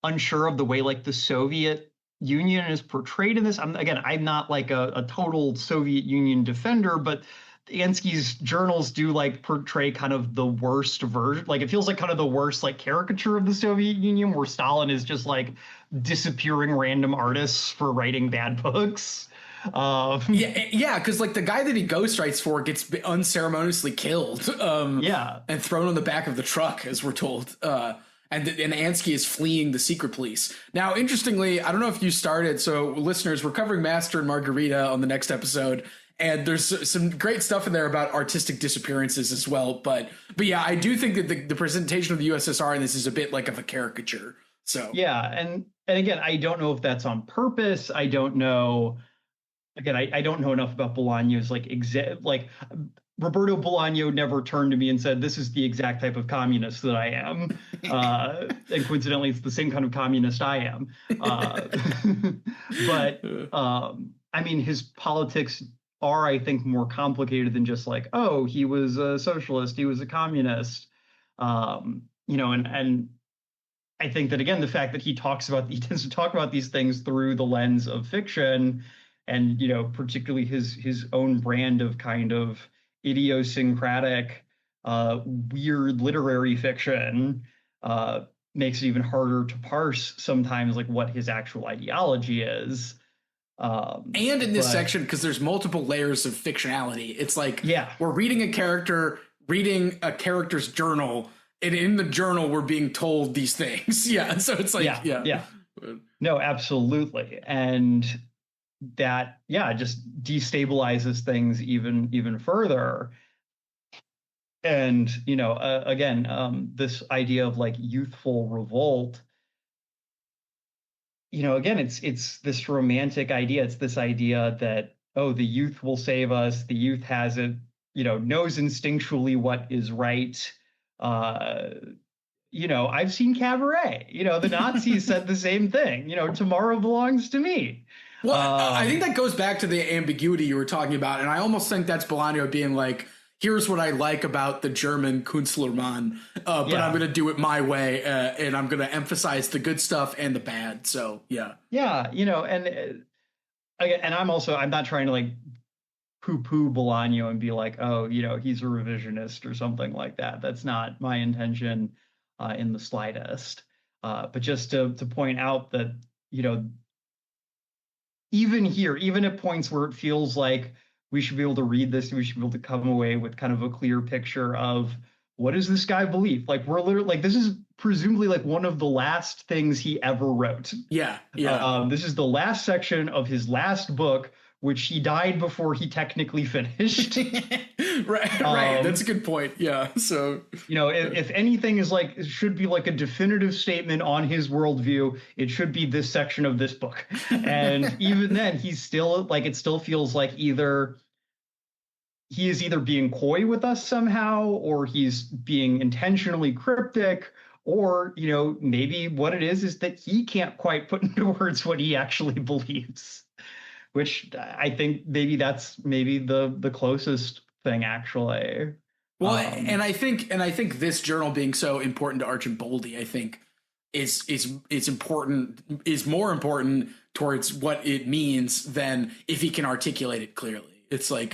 unsure of the way like the Soviet Union is portrayed in this. I'm not like a total Soviet Union defender, but Ansky's journals do like portray kind of the worst version. Like it feels like kind of the worst like caricature of the Soviet Union, where Stalin is just like disappearing random artists for writing bad books. Because like the guy that he ghostwrites for gets unceremoniously killed. And thrown on the back of the truck, as we're told. And Ansky is fleeing the secret police. Now, interestingly, I don't know if you started. So, listeners, we're covering Master and Margarita on the next episode. And there's some great stuff in there about artistic disappearances as well. But yeah, I do think that the presentation of the USSR in this is a bit like of a caricature. So yeah, and again, I don't know if that's on purpose. I don't know. Again, I don't know enough about Bolaño's like Roberto Bolaño never turned to me and said, "This is the exact type of communist that I am." And coincidentally, it's the same kind of communist I am. But I mean, his politics are, I think, more complicated than just like, oh, he was a socialist, he was a communist, and I think that, again, the fact that he tends to talk about these things through the lens of fiction, and particularly his own brand of kind of idiosyncratic, weird literary fiction, makes it even harder to parse sometimes like what his actual ideology is. And in this section, because there's multiple layers of fictionality, it's like we're reading a character's journal, and in the journal we're being told these things. So it's like no, absolutely. And that just destabilizes things even further. And again, this idea of like youthful revolt, again, it's this romantic idea. It's this idea that, oh, the youth will save us. The youth has it, knows instinctually what is right. I've seen Cabaret. The Nazis said the same thing. Tomorrow belongs to me. Well, I think that goes back to the ambiguity you were talking about. And I almost think that's Bolaño being like, here's what I like about the German kunstleroman, but I'm going to do it my way, and I'm going to emphasize the good stuff and the bad. So, and I'm not trying to like poo-poo Bolaño and be like, oh, he's a revisionist or something like that. That's not my intention in the slightest. But just to point out that, even here, even at points where it feels like we should be able to read this, we should be able to come away with kind of a clear picture of what does this guy believe? Like, we're literally like, this is presumably like one of the last things he ever wrote. This is the last section of his last book, which he died before he technically finished. Right. That's a good point. Yeah. So, if anything is like, it should be like a definitive statement on his worldview, it should be this section of this book. And even then, he's still like, it still feels like he is either being coy with us somehow, or he's being intentionally cryptic, or, maybe what it is that he can't quite put into words what he actually believes. Which I think that's the closest thing, actually. Well, and I think this journal being so important to Archimboldi, I think is more important towards what it means than if he can articulate it clearly. It's like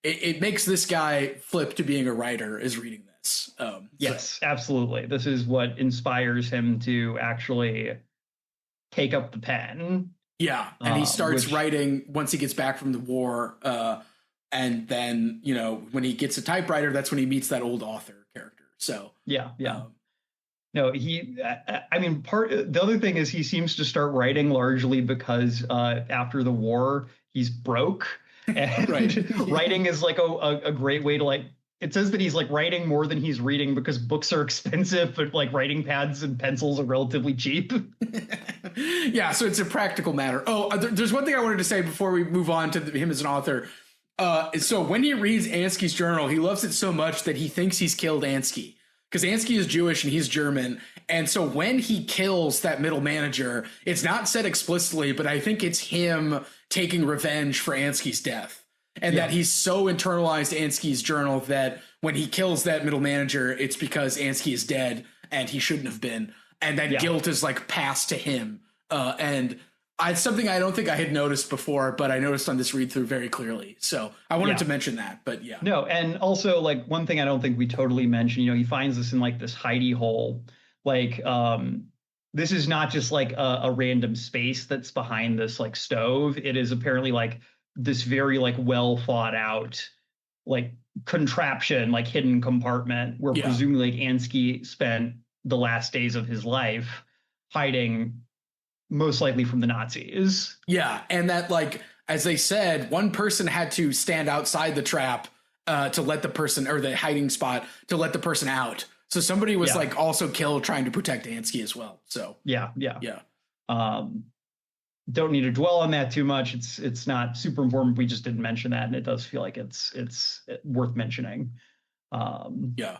it makes this guy flip to being a writer is reading this. Yes, absolutely. This is what inspires him to actually take up the pen. Yeah, and he starts writing once he gets back from the war, and then when he gets a typewriter, that's when he meets that old author character. So no, I mean, the other thing is he seems to start writing largely because after the war he's broke, And Right. writing is like a great way to like, it says that he's like writing more than he's reading because books are expensive, but like writing pads and pencils are relatively cheap. Yeah, so it's a practical matter. Oh, there's one thing I wanted to say before we move on to him as an author. So when he reads Ansky's journal, he loves it so much that he thinks he's killed Ansky, because Ansky is Jewish and he's German. And so when he kills that middle manager, it's not said explicitly, but I think it's him taking revenge for Ansky's death. And that he's so internalized Ansky's journal that when he kills that middle manager, it's because Ansky is dead and he shouldn't have been. And that guilt is like passed to him. And it's something I don't think I had noticed before, but I noticed on this read through very clearly. So I wanted to mention that, but yeah. No, and also like one thing I don't think we totally mentioned, he finds this in like this hidey hole. Like this is not just like a random space that's behind this like stove. It is apparently like this very like well thought out like contraption, like hidden compartment where presumably like Ansky spent the last days of his life hiding, most likely from the Nazis. Yeah, and that like, as they said, one person had to stand outside the trap to let the person, or the hiding spot, to let the person out. So somebody was like also killed trying to protect Ansky as well. So yeah. Don't need to dwell on that too much. It's not super important. We just didn't mention that, and it does feel like it's worth mentioning. Because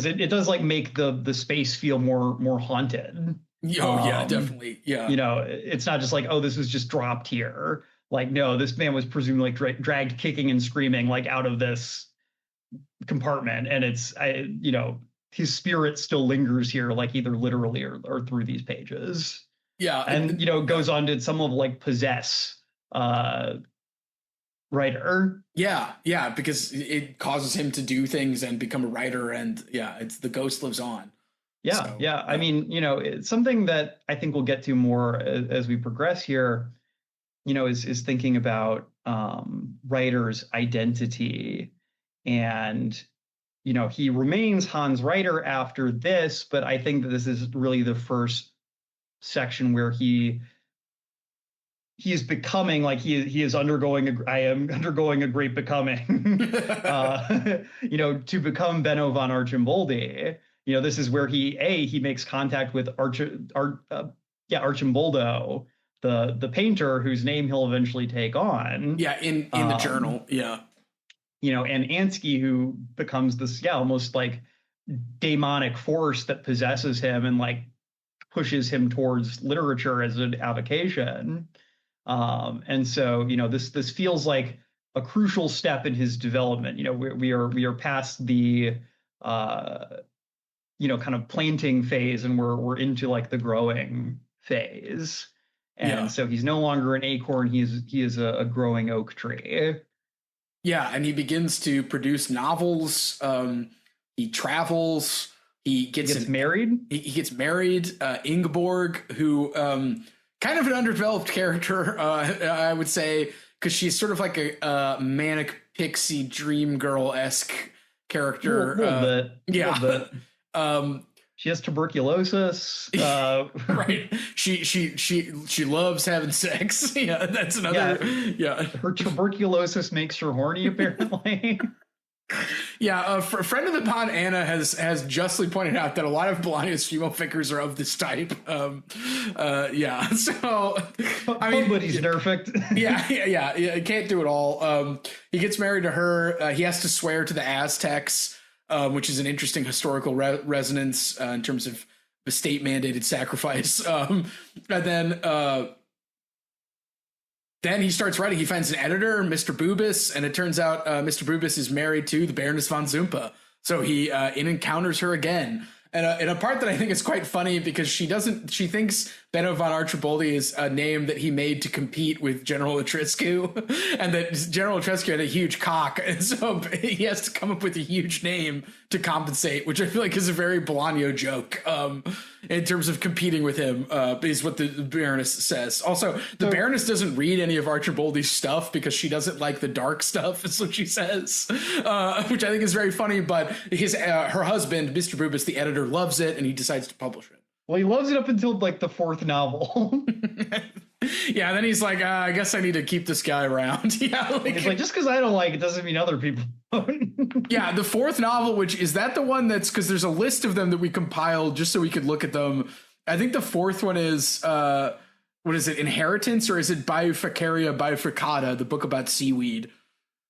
it does like make the space feel more haunted. Definitely. Yeah. It's not just like, oh, this was just dropped here. Like, no, this man was presumably like dragged kicking and screaming like out of this compartment, and his spirit still lingers here, like either literally or through these pages. Yeah. And goes on to some of like possess writer. Yeah, because it causes him to do things and become a writer, and it's the ghost lives on. I mean, it's something that I think we'll get to more as we progress here, is thinking about writer's identity. And he remains Hans Reiter after this, but I think that this is really the first section where he is becoming, like he is undergoing I am undergoing a great becoming to become Benno von Archimboldi. This is where he makes contact with Archimboldo, the painter whose name he'll eventually take on. In the journal. And Ansky, who becomes this almost like demonic force that possesses him and like pushes him towards literature as an avocation. And so this feels like a crucial step in his development. We are past the kind of planting phase, and we're into like the growing phase. And so he's no longer an acorn; he is a growing oak tree. Yeah, and he begins to produce novels. He travels. He gets married. He gets married. Ingeborg, who kind of an underdeveloped character, I would say, because she's sort of like a manic pixie dream girl-esque character. A little bit. She has tuberculosis. Right. She loves having sex. Yeah, that's another. Yeah. Her tuberculosis makes her horny, apparently. Yeah, a friend of the pod, Anna, has justly pointed out that a lot of Bolaño's female figures are of this type. So I mean, but he's perfect. Yeah, can't do it all. He gets married to her. He has to swear to the Aztecs, which is an interesting historical resonance in terms of the state mandated sacrifice. And then he starts writing. He finds an editor, Mr. Bubis, and it turns out Mr. Bubis is married to the Baroness von Zumpa. So he encounters her again. And in a part that I think is quite funny, because she thinks Benno von Archimboldi is a name that he made to compete with General Otrescu, and that General Otrescu had a huge cock, and so he has to come up with a huge name to compensate, which I feel like is a very Bolaño joke in terms of competing with him, is what the Baroness says. Also, the Baroness doesn't read any of Archimboldi's stuff because she doesn't like the dark stuff, is what she says, which I think is very funny, but her husband, Mr. Bubis, the editor, loves it, and he decides to publish it. Well, he loves it up until like the fourth novel. Yeah, then he's like, I guess I need to keep this guy around. Yeah, like, it's like, just because I don't like it doesn't mean other people don't. Yeah, the fourth novel, which is that the one that's, because there's a list of them that we compiled just so we could look at them. I think the fourth one is what is it, Inheritance, or is it Bifurcaria Bifurcata, the book about seaweed?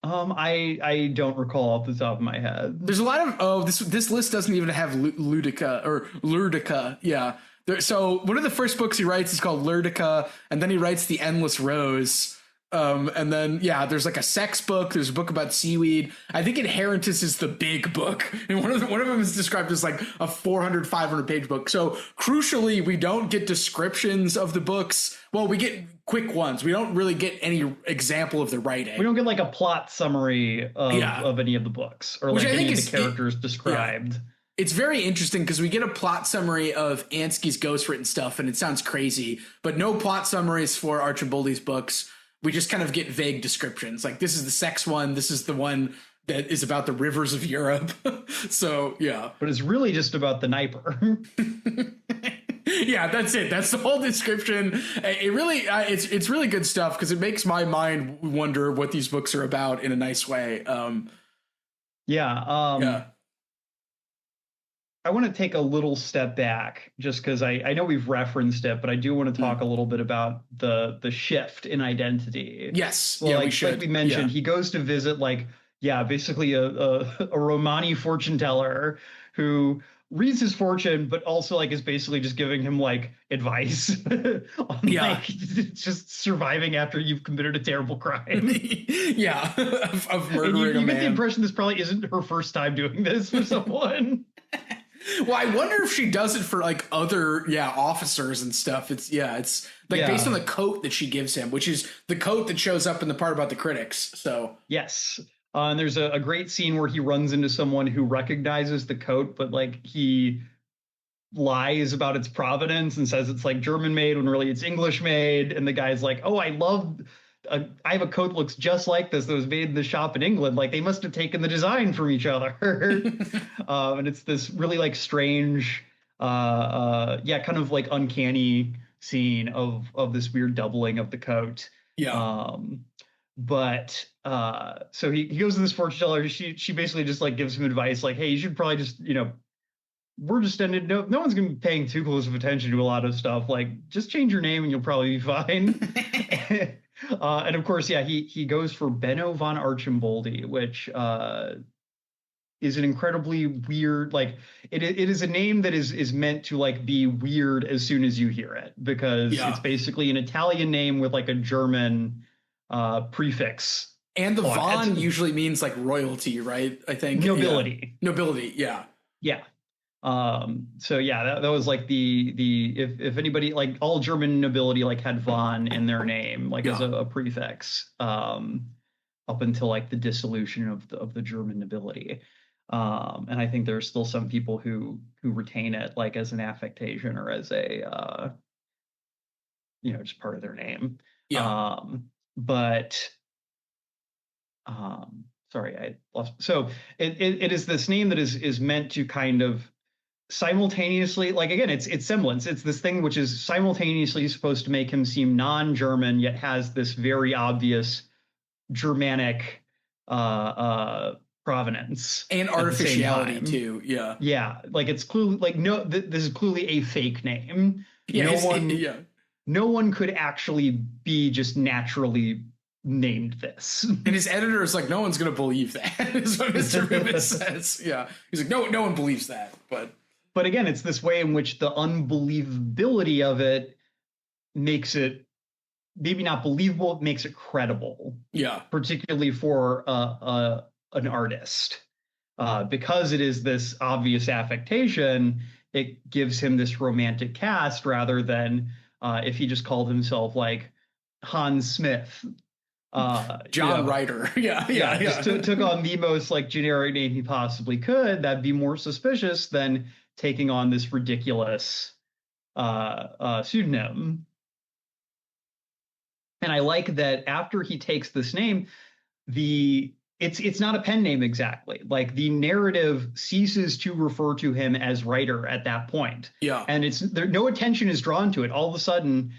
I don't recall off the top of my head. There's a lot of this list doesn't even have Ludica or Lurdica. Yeah. So one of the first books he writes is called Lurdica, and then he writes The Endless Rose. And then, yeah, there's like a sex book. There's a book about seaweed. I think Inheritance is the big book. And one of them is described as like a 400, 500 page book. So crucially, we don't get descriptions of the books. Well, we get quick ones. We don't really get any example of the writing. We don't get like a plot summary of any of the books, or like any of the characters described. Yeah. It's very interesting because we get a plot summary of Ansky's ghostwritten stuff, and it sounds crazy, but no plot summaries for Archimboldi's books. We just kind of get vague descriptions. Like, this is the sex one. This is the one that is about the rivers of Europe. So, yeah. But it's really just about the Niper. Yeah, that's it. That's the whole description. It really, it's really good stuff because it makes my mind wonder what these books are about in a nice way. Yeah. I want to take a little step back just because I know we've referenced it, but I do want to talk a little bit about the shift in identity. Yes. Well, yeah, like, we should. Like we mentioned, he goes to visit basically a Romani fortune teller who reads his fortune, but also is basically just giving him advice on just surviving after you've committed a terrible crime. Yeah, of murdering and you a man. get the impression this probably isn't her first time doing this for someone. Well, I wonder if she does it for other officers and stuff. It's based on the coat that she gives him, which is the coat that shows up in the part about the critics. So yes. And there's a great scene where he runs into someone who recognizes the coat, but he lies about its provenance and says it's German made when really it's English made. And the guy's like, oh, I have a coat that looks just like this that was made in the shop in England. They must have taken the design from each other. And it's this really strange, kind of uncanny scene of this weird doubling of the coat. Yeah. But so he goes to this fortune teller. She basically just gives him advice hey, you should probably just, we're just ended. No one's going to be paying too close of attention to a lot of stuff. Just change your name and you'll probably be fine. And of course, he goes for Benno von Archimboldi, which is an incredibly weird, it is a name that is meant to be weird as soon as you hear it, because it's basically an Italian name with a German prefix. And the von usually means royalty, right? I think nobility. Nobility, yeah. Yeah. So that was the if anybody all German nobility had von in their name as a prefix up until the dissolution of the German nobility. And I think there's still some people who retain it as an affectation or as a just part of their name. Yeah. Sorry, I lost. So it is this name that is meant to kind of simultaneously, again, it's semblance. It's this thing which is simultaneously supposed to make him seem non-German, yet has this very obvious Germanic provenance and artificiality too. Yeah. Yeah. It's clearly this is clearly a fake name. Yeah. No one could actually be just naturally named this. And his editor is no one's going to believe that, is what Mr. Rubin says. Yeah. He's no one believes that. But again, it's this way in which the unbelievability of it makes it maybe not believable, it makes it credible. Yeah. Particularly for an artist. Because it is this obvious affectation, it gives him this romantic cast rather than if he just called himself Hans Smith. John Ryder. Yeah. Just took on the most generic name he possibly could. That'd be more suspicious than taking on this ridiculous pseudonym. And I like that after he takes this name, it's not a pen name exactly. The narrative ceases to refer to him as writer at that point. Yeah. And no attention is drawn to it. All of a sudden,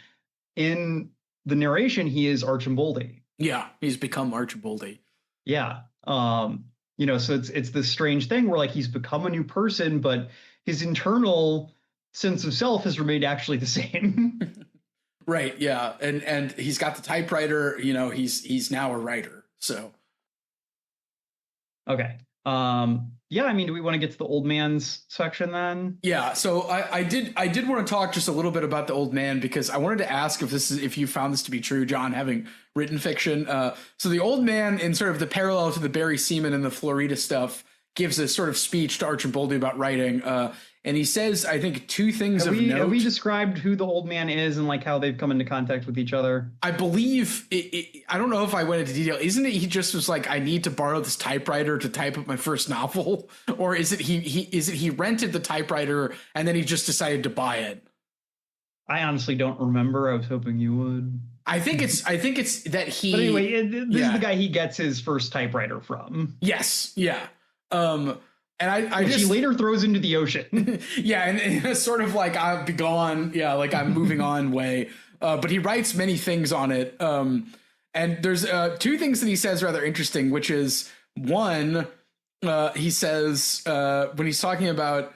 in the narration, he is Archimboldi. Yeah, he's become Archimboldi. Yeah. You know, so it's this strange thing where like he's become a new person, but his internal sense of self has remained actually the same. Right, yeah. And he's got the typewriter, you know, he's now a writer. So okay. Yeah, I mean, do we want to get to the old man's section then? yeah, so I did want to talk just a little bit about the old man, because I wanted to ask if you found this to be true, John, having written fiction. So the old man, in sort of the parallel to the Barry Seaman and the Florida stuff, gives a sort of speech to Archimboldi about writing. And he says, I think, two things of note. Have we described who the old man is and like how they've come into contact with each other? I believe I don't know if I went into detail. Isn't it he just was like, I need to borrow this typewriter to type up my first novel? Or is it he rented the typewriter and then he just decided to buy it? I honestly don't remember. I was hoping you would. I think it's that he. But anyway, this is the guy he gets his first typewriter from. Yes. Yeah. And I which just, he later throws into the ocean. Yeah, and in a sort of like I'll be gone, yeah, like I'm moving on way. But he writes many things on it. And there's two things that he says rather interesting, which is one, he says when he's talking about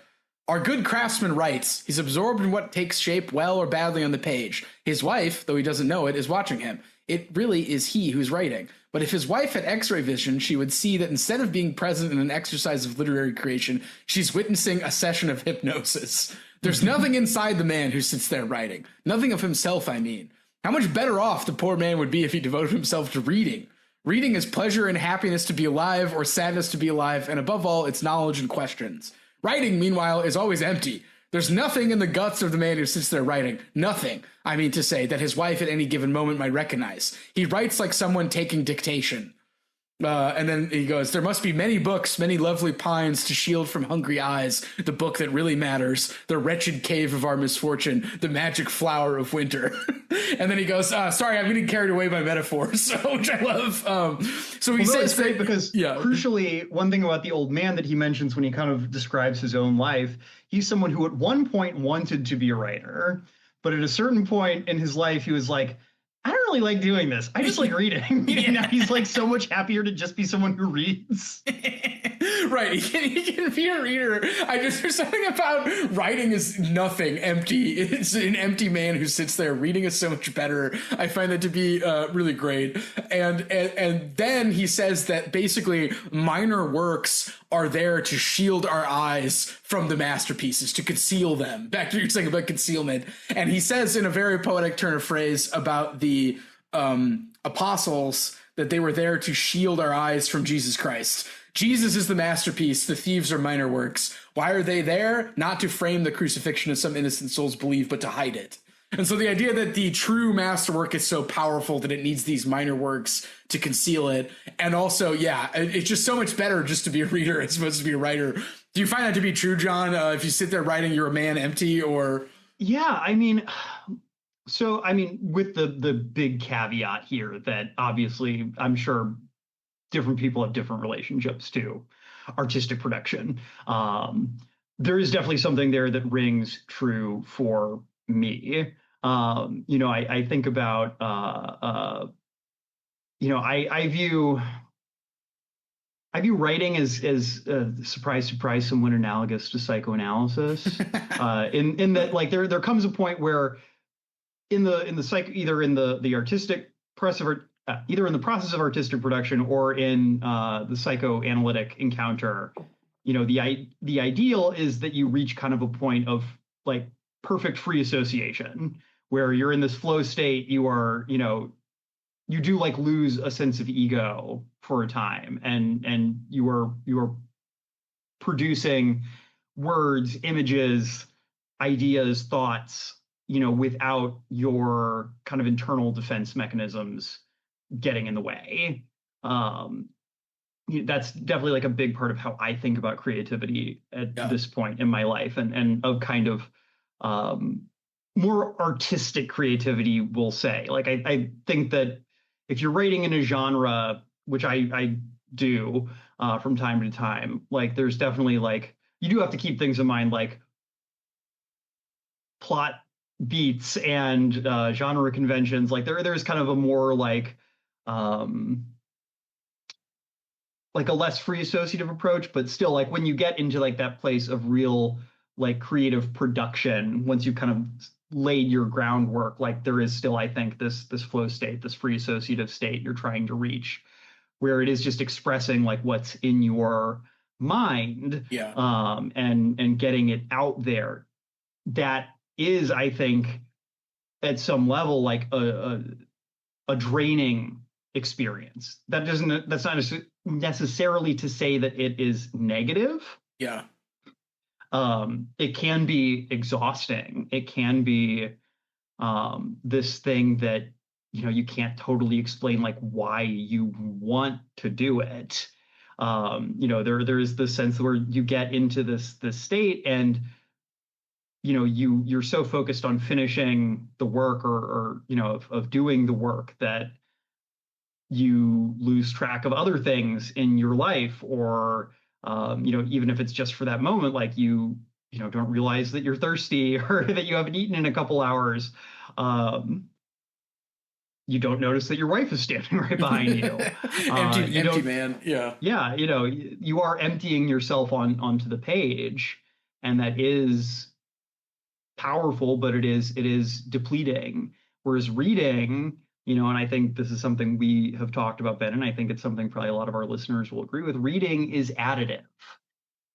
our good craftsman writes, he's absorbed in what takes shape well or badly on the page. His wife, though he doesn't know it, is watching him. It really is he who's writing. But if his wife had X-ray vision, she would see that instead of being present in an exercise of literary creation, she's witnessing a session of hypnosis. There's nothing inside the man who sits there writing. Nothing of himself, I mean. How much better off the poor man would be if he devoted himself to reading. Reading is pleasure and happiness to be alive, or sadness to be alive, and above all, it's knowledge and questions. Writing, meanwhile, is always empty. There's nothing in the guts of the man who sits there writing. Nothing, I mean to say, that his wife at any given moment might recognize. He writes like someone taking dictation. And then he goes, there must be many books, many lovely pines to shield from hungry eyes the book that really matters, the wretched cave of our misfortune, the magic flower of winter. And then he goes, sorry, I'm getting carried away by metaphors, which I love. So he says, it's great because crucially, one thing about the old man that he mentions when he kind of describes his own life, he's someone who at one point wanted to be a writer, but at a certain point in his life, he was like, I don't really like doing this. I just like reading. Yeah. Now he's like so much happier to just be someone who reads. Right. He can be a reader. There's something about writing is nothing, empty. It's an empty man who sits there. Reading is so much better. I find that to be really great. And then he says that basically minor works are there to shield our eyes from the masterpieces, to conceal them. Back to what you're saying about concealment. And he says in a very poetic turn of phrase about the apostles that they were there to shield our eyes from Jesus Christ. Jesus is the masterpiece. The thieves are minor works. Why are they there? Not to frame the crucifixion as some innocent souls believe, but to hide it. And so the idea that the true masterwork is so powerful that it needs these minor works to conceal it. And also, yeah, it's just so much better just to be a reader as opposed to be a writer. Do you find that to be true, John? If you sit there writing, you're a man empty, or? Yeah, I mean, so, I mean, with the big caveat here that obviously I'm sure different people have different relationships to artistic production. There is definitely something there that rings true for me. I think about, I view writing as surprise, surprise, somewhat analogous to psychoanalysis. In that, like, there comes a point where in the psych, either in the artistic process of either in the process of artistic production or in the psychoanalytic encounter, the ideal is that you reach kind of a point of like perfect free association where you're in this flow state. You are, you do like lose a sense of ego for a time, and you are producing words, images, ideas, thoughts, without your kind of internal defense mechanisms getting in the way. That's definitely like a big part of how I think about creativity at this point in my life, and of kind of more artistic creativity, we'll say. Like I think that if you're writing in a genre, which I do from time to time, like there's definitely like, you do have to keep things in mind, like plot beats and genre conventions. Like there's kind of a more like a less free associative approach, but still like when you get into like that place of real like creative production, once you kind of laid your groundwork, like there is still, I think, this flow state, this free associative state you're trying to reach, where it is just expressing like what's in your mind, Yeah. And getting it out there. That is, I think, at some level like a draining experience. That's not necessarily to say that it is negative. Yeah. It can be exhausting. It can be this thing that you can't totally explain like why you want to do it. There is this sense where you get into this state, and you're so focused on finishing the work or of doing the work that you lose track of other things in your life, or even if it's just for that moment, like you don't realize that you're thirsty or that you haven't eaten in a couple hours. You don't notice that your wife is standing right behind you. Empty man. Yeah. Yeah, you are emptying yourself onto the page, and that is powerful, but it is depleting. Whereas reading, and I think this is something we have talked about, Ben, and I think it's something probably a lot of our listeners will agree with. Reading is additive.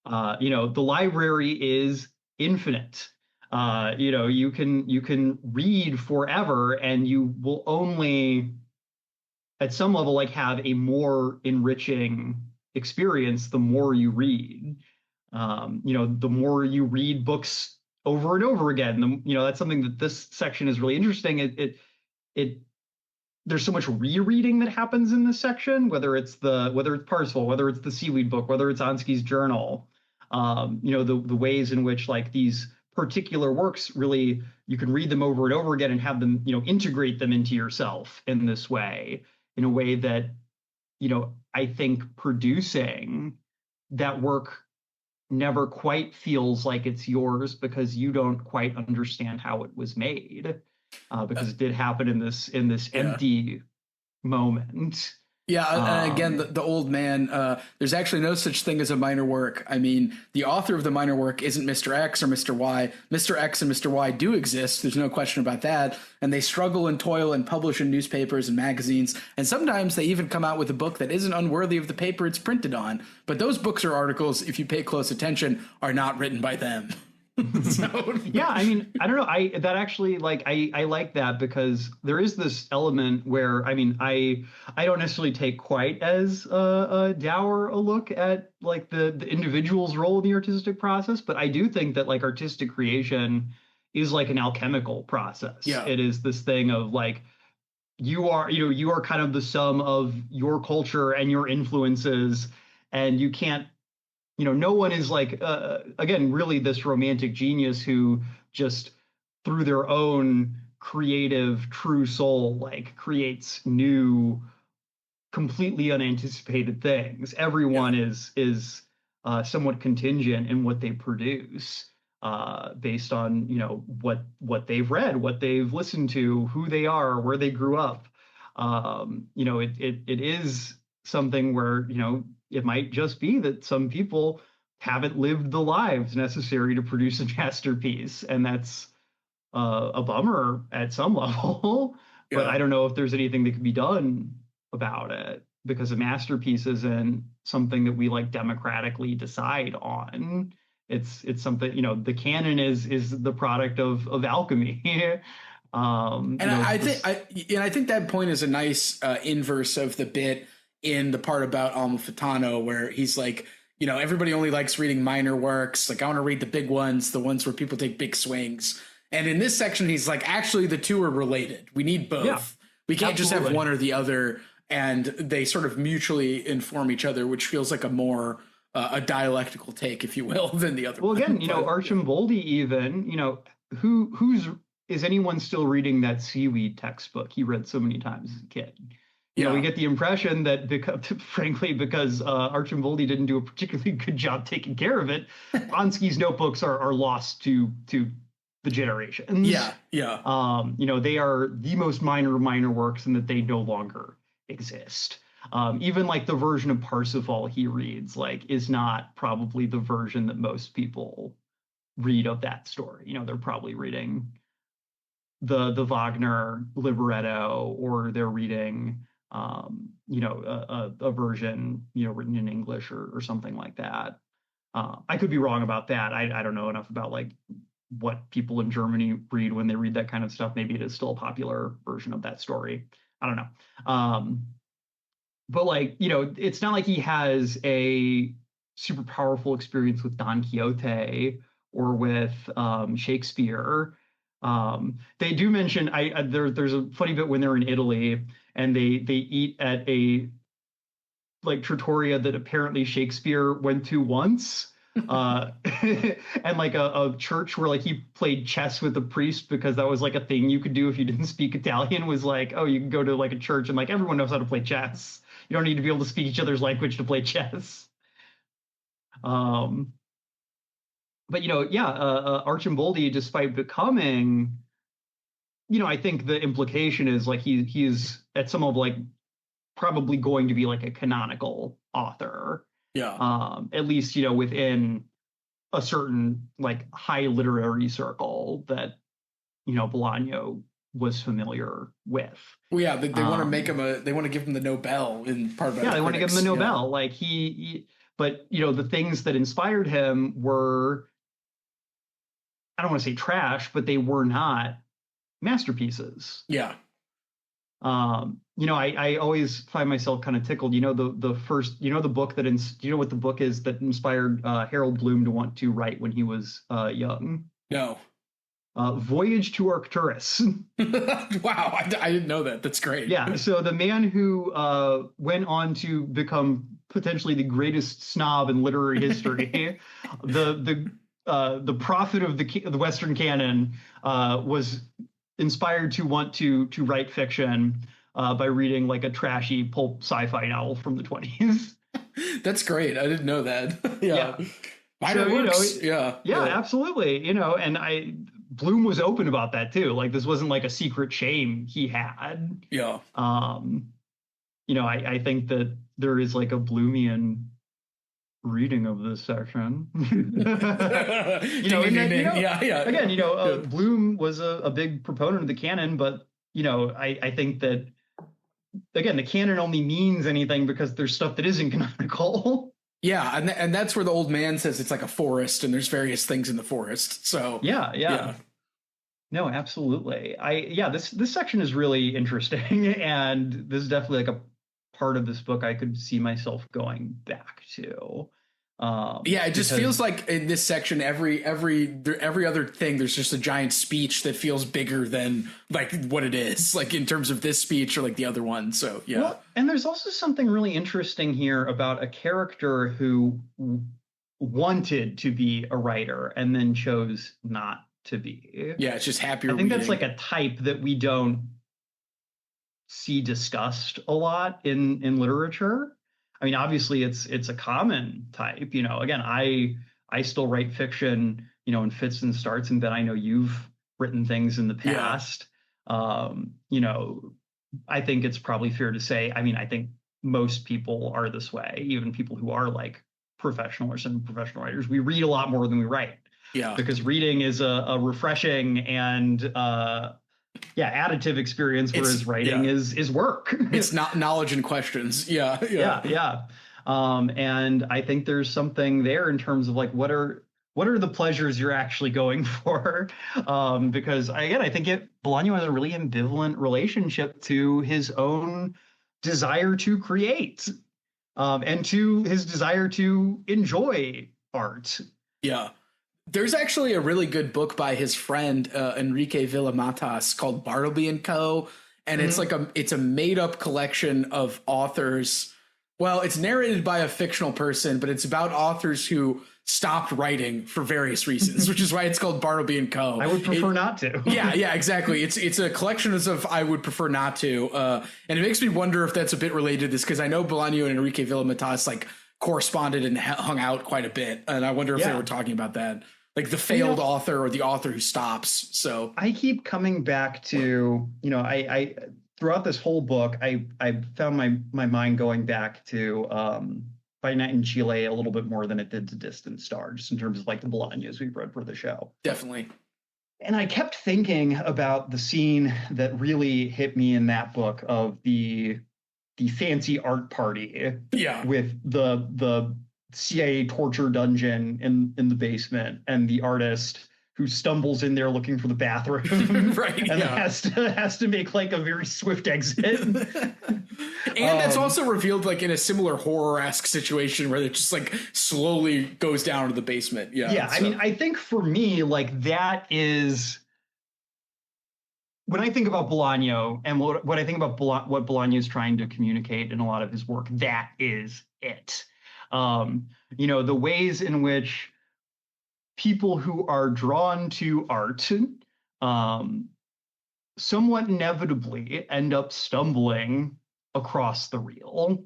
The library is infinite. You can read forever, and you will only, at some level, like have a more enriching experience the more you read. The more you read books over and over again, that's something that this section is really interesting. It there's so much rereading that happens in this section, whether it's Parsifal, whether it's the Seaweed book, whether it's Ansky's journal. The ways in which like these particular works, really, you can read them over and over again and have them, integrate them into yourself in this way, in a way that, I think producing that work never quite feels like it's yours, because you don't quite understand how it was made, because it did happen in this empty moment. Yeah, and again, the old man, there's actually no such thing as a minor work. I mean, the author of the minor work isn't Mr. X or Mr. Y. Mr. X and Mr. Y do exist. There's no question about that. And they struggle and toil and publish in newspapers and magazines. And sometimes they even come out with a book that isn't unworthy of the paper it's printed on. But those books or articles, if you pay close attention, are not written by them. Yeah, I mean, I don't know. I like that, because there is this element where, I mean, I don't necessarily take quite as dour a look at like the individual's role in the artistic process, but I do think that like artistic creation is like an alchemical process. Yeah. It is this thing of like, you are kind of the sum of your culture and your influences, and you can't, no one is like, again, really this romantic genius who just through their own creative true soul, like creates new, completely unanticipated things. Everyone is somewhat contingent in what they produce, based on, what they've read, what they've listened to, who they are, where they grew up. It is something where, it might just be that some people haven't lived the lives necessary to produce a masterpiece, and that's a bummer at some level. But I don't know if there's anything that can be done about it, because a masterpiece isn't something that we like democratically decide on. It's something, the canon is the product of alchemy. I think that point is a nice inverse of the bit in the part about Amalfitano, where he's like, everybody only likes reading minor works. Like, I want to read the big ones, the ones where people take big swings. And in this section, he's like, actually, the two are related. We need both. Yeah, we can't just have one or the other. And they sort of mutually inform each other, which feels like a more a dialectical take, if you will, than the other. Well, again, Archimboldi even, is anyone still reading that Seaweed textbook he read so many times as a kid? We get the impression that, frankly, because Archimboldi didn't do a particularly good job taking care of it, Ansky's notebooks are lost to the generations. Yeah. You know, they are the most minor works and that they no longer exist. Even like the version of Parsifal he reads like is not probably the version that most people read of that story. You know, they're probably reading the Wagner libretto, or they're reading you know, a version, you know, written in English or something like that. I could be wrong about that. I don't know enough about like what people in Germany read when they read that kind of stuff. Maybe it is still a popular version of that story. I don't know. But like, you know, it's not like he has a super powerful experience with Don Quixote or with Shakespeare. They do mention there's a funny bit when they're in Italy and they eat at a like trattoria that apparently Shakespeare went to once. And like a church where like he played chess with a priest because that was like a thing you could do if you didn't speak Italian, was like, oh, you can go to like a church and like everyone knows how to play chess. You don't need to be able to speak each other's language to play chess. But you know, yeah, Archimboldi, despite becoming, you know, I think the implication is like he's at some of like probably going to be like a canonical author. Yeah. At least, you know, within a certain like high literary circle that, you know, Bolaño was familiar with. Well, yeah, they want to make him they want to give him the Nobel in part of it. Yeah, they want to give him the Nobel. Yeah. Like but you know, the things that inspired him were, I don't want to say trash, but they were not masterpieces. Yeah. You know, I always find myself kind of tickled. You know, the first, you know, the book that you know what the book is that inspired Harold Bloom to want to write when he was young? No. Voyage to Arcturus. Wow, I didn't know that. That's great. Yeah. So the man who went on to become potentially the greatest snob in literary history, the prophet of the Western canon, was inspired to want to write fiction by reading like a trashy pulp sci-fi novel from the 20s. That's great. I didn't know that. Yeah. So, works. You know, yeah, absolutely. You know, and Bloom was open about that too. Like this wasn't like a secret shame he had. Yeah. You know, I think that there is like a Bloomian reading of this section. You know, yeah. Again, you know, Bloom was a big proponent of the canon, but you know, I think that again, the canon only means anything because there's stuff that isn't canonical. Yeah, and that's where the old man says it's like a forest, and there's various things in the forest. So yeah. No, absolutely. This section is really interesting, and this is definitely like a part of this book I could see myself going back to. Yeah, it just feels like in this section, every other thing, there's just a giant speech that feels bigger than like what it is, like in terms of this speech or like the other one. So yeah. Well, and there's also something really interesting here about a character who wanted to be a writer and then chose not to be. Yeah, it's just happier. I think that's like a type that we don't see discussed a lot in literature. I mean, obviously it's a common type, you know. Again, I still write fiction, you know, in fits and starts, and Ben, I know you've written things in the past. Yeah. You know, I think it's probably fair to say, I mean, I think most people are this way, even people who are like professional or semi-professional writers. We read a lot more than we write. Yeah. Because reading is a refreshing and additive experience, whereas writing is work. It's not knowledge and questions. Yeah. And I think there's something there in terms of like what are the pleasures you're actually going for? Because again, I think Bolaño has a really ambivalent relationship to his own desire to create, and to his desire to enjoy art. Yeah. There's actually a really good book by his friend Enrique Villamatas called Bartleby & Co. And it's like it's a made up collection of authors. Well, it's narrated by a fictional person, but it's about authors who stopped writing for various reasons, which is why it's called Bartleby & Co. I would prefer not to. Yeah, exactly. It's a collection of I would prefer not to. And it makes me wonder if that's a bit related to this, because I know Bolaño and Enrique Villamatas like corresponded and hung out quite a bit. And I wonder if they were talking about that. like the failed author or the author who stops. So I keep coming back to, I throughout this whole book, I found my mind going back to By Night in Chile a little bit more than it did to Distant Star, just in terms of like the Bolaños we've read for the show. Definitely. And I kept thinking about the scene that really hit me in that book of the fancy art party with the CIA torture dungeon in the basement and the artist who stumbles in there looking for the bathroom right, and has to make like a very swift exit. And it's also revealed like in a similar horror-esque situation where it just like slowly goes down to the basement. I mean, I think for me, like that is when I think about Bolaño and what I think about what Bolaño is trying to communicate in a lot of his work, that is it. The ways in which people who are drawn to art somewhat inevitably end up stumbling across the real,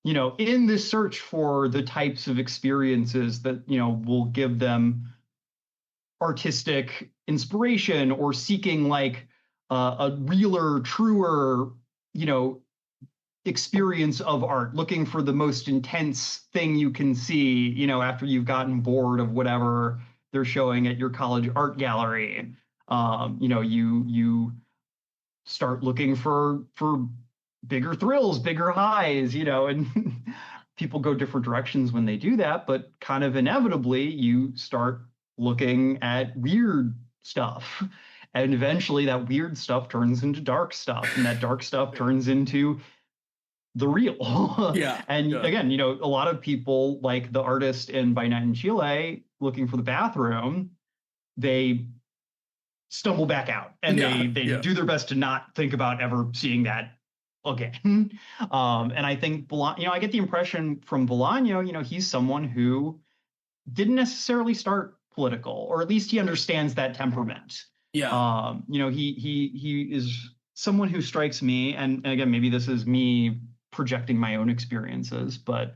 in this search for the types of experiences that, will give them artistic inspiration or seeking like a realer, truer, experience of art, looking for the most intense thing you can see, after you've gotten bored of whatever they're showing at your college art gallery. You start looking for bigger thrills, bigger highs, and people go different directions when they do that, but kind of inevitably you start looking at weird stuff. And eventually that weird stuff turns into dark stuff, and that dark stuff turns into the real. Again, a lot of people, like the artist in By Night in Chile, looking for the bathroom, they stumble back out and they do their best to not think about ever seeing that again. And I think I get the impression from Bolaño, he's someone who didn't necessarily start political, or at least he understands that temperament. He is someone who strikes me, and again, maybe this is me projecting my own experiences, but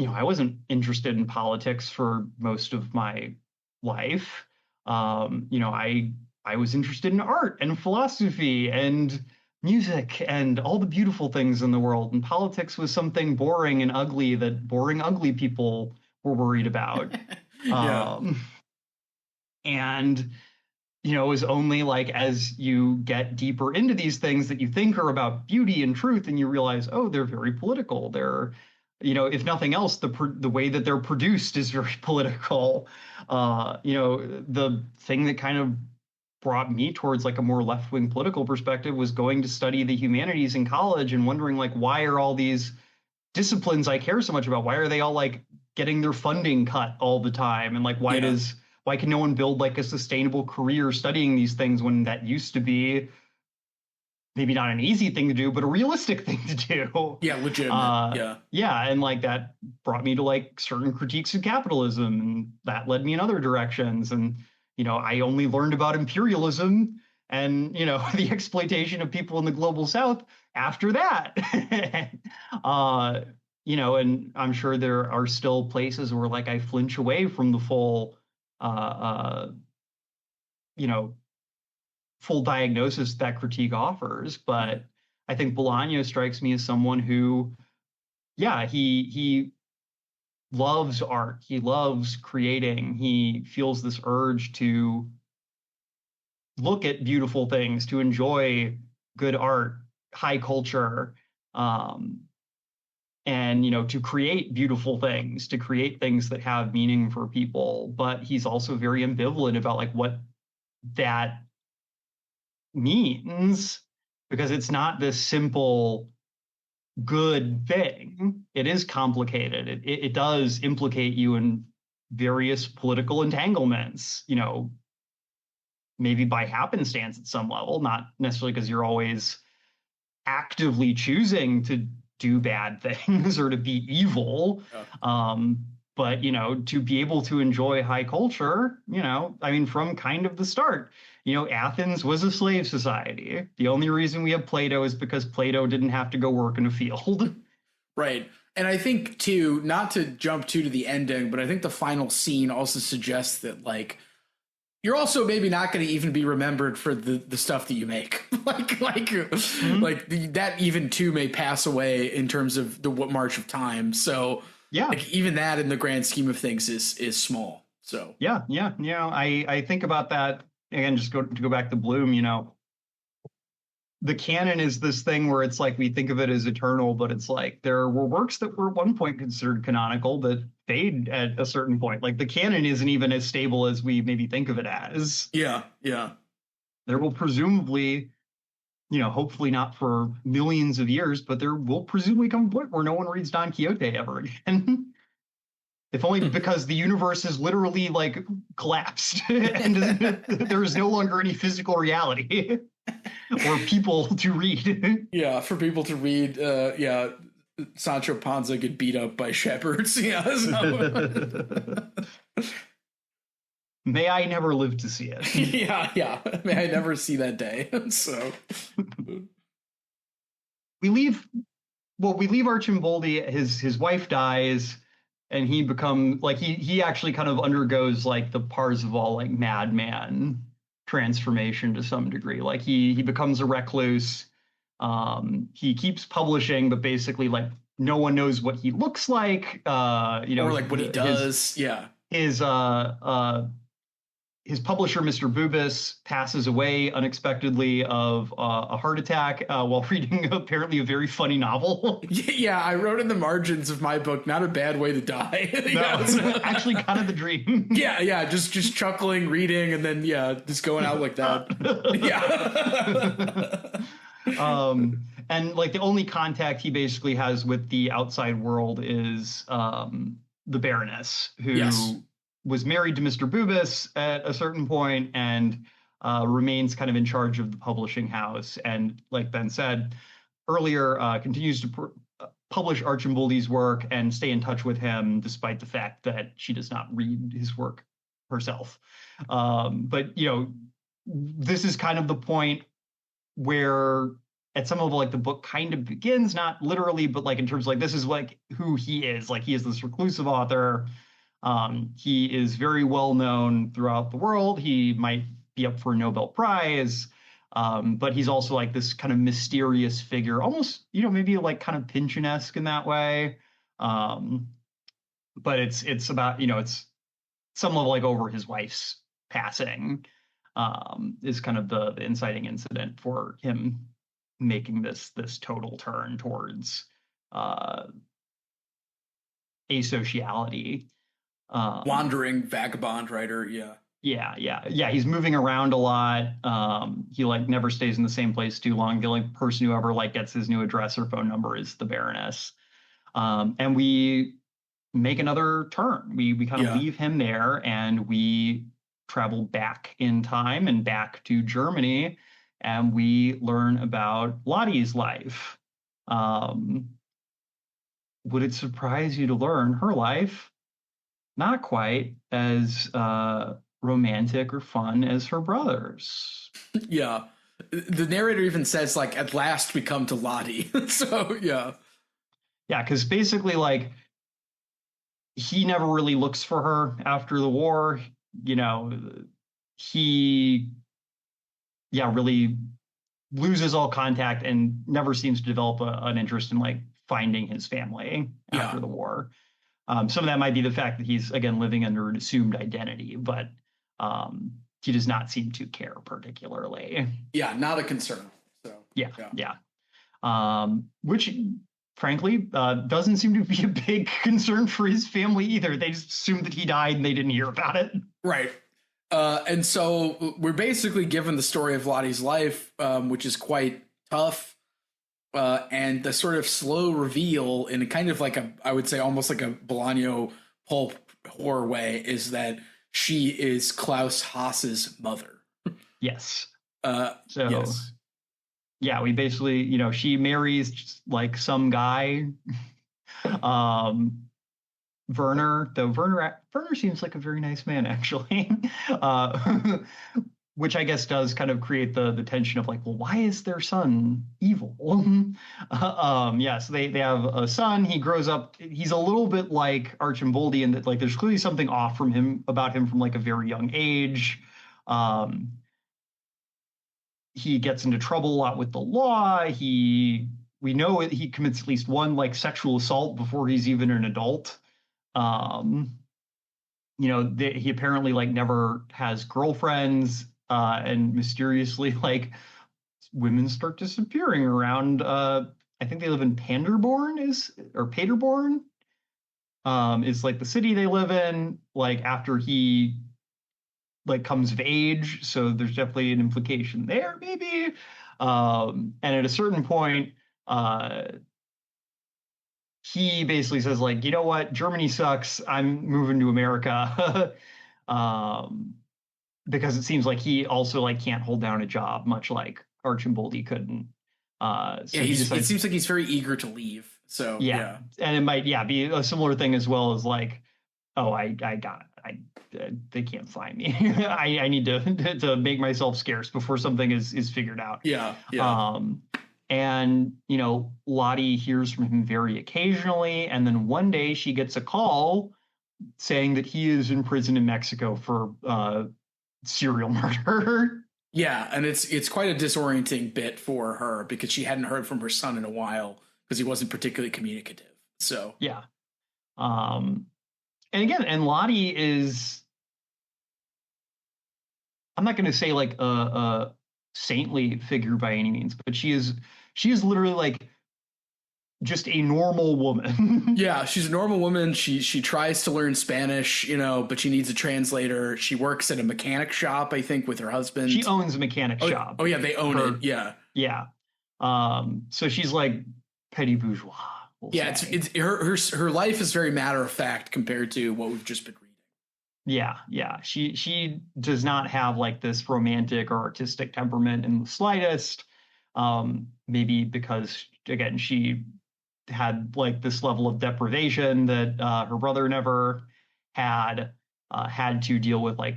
I wasn't interested in politics for most of my life. I was interested in art and philosophy and music and all the beautiful things in the world, and politics was something boring and ugly that boring, ugly people were worried about. And it was only like as you get deeper into these things that you think are about beauty and truth, and you realize, oh, they're very political. They're, if nothing else, the way that they're produced is very political. The thing that kind of brought me towards like a more left-wing political perspective was going to study the humanities in college and wondering like, why are all these disciplines I care so much about, why are they all like getting their funding cut all the time? And like, why can no one build like a sustainable career studying these things when that used to be maybe not an easy thing to do, but a realistic thing to do? Yeah, legitimate. And like that brought me to like certain critiques of capitalism, and that led me in other directions. And, I only learned about imperialism and, the exploitation of people in the global South after that. And I'm sure there are still places where like I flinch away from the full full diagnosis that critique offers. But I think Bolaño strikes me as someone who, he loves art. He loves creating. He feels this urge to look at beautiful things, to enjoy good art, high culture, and, to create beautiful things, to create things that have meaning for people. But he's also very ambivalent about like what that means, because it's not this simple good thing. It is complicated. It does implicate you in various political entanglements, maybe by happenstance at some level, not necessarily because you're always actively choosing to do bad things or to be evil. But, to be able to enjoy high culture, from kind of the start, Athens was a slave society. The only reason we have Plato is because Plato didn't have to go work in a field. Right. And I think too, not to jump to the ending, but I think the final scene also suggests that like you're also maybe not going to even be remembered for the stuff that you make. That even too may pass away in terms of the march of time. So yeah, like, even that in the grand scheme of things is small. So yeah. I think about that again. Just to go back to Bloom. The canon is this thing where it's like we think of it as eternal, but it's like there were works that were at one point considered canonical that fade at a certain point. Like the canon isn't even as stable as we maybe think of it as. Yeah. There will presumably, hopefully not for millions of years, but there will presumably come a point where no one reads Don Quixote ever again. If only because the universe has literally like collapsed and there is no longer any physical reality. Or people to read. Yeah, for people to read. Sancho Panza get beat up by shepherds. Yeah. So. May I never live to see it. Yeah. May I never see that day. So we leave Archimboldi. His wife dies, and he becomes like he actually kind of undergoes like the Parzival like madman transformation to some degree. Like he becomes a recluse. He keeps publishing, but basically like no one knows what he looks like. Or like what he does. His publisher, Mr. Bubis, passes away unexpectedly of a heart attack while reading apparently a very funny novel. Yeah, I wrote in the margins of my book, not a bad way to die. Actually kind of the dream. Yeah, just chuckling, reading, and then just going out like that. And like the only contact he basically has with the outside world is the Baroness, who was married to Mr. Bubis at a certain point and remains kind of in charge of the publishing house. And like Ben said earlier, continues to publish Archimboldi's work and stay in touch with him, despite the fact that she does not read his work herself. But this is kind of the point where at some level, like the book kind of begins, not literally, but like in terms of like, this is like who he is. Like he is this reclusive author. He is very well known throughout the world. He might be up for a Nobel Prize, but he's also like this kind of mysterious figure, almost, maybe like kind of Pynchon-esque in that way. But it's about, it's some level like over his wife's passing is kind of the inciting incident for him making this total turn towards asociality. Wandering vagabond writer. Yeah. He's moving around a lot. He like never stays in the same place too long. The only person who ever like gets his new address or phone number is the Baroness. And we make another turn. We kind of leave him there and we travel back in time and back to Germany, and we learn about Lottie's life. Would it surprise you to learn her life? Not quite as romantic or fun as her brother's. Yeah. The narrator even says, like, at last we come to Lottie. So, yeah. Yeah, because basically, like, he never really looks for her after the war. He, really loses all contact and never seems to develop an interest in, like, finding his family after the war. Some of that might be the fact that he's, again, living under an assumed identity, but he does not seem to care particularly. Yeah, not a concern. So yeah. Which, frankly, doesn't seem to be a big concern for his family either. They just assumed that he died and they didn't hear about it. Right. And so we're basically given the story of Lottie's life, which is quite tough. And the sort of slow reveal in a kind of like I would say almost like a Bolaño pulp horror way is that she is Klaus Haas's mother. Yes. Yes. Yeah, we basically, she marries like some guy, Werner, though Werner seems like a very nice man, actually. which I guess does kind of create the tension of like, well, why is their son evil? Yeah, so they have a son. He grows up. He's a little bit like Archimboldi in that like there's clearly something off from him about him from like a very young age. He gets into trouble a lot with the law. We know he commits at least one like sexual assault before he's even an adult. He apparently like never has girlfriends, and mysteriously like women start disappearing around. I think they live in Paderborn is like the city they live in. Like after he like comes of age, so there's definitely an implication there, maybe. And at a certain point, he basically says like, you know what, Germany sucks. I'm moving to America. Because it seems like he also like can't hold down a job, much like Archimboldi couldn't. It seems like he's very eager to leave. So yeah. And it might be a similar thing as well as like, oh, they can't find me. I need to make myself scarce before something is figured out. Yeah. And Lottie hears from him very occasionally, and then one day she gets a call saying that he is in prison in Mexico for serial murder. Yeah, and it's quite a disorienting bit for her because she hadn't heard from her son in a while because he wasn't particularly communicative. So yeah. And Lottie is, I'm not going to say like a saintly figure by any means, but she is literally like just a normal woman. Yeah, she's a normal woman. She tries to learn Spanish, but she needs a translator. She works at a mechanic shop, I think, with her husband. She owns a mechanic shop. Oh yeah, they own it. Yeah. Yeah. So she's like petty bourgeois. It's her life is very matter of fact compared to what we've just been reading. Yeah. She does not have like this romantic or artistic temperament in the slightest. Maybe because again she had like this level of deprivation that her brother never had to deal with like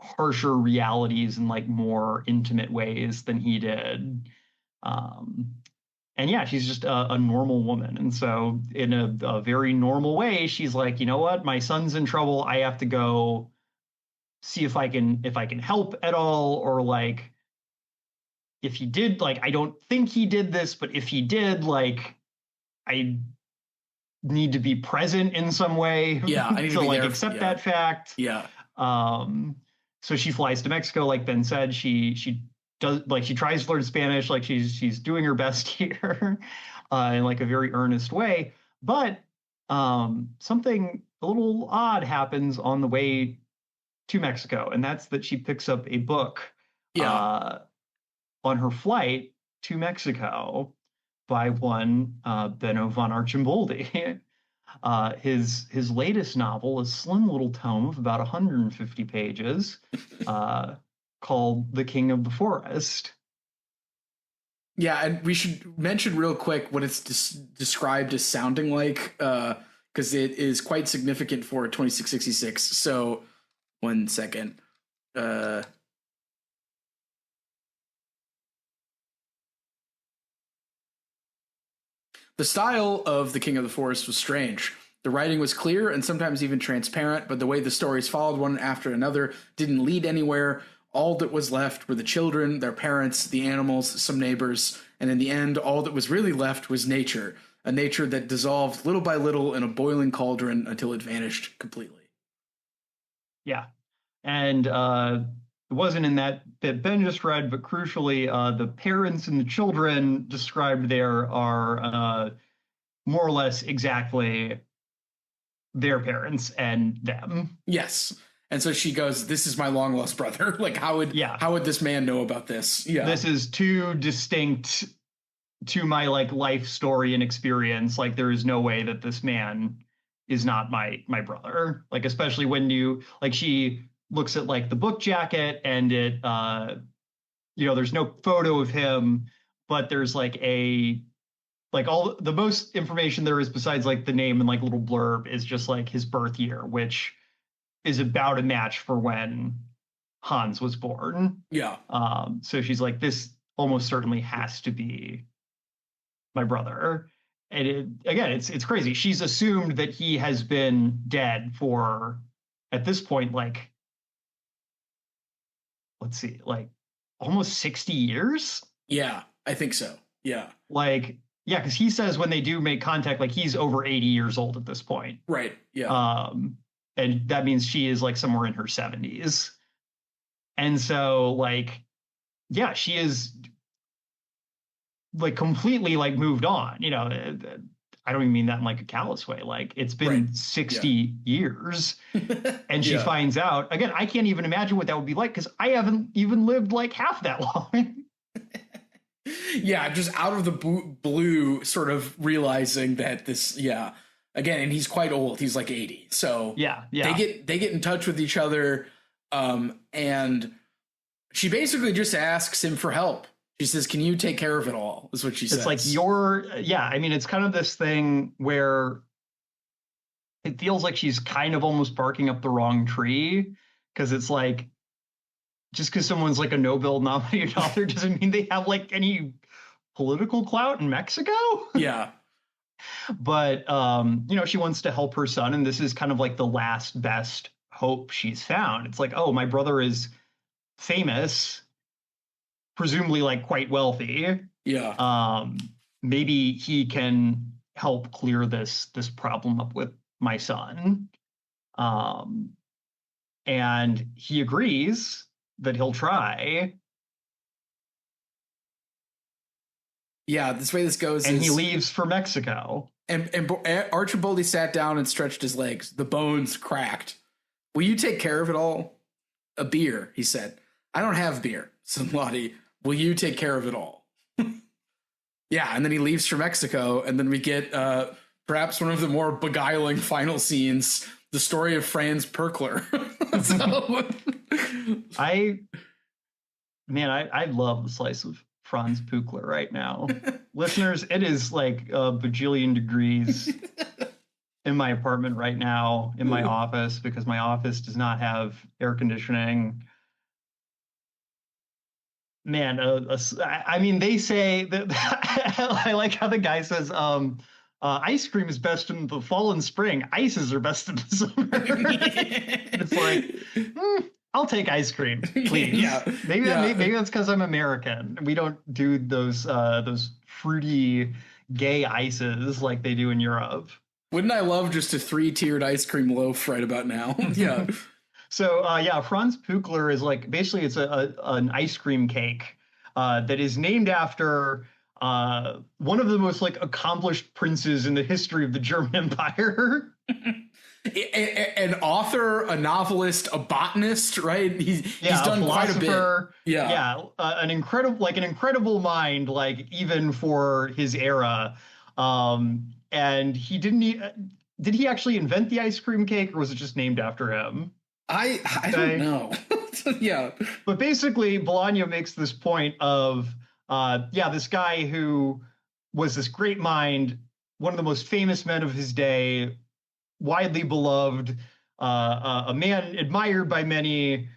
harsher realities in like more intimate ways than he did. And yeah, she's just a normal woman. And so in a very normal way, she's like, you know what, my son's in trouble. I have to go see if I can help at all, or like if he did, like, I don't think he did this, but if he did, like, I need to be present in some way. Yeah, I need to like there. Accept that fact. Yeah. So she flies to Mexico, like Ben said. She does, like, she tries to learn Spanish, like she's doing her best here, in like a very earnest way. But something a little odd happens on the way to Mexico, and that's that she picks up a book on her flight to Mexico by one Benno von Archimboldi. His latest novel, a slim little tome of about 150 pages, called The King of the Forest. Yeah, and we should mention real quick what it's described as sounding like, because it is quite significant for 2666. So, 1 second. The style of The King of the Forest was strange. The writing was clear and sometimes even transparent, but the way the stories followed one after another didn't lead anywhere. All that was left were the children, their parents, the animals, some neighbors, and in the end, all that was really left was nature, a nature that dissolved little by little in a boiling cauldron until it vanished completely. Yeah. And it wasn't in that bit Ben just read, but crucially, the parents and the children described there are more or less exactly their parents and them. Yes. And so she goes, this is my long lost brother. Like, how would this man know about this? Yeah. This is too distinct to my like life story and experience. Like, there is no way that this man is not my brother. Like, especially when you, like, she looks at like the book jacket and it, there's no photo of him, but there's like all the most information there is besides like the name and like little blurb is just like his birth year, which is about a match for when Hans was born. Yeah. So she's like, this almost certainly has to be my brother. And again, it's crazy. She's assumed that he has been dead for, at this point, like, let's see, like almost 60 years. Yeah, I think so. Yeah. Like, yeah, because he says when they do make contact, like he's over 80 years old at this point. Right. Yeah. And that means she is like somewhere in her 70s. And so, like, yeah, she is like completely like moved on. You know, I don't even mean that in like a callous way. Like, it's been 60 years, and she finds out again. I can't even imagine what that would be like because I haven't even lived like half that long. Yeah, just out of the blue, sort of realizing that this. Yeah. Again, and he's quite old. He's like 80. So yeah. They get in touch with each other, and she basically just asks him for help. She says, "Can you take care of it all?" Is what she says. It's like I mean, it's kind of this thing where it feels like she's kind of almost barking up the wrong tree, because it's like, just because someone's like a Nobel nominated author doesn't mean they have like any political clout in Mexico. Yeah. But, you know, she wants to help her son, and this is kind of like the last best hope she's found. It's like, oh, my brother is famous, presumably like quite wealthy. Yeah. Maybe he can help clear this problem up with my son. And he agrees that he'll try. Yeah, this way this goes, and he leaves for Mexico. And Archimboldi sat down and stretched his legs. The bones cracked. "Will you take care of it all?" "A beer," he said. "I don't have beer," said Lottie. "Will you take care of it all?" Yeah, and then he leaves for Mexico, and then we get perhaps one of the more beguiling final scenes, the story of Franz Perkler. I love the slice of Franz Pukler right now. Listeners, it is like a bajillion degrees in my apartment right now, in my office, because my office does not have air conditioning. Man, I mean, they say that I like how the guy says, ice cream is best in the fall and spring. Ices are best in the summer. It's like, I'll take ice cream, please. Yeah. Maybe that's because I'm American. We don't do those fruity gay ices like they do in Europe. Wouldn't I love just a 3-tiered ice cream loaf right about now? Yeah. So Franz Pukler is like, basically it's an ice cream cake that is named after one of the most like accomplished princes in the history of the German Empire. An author, a novelist, a botanist, right? He's done quite a bit. An incredible mind, like even for his era. And he did he actually invent the ice cream cake, or was it just named after him? I don't know. Yeah. But basically, Bolaño makes this point of, this guy who was this great mind, one of the most famous men of his day, widely beloved, a man admired by many,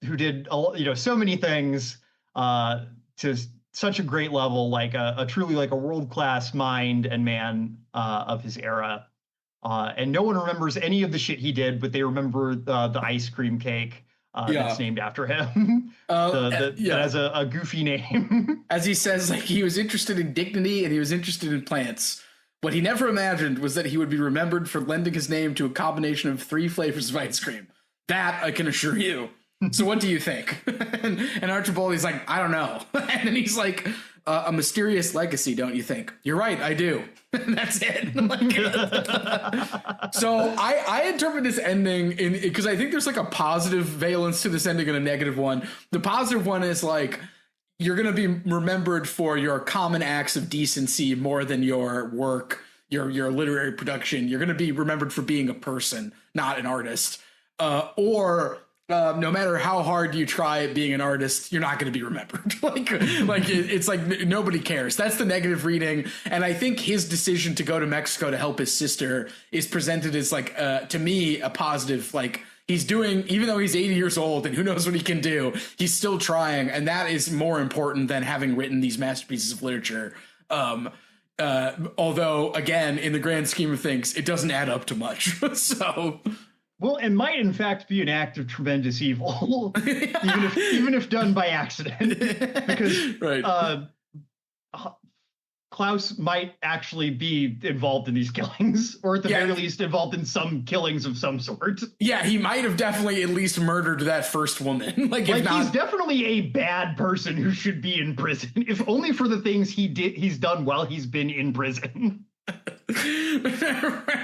who did so many things to such a great level, like a truly like a world-class mind and man of his era. And no one remembers any of the shit he did, but they remember the ice cream cake that's named after him. That has a goofy name. As he says, like, he was interested in dignity and he was interested in plants. What he never imagined was that he would be remembered for lending his name to a combination of 3 flavors of ice cream. That I can assure you. So what do you think? and Archimboldi's like, I don't know. And then he's like, a mysterious legacy, don't you think? You're right, I do. That's it. So I interpret this ending because I think there's like a positive valence to this ending and a negative one. The positive one is like, you're going to be remembered for your common acts of decency more than your work, your literary production. You're going to be remembered for being a person, not an artist. No matter how hard you try at being an artist, you're not going to be remembered. It's like nobody cares. That's the negative reading. And I think his decision to go to Mexico to help his sister is presented as like, to me, a positive, like, he's doing, even though he's 80 years old and who knows what he can do, he's still trying, and that is more important than having written these masterpieces of literature. Although, again, in the grand scheme of things, it doesn't add up to much. So, well, and might in fact be an act of tremendous evil, even if done by accident, because right. Klaus might actually be involved in these killings, or at the very least involved in some killings of some sort. Yeah, he might have definitely at least murdered that first woman. Like if not, he's definitely a bad person who should be in prison, if only for the things he's done while he's been in prison.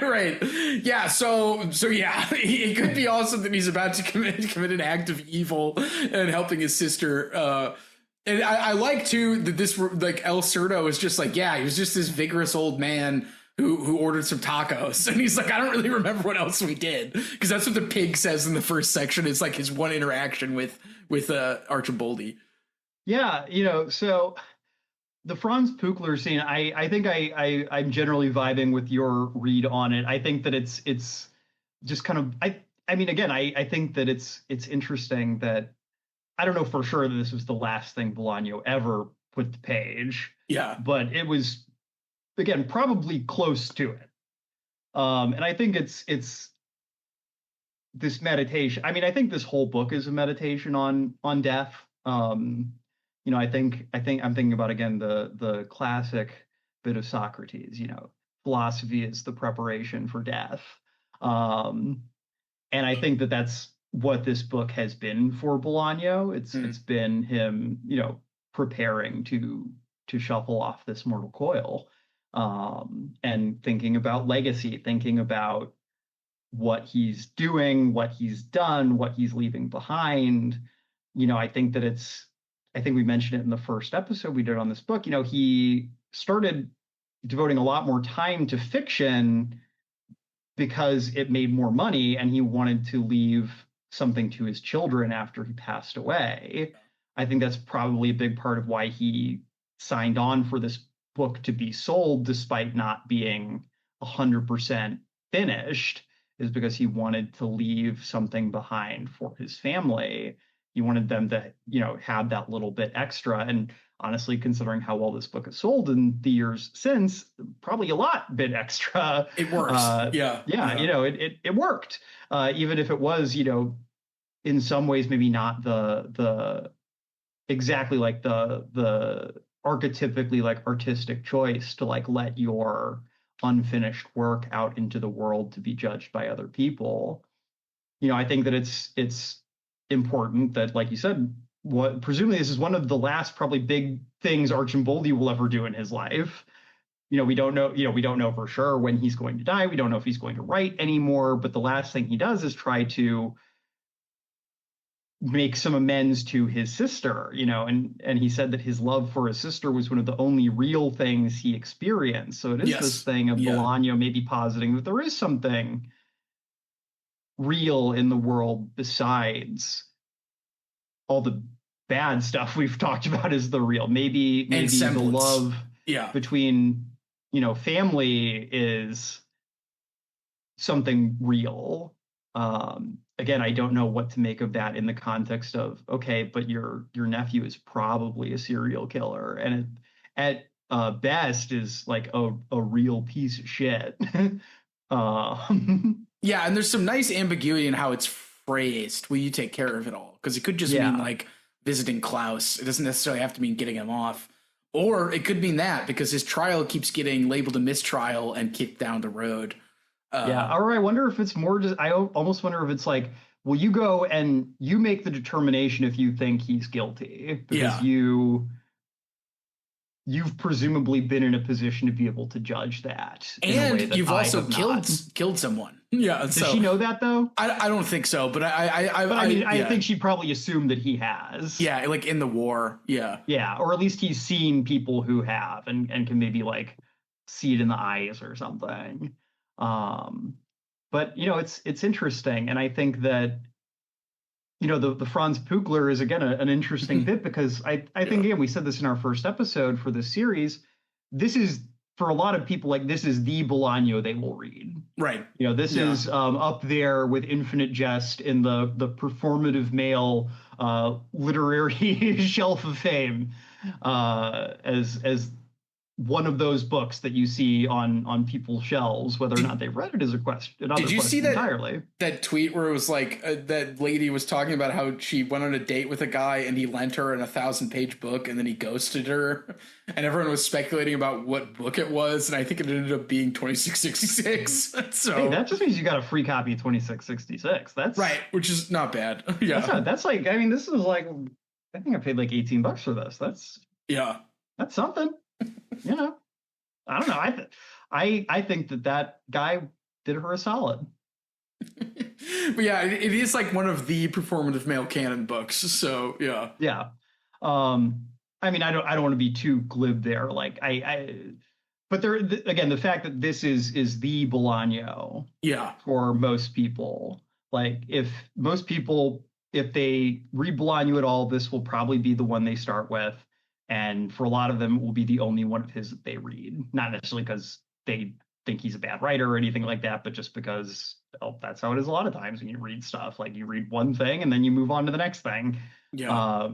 Right. Yeah. So yeah, it could be also that he's about to commit an act of evil and helping his sister. And I like too that this, like, El Cerdo is just like, yeah, he was just this vigorous old man who ordered some tacos, and he's like, I don't really remember what else we did, because that's what the pig says in the first section. It's like his one interaction with Archimboldi. Yeah, so the Franz Pukler scene, I think I'm generally vibing with your read on it. I think that it's just kind of I mean, again, I think that it's interesting that I don't know for sure that this was the last thing Bolaño ever put to page. Yeah. But it was, again, probably close to it. And I think it's this meditation. I mean, I think this whole book is a meditation on death. I think I'm thinking about, again, the classic bit of Socrates, philosophy is the preparation for death. And I think that that's what this book has been for Bolaño. It's been him, preparing to shuffle off this mortal coil, and thinking about legacy, thinking about what he's doing, what he's done, what he's leaving behind. I think we mentioned it in the first episode we did on this book. He started devoting a lot more time to fiction because it made more money, and he wanted to leave something to his children after he passed away. I think that's probably a big part of why he signed on for this book to be sold, despite not being 100% finished, is because he wanted to leave something behind for his family. He wanted them to, have that little bit extra. And honestly, considering how well this book has sold in the years since, probably a bit extra. It works. Yeah. It worked. Even if it was, in some ways, maybe not the exactly like the archetypically like artistic choice to like let your unfinished work out into the world to be judged by other people. I think that it's important that, like you said, presumably this is one of the last probably big things Archimboldi will ever do in his life. We don't know for sure when he's going to die. We don't know if he's going to write anymore, but the last thing he does is try to make some amends to his sister, and he said that his love for his sister was one of the only real things he experienced. So it is this thing of Bolaño maybe positing that there is something real in the world besides all the bad stuff we've talked about is the real. Maybe the love between, family is something real. Again, I don't know what to make of that in the context of, okay, but your nephew is probably a serial killer, and at best is like a real piece of shit. Yeah, and there's some nice ambiguity in how it's phrased. Will you take care of it all? Because it could just mean like visiting Klaus. It doesn't necessarily have to mean getting him off. Or it could mean that because his trial keeps getting labeled a mistrial and kicked down the road. Or I wonder if it's more just, I almost wonder if it's like, will you go and you make the determination if you think he's guilty? Because you've presumably been in a position to be able to judge that. And you've also killed someone. Yeah. Does she know that though? I don't think so, but I think she probably assumed that he has. Yeah, like in the war. Yeah. Yeah, or at least he's seen people who have and can maybe like see it in the eyes or something. But it's interesting, and I think that the Franz Pukler is again an interesting bit because I think again we said this in our first episode for this series. This is for a lot of people, like this is the Bolaño they will read. Right. This is up there with Infinite Jest in the performative male literary shelf of fame, as one of those books that you see on people's shelves. Whether or not they've read it is a question. Did you see that entirely? That tweet where it was like that lady was talking about how she went on a date with a guy and he lent her an 1,000-page book and then he ghosted her, and everyone was speculating about what book it was, and I think it ended up being 2666. So hey, that just means you got a free copy of 2666. That's right, which is not bad. Yeah, that's like, I mean, this is like, I think I paid like $18 for this. That's something. I don't know. I think that guy did her a solid. But yeah, it is like one of the performative male canon books. So yeah. I mean, I don't want to be too glib there. Like but there again, the fact that this is the Bolaño. Yeah. For most people, like if they read Bolaño at all, this will probably be the one they start with. And for a lot of them, it will be the only one of his that they read. Not necessarily because they think he's a bad writer or anything like that, but just because that's how it is a lot of times when you read stuff. Like you read one thing and then you move on to the next thing. Yeah.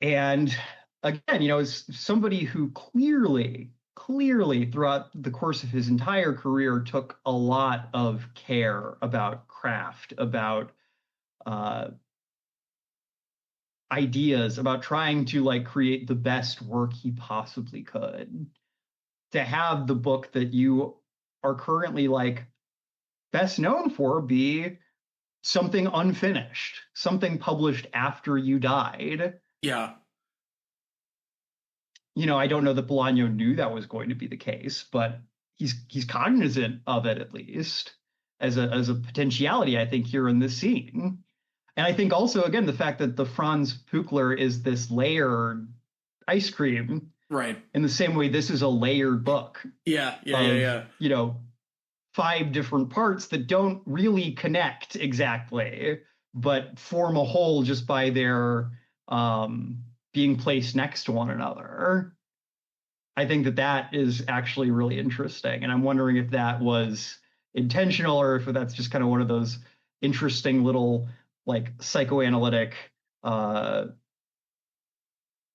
And again, as somebody who clearly throughout the course of his entire career took a lot of care about craft, about ideas, about trying to like create the best work he possibly could, to have the book that you are currently like best known for be something unfinished, something published after you died. Yeah. I don't know that Bolaño knew that was going to be the case, but he's cognizant of it, at least as a potentiality, I think, here in this scene. And I think also, again, the fact that the Franz Pukler is this layered ice cream, right? In the same way, this is a layered book. Yeah. 5 different parts that don't really connect exactly, but form a whole just by their being placed next to one another. I think that is actually really interesting, and I'm wondering if that was intentional or if that's just kind of one of those interesting little like psychoanalytic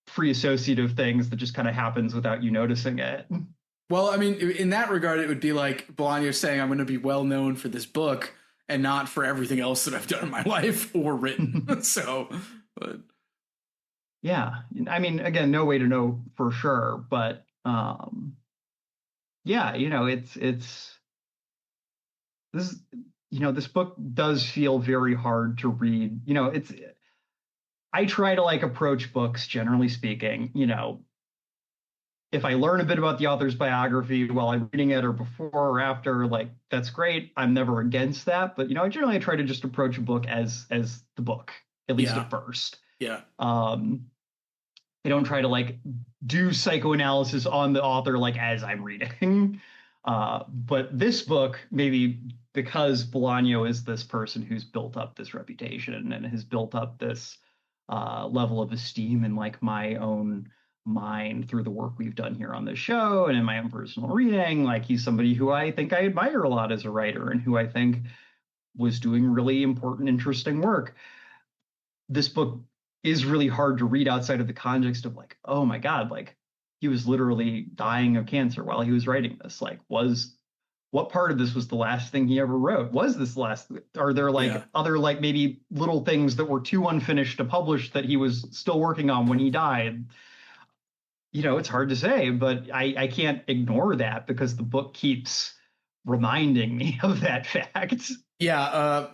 free associative things that just kind of happens without you noticing it. Well, I mean, in that regard, it would be like Bolaño saying, I'm going to be well known for this book and not for everything else that I've done in my life or written. So, but yeah, I mean, again, no way to know for sure, but yeah, it's this, this book does feel very hard to read. I try to like approach books, generally speaking, if I learn a bit about the author's biography while I'm reading it or before or after, like that's great. I'm never against that. But, I generally try to just approach a book as the book, at least at first. Yeah. I don't try to like do psychoanalysis on the author like as I'm reading. But this book, maybe because Bolaño is this person who's built up this reputation and has built up this level of esteem in like my own mind through the work we've done here on this show and in my own personal reading, like he's somebody who I think I admire a lot as a writer and who I think was doing really important, interesting work. This book is really hard to read outside of the context of like, oh my God, like he was literally dying of cancer while he was writing this. Like, what part of this was the last thing he ever wrote? Was this last? Are there like other like maybe little things that were too unfinished to publish that he was still working on when he died? It's hard to say, but I can't ignore that because the book keeps reminding me of that fact. Yeah,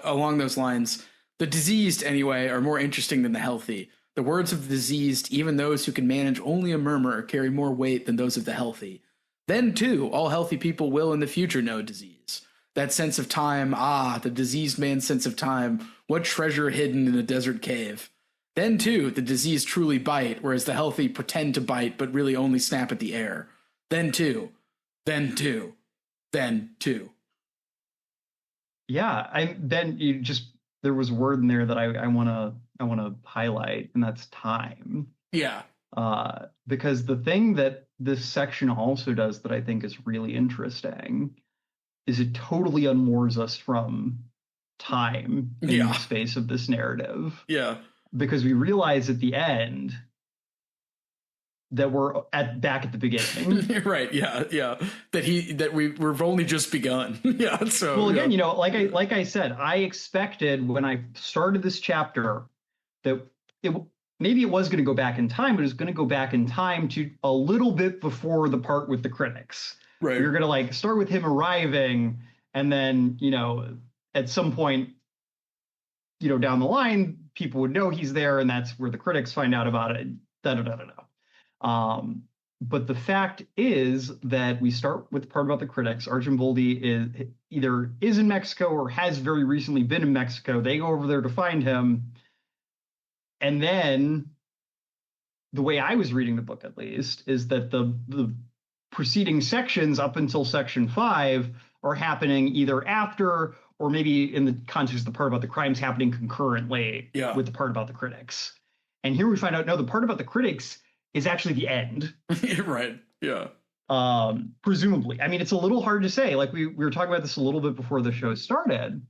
along those lines, the diseased, anyway, are more interesting than the healthy. The words of the diseased, even those who can manage only a murmur, carry more weight than those of the healthy. Then, too, all healthy people will in the future know disease. That sense of time, the diseased man's sense of time, what treasure hidden in a desert cave. Then, too, the diseased truly bite, whereas the healthy pretend to bite but really only snap at the air. Then, too. Yeah, there was a word in there that I want to highlight, and that's time. Yeah. Because the thing that this section also does that I think is really interesting is it totally unmoors us from time in the space of this narrative. Yeah. Because we realize at the end that we're back at the beginning. Right. Yeah. Yeah. That we've only just begun. Yeah. So well, again, like I said, I expected when I started this chapter that maybe it was going to go back in time, but it was going to go back in time to a little bit before the part with the critics. Right. You're going to start with him arriving, and then at some point, down the line, people would know he's there, and that's where the critics find out about it. But the fact is that we start with the part about the critics. Archimboldi is in Mexico or has very recently been in Mexico. They go over there to find him. And then the way I was reading the book, at least, is that the preceding sections up until section 5 are happening either after or maybe in the context of the part about the crimes happening concurrently with the part about the critics. And here we find out, no, the part about the critics is actually the end. Right. Yeah. Presumably. I mean, it's a little hard to say. Like we were talking about this a little bit before the show started,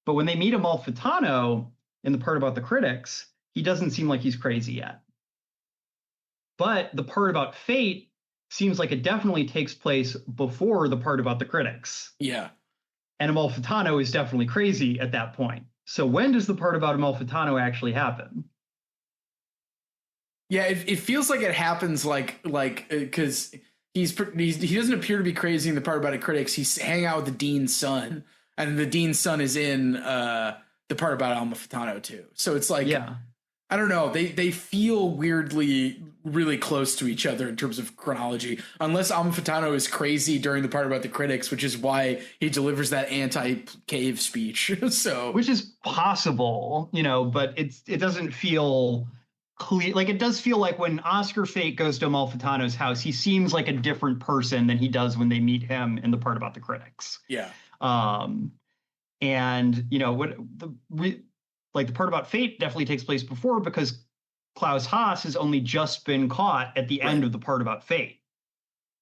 but when they meet Amalfitano in the part about the critics, he doesn't seem like he's crazy yet. But the part about fate seems like it definitely takes place before the part about the critics. Yeah. And Amalfitano is definitely crazy at that point. So when does the part about Amalfitano actually happen? Yeah, it feels like it happens because he doesn't appear to be crazy in the part about the critics. He's hanging out with the dean's son, and the dean's son is in the part about Amalfitano too. So it's like, I don't know. They feel weirdly really close to each other in terms of chronology, unless Amalfitano is crazy during the part about the critics, which is why he delivers that anti-cave speech. So, which is possible, but it doesn't feel clear. Like it does feel like when Oscar Fate goes to Amalfitano's house, he seems like a different person than he does when they meet him in the part about the critics. Yeah. And the part about fate definitely takes place before because Klaus Haas has only just been caught at the end of the part about fate.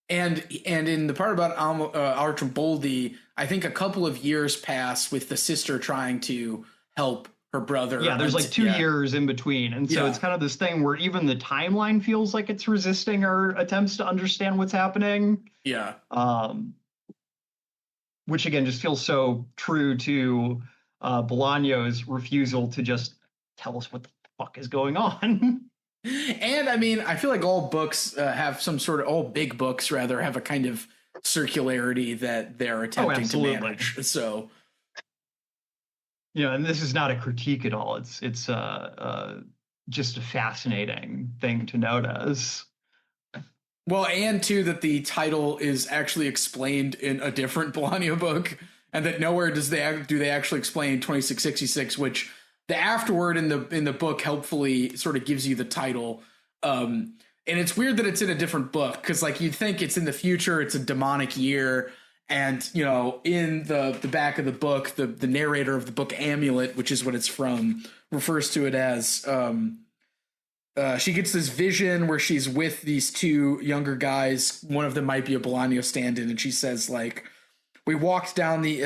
And in the part about Archimboldi, I think a couple of years pass with the sister trying to help her brother. Yeah, there's 2 years in between. And so it's kind of this thing where even the timeline feels like it's resisting our attempts to understand what's happening. Yeah. Which again just feels so true to Bolaño's refusal to just tell us what the fuck is going on. And I mean, I feel like all books have all big books rather have a kind of circularity that they're attempting to manage. So, and this is not a critique at all. It's just a fascinating thing to notice. Well, and too that the title is actually explained in a different Bolaño book, and that nowhere do they actually explain 2666, which the afterword in the book helpfully sort of gives you the title. And it's weird that it's in a different book because you'd think it's in the future, it's a demonic year. And, in the back of the book, the narrator of the book Amulet, which is what it's from, refers to it as she gets this vision where she's with these two younger guys. One of them might be a Bolaño stand-in. And she says, we walked down the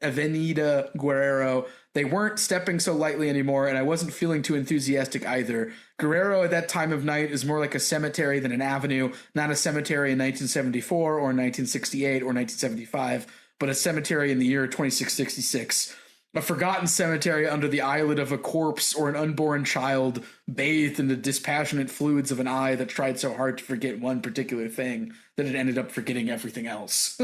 Avenida Guerrero. They weren't stepping so lightly anymore, and I wasn't feeling too enthusiastic either. Guerrero at that time of night is more like a cemetery than an avenue, not a cemetery in 1974 or 1968 or 1975, but a cemetery in the year 2666. A forgotten cemetery under the eyelid of a corpse or an unborn child bathed in the dispassionate fluids of an eye that tried so hard to forget one particular thing that it ended up forgetting everything else.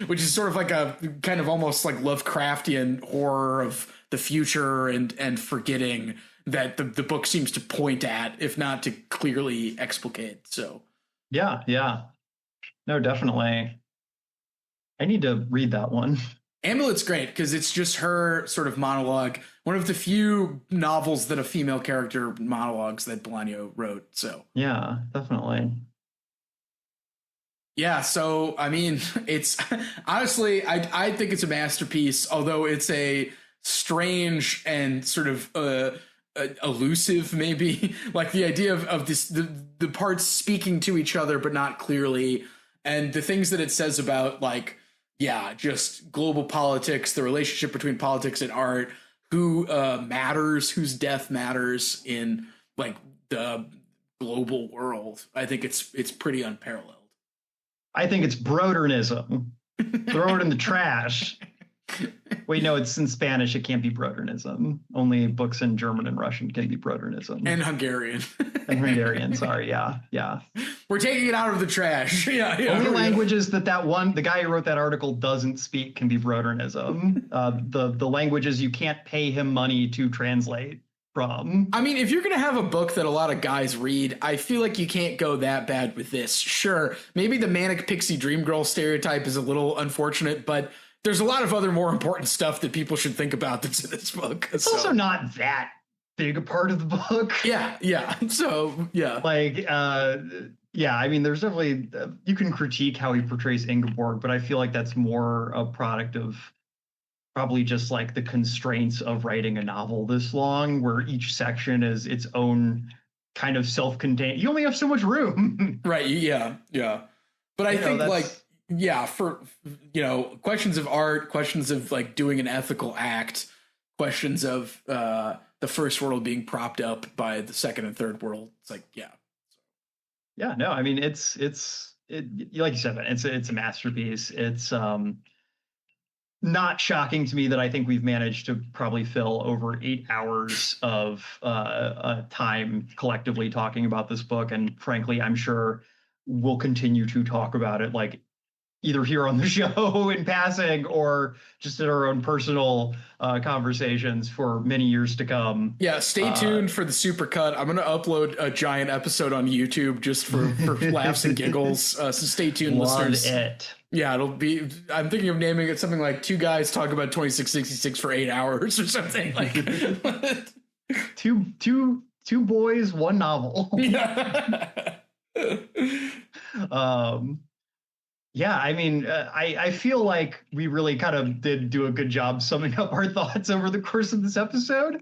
Which is sort of like a kind of almost like Lovecraftian horror of the future and forgetting that the book seems to point at, if not to clearly explicate. So yeah. No, definitely. I need to read that one. Amulet's great because it's just her sort of monologue. One of the few novels that a female character monologues that Bolaño wrote. So yeah, definitely. Yeah, so I mean, it's honestly, I think it's a masterpiece, although it's a strange and sort of elusive, maybe. Like the idea of this, the parts speaking to each other but not clearly, and the things that it says about, like, yeah, just global politics, the relationship between politics and art, who matters, whose death matters in, like, the global world. I think it's pretty unparalleled. I think it's brodernism. Throw it in the trash. Wait, no, it's in Spanish. It can't be brodernism. Only books in German and Russian can be brodernism. And Hungarian. And Hungarian, sorry, yeah. We're taking it out of the trash. Yeah. Only languages that the guy who wrote that article doesn't speak can be brodernism. The languages you can't pay him money to translate from. I mean, if you're going to have a book that a lot of guys read, I feel like you can't go that bad with this. Sure, maybe the manic pixie dream girl stereotype is a little unfortunate, but there's a lot of other more important stuff that people should think about that's in this book. It's also not that big a part of the book. Yeah. So, yeah. Like, yeah, I mean, there's definitely, you can critique how he portrays Ingeborg, but I feel like that's more a product of probably just like the constraints of writing a novel this long, where each section is its own kind of self-contained. You only have so much room. Right. Yeah. But I think, like, yeah, for, questions of art, questions of, like, doing an ethical act, questions of the first world being propped up by the second and third world. It's like, yeah. Yeah, no, I mean, it's like you said, man, it's a masterpiece. It's not shocking to me that I think we've managed to probably fill over 8 hours of time collectively talking about this book. And frankly, I'm sure we'll continue to talk about it, like, either here on the show in passing or just in our own personal conversations for many years to come. Yeah, stay tuned for the supercut. I'm going to upload a giant episode on YouTube just for laughs and giggles. So stay tuned, listeners. It. Yeah, it'll be. I'm thinking of naming it something like "Two Guys Talk About 2666 for 8 hours" or something like. two boys, one novel. Yeah, I mean, I feel like we really kind of did do a good job summing up our thoughts over the course of this episode.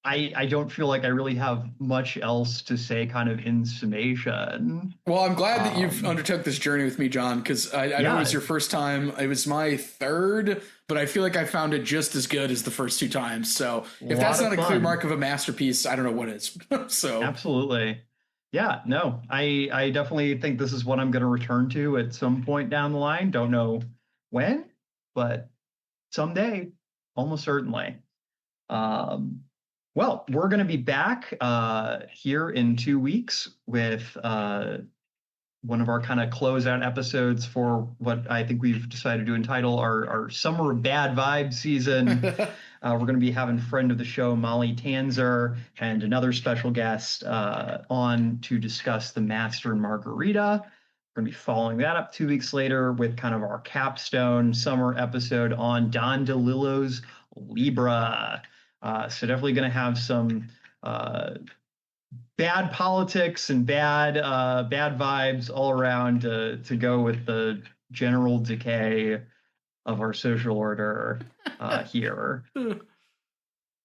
I don't feel like I really have much else to say kind of in summation. Well, I'm glad that you've undertook this journey with me, John, because I know it was your first time. It was my third, but I feel like I found it just as good as the first two times. So if that's not a clear mark of a masterpiece, I don't know what is. So absolutely. Yeah, no, I definitely think this is what I'm going to return to at some point down the line. Don't know when, but someday, almost certainly. Well, we're going to be back here in 2 weeks with one of our kind of closeout episodes for what I think we've decided to entitle our Summer Bad Vibe season. We're going to be having friend of the show, Molly Tanzer, and another special guest on to discuss The Master and Margarita. We're going to be following that up 2 weeks later with kind of our capstone summer episode on Don DeLillo's Libra. So definitely going to have some bad politics and bad vibes all around to go with the general decay of our social order here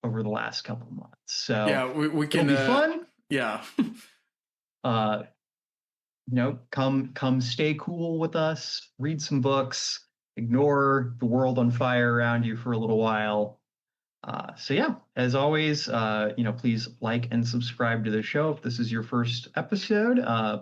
over the last couple months. So yeah, we can it'll be fun. Yeah. Come stay cool with us, read some books, ignore the world on fire around you for a little while. So yeah, as always, please like and subscribe to the show. If this is your first episode,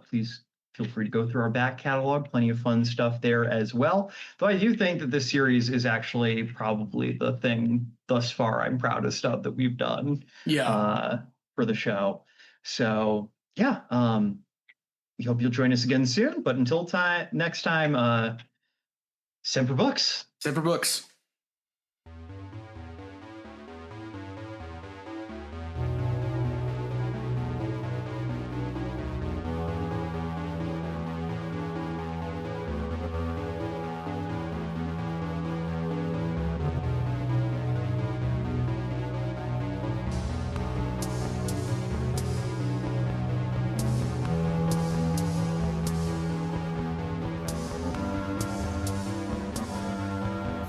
please feel free to go through our back catalog. Plenty of fun stuff there as well. Though I do think that this series is actually probably the thing thus far I'm proudest of that we've done for the show. So yeah, we hope you'll join us again soon. But until next time, Semper Books. Semper Books.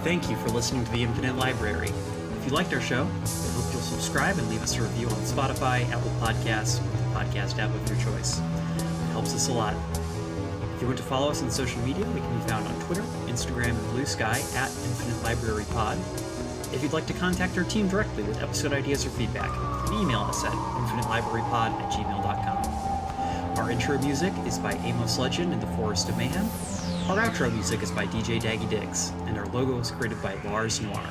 Thank you for listening to The Infinite Library. If you liked our show, we hope you'll subscribe subscribe and leave us a review on Spotify, Apple Podcasts, or the podcast app of your choice. It helps us a lot. If you want to follow us on social media, we can be found on Twitter, Instagram, and Blue Sky at Infinite Library Pod. If you'd like to contact our team directly with episode ideas or feedback, you can email us at infinitelibrarypod@gmail.com. Our intro music is by Amos Legend in the Forest of Mayhem. Our outro music is by DJ Daggy Diggs, and our logo was created by Lars Noir.